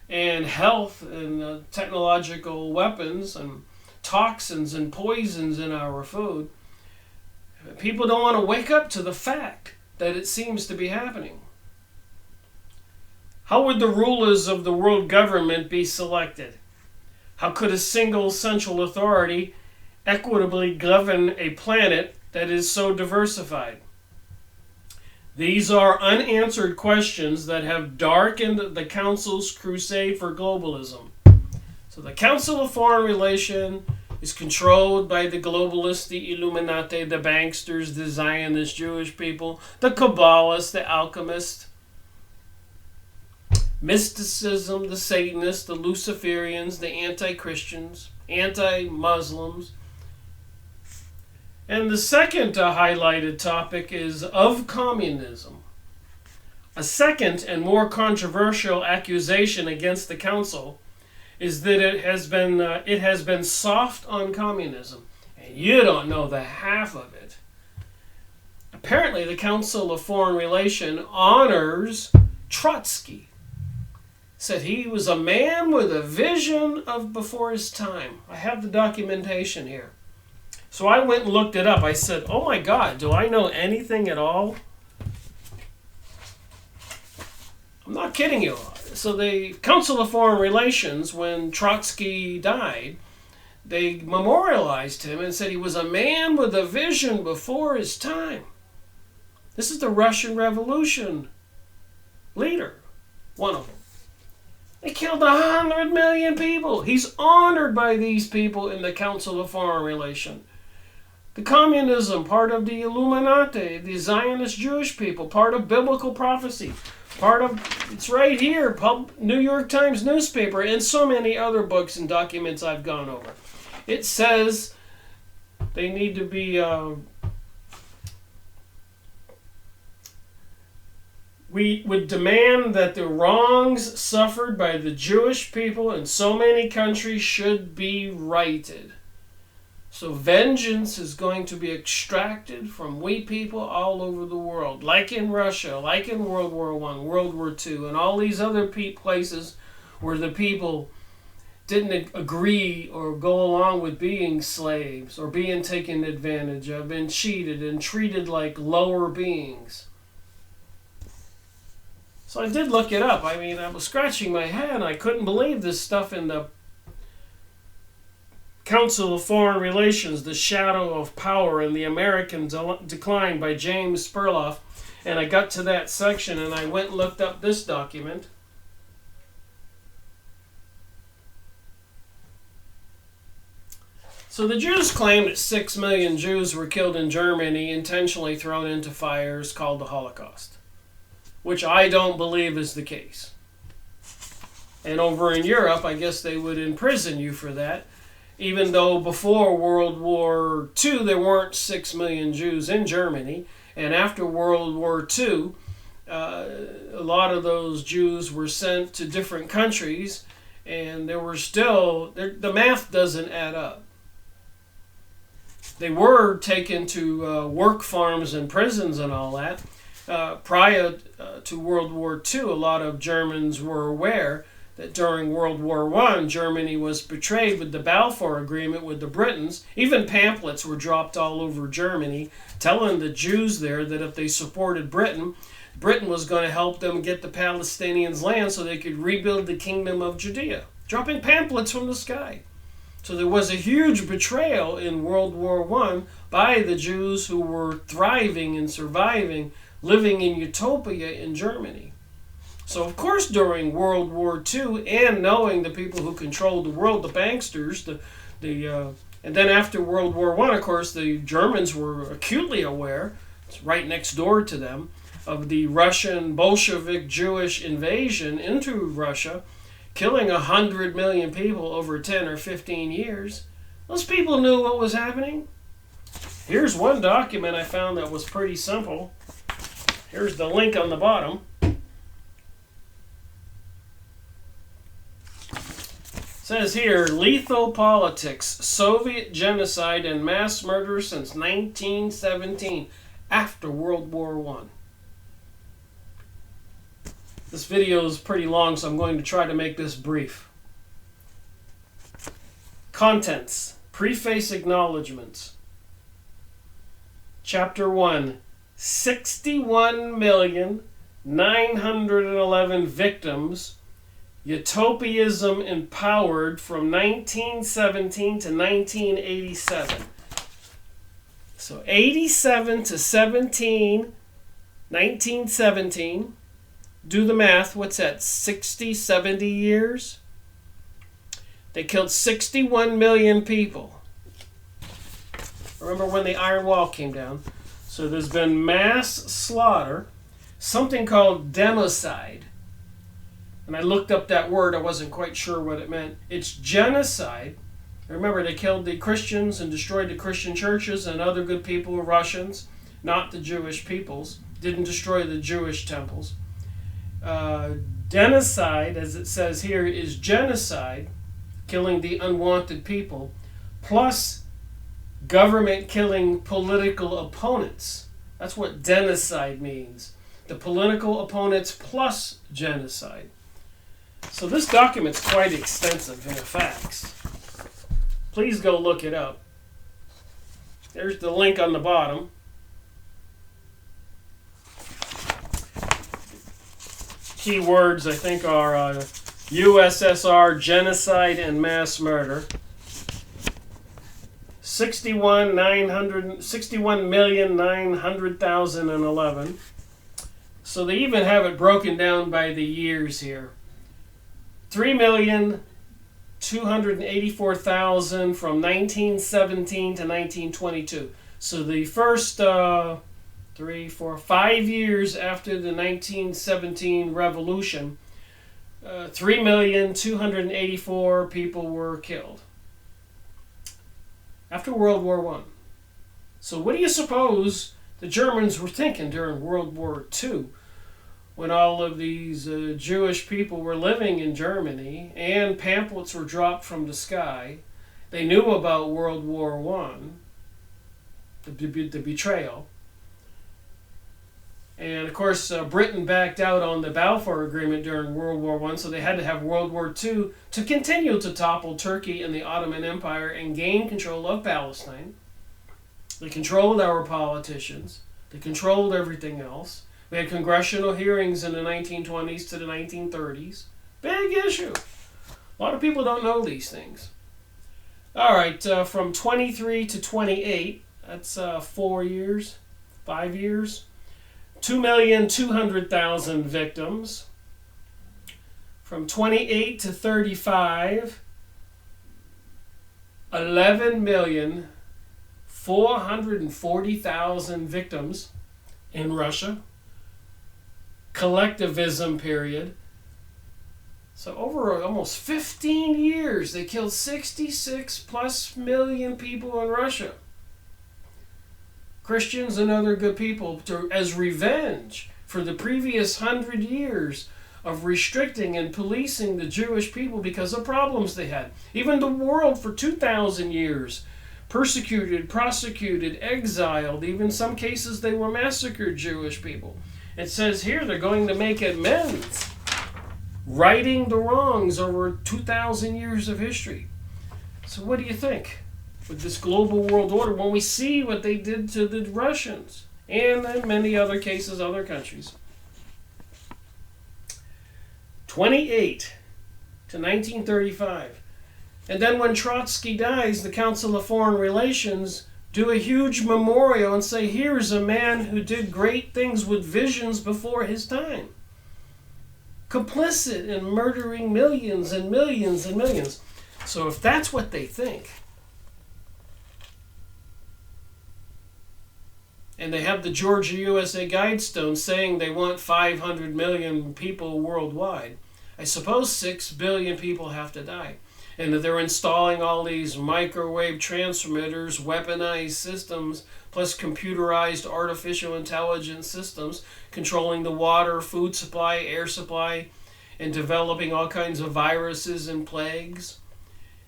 and health and technological weapons and toxins and poisons in our food. People don't want to wake up to the fact that it seems to be happening. How would the rulers of the world government be selected? How could a single central authority equitably govern a planet that is so diversified? These are unanswered questions that have darkened the Council's crusade for globalism. So the Council of Foreign Relations is controlled by the globalists, the Illuminati, the banksters, the Zionist Jewish people, the Kabbalists, the alchemists, mysticism, the Satanists, the Luciferians, the anti-Christians, anti-Muslims. And the second highlighted topic is of communism. A second and more controversial accusation against the Council is that it has been soft on communism. And you don't know the half of it. Apparently, the Council of Foreign Relations honors Trotsky. Said he was a man with a vision of before his time. I have the documentation here. So I went and looked it up. I said, oh my God, do I know anything at all? I'm not kidding you. So the Council of Foreign Relations, when Trotsky died, they memorialized him and said he was a man with a vision before his time. This is the Russian Revolution leader, one of them. They killed 100 million people. He's honored by these people in the Council of Foreign Relations. The communism, part of the Illuminati, the Zionist Jewish people, part of biblical prophecy, part of, it's right here, New York Times newspaper, and so many other books and documents I've gone over. It says they need to be, we would demand that the wrongs suffered by the Jewish people in so many countries should be righted. So vengeance is going to be extracted from we people all over the world, like in Russia, like in World War I, World War II, and all these other places where the people didn't agree or go along with being slaves or being taken advantage of, been cheated and treated like lower beings. So I did look it up. I mean, I was scratching my head and I couldn't believe this stuff in the Council of Foreign Relations, The Shadow of Power and the American Decline by James Perloff. And I got to that section and I went and looked up this document. So the Jews claim that 6 million Jews were killed in Germany, intentionally thrown into fires called the Holocaust, which I don't believe is the case. And over in Europe, I guess they would imprison you for that. Even though before World War II, there weren't 6 million Jews in Germany. And after World War II, a lot of those Jews were sent to different countries. And there were still, the math doesn't add up. They were taken to work farms and prisons and all that. Prior to World War II, a lot of Germans were aware that during World War I, Germany was betrayed with the Balfour Agreement with the Britons. Even pamphlets were dropped all over Germany telling the Jews there that if they supported Britain, Britain was going to help them get the Palestinians land so they could rebuild the kingdom of Judea. Dropping pamphlets from the sky. So there was a huge betrayal in World War I by the Jews who were thriving and surviving, living in utopia in Germany. So of course during World War II, and knowing the people who controlled the world, the banksters, and then after World War I, of course, the Germans were acutely aware, it's right next door to them, of the Russian Bolshevik Jewish invasion into Russia, killing 100 million people over 10 or 15 years. Those people knew what was happening. Here's one document I found that was pretty simple. Here's the link on the bottom. It says here, lethal politics, Soviet genocide and mass murder since 1917, after World War I. This video is pretty long, so I'm going to try to make this brief. Contents. Preface acknowledgements. Chapter 1. 61,911 victims. Utopianism empowered from 1917 to 1987. So 87 to 1917. Do the math. What's that? 60, 70 years? They killed 61 million people. Remember when the Iron Wall came down? So there's been mass slaughter, something called democide. And I looked up that word. I wasn't quite sure what it meant. It's genocide. Remember, they killed the Christians and destroyed the Christian churches, and other good people were Russians, not the Jewish peoples. Didn't destroy the Jewish temples. Genocide, as it says here, is genocide, killing the unwanted people, plus government killing political opponents. That's what genocide means. The political opponents plus genocide. So this document's quite extensive in the facts. Please go look it up. There's the link on the bottom. Key words, I think, are USSR, genocide, and mass murder. 61,900,011. So they even have it broken down by the years here. 3,284,000 from 1917 to 1922. So the first 5 years after the 1917 revolution, 3,284,000 people were killed. After World War I. So what do you suppose the Germans were thinking during World War II, when all of these Jewish people were living in Germany and pamphlets were dropped from the sky? They knew about World War I, the betrayal. And of course, Britain backed out on the Balfour Agreement during World War I, so they had to have World War II to continue to topple Turkey and the Ottoman Empire and gain control of Palestine. They controlled our politicians. They controlled everything else. We had congressional hearings in the 1920s to the 1930s. Big issue. A lot of people don't know these things. All right, from 23 to 28, that's 4 years, 5 years. 2,200,000 victims. From 28 to 35, 11,440,000 victims in Russia. Collectivism period. So over almost 15 years, they killed 66 plus million people in Russia. Christians and other good people, as revenge for the previous 100 years of restricting and policing the Jewish people because of problems they had. Even the world for 2,000 years persecuted, prosecuted, exiled. Even in some cases they were massacred Jewish people. It says here they're going to make amends, righting the wrongs over 2,000 years of history. So what do you think with this global world order when we see what they did to the Russians and in many other cases, other countries? 28 to 1935. And then when Trotsky dies, the Council of Foreign Relations do a huge memorial and say, here's a man who did great things with visions before his time. Complicit in murdering millions and millions and millions. So if that's what they think, and they have the Georgia USA Guidestone saying they want 500 million people worldwide, I suppose 6 billion people have to die. And that they're installing all these microwave transmitters, weaponized systems, plus computerized artificial intelligence systems, controlling the water, food supply, air supply, and developing all kinds of viruses and plagues.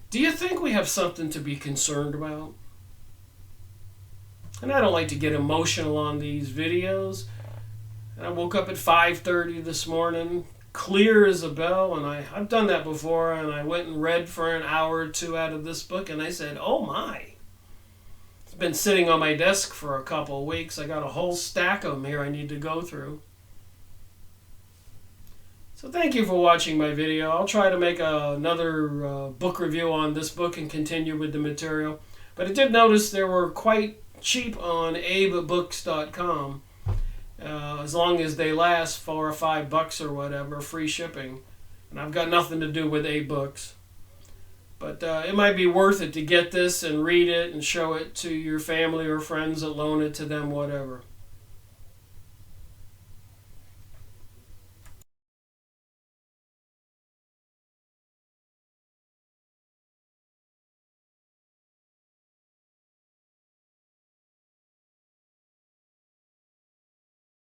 Do you think we have something to be concerned about? And I don't like to get emotional on these videos. And I woke up at 5:30 this morning, clear as a bell, and I've done that before, and I went and read for an hour or two out of this book, and I said, oh my. It's been sitting on my desk for a couple of weeks. I got a whole stack of them here I need to go through. So thank you for watching my video. I'll try to make another book review on this book and continue with the material. But I did notice they were quite cheap on abebooks.com. As long as they last $4 or $5 or whatever, free shipping. And I've got nothing to do with A-books. But it might be worth it to get this and read it and show it to your family or friends that loan it to them, whatever.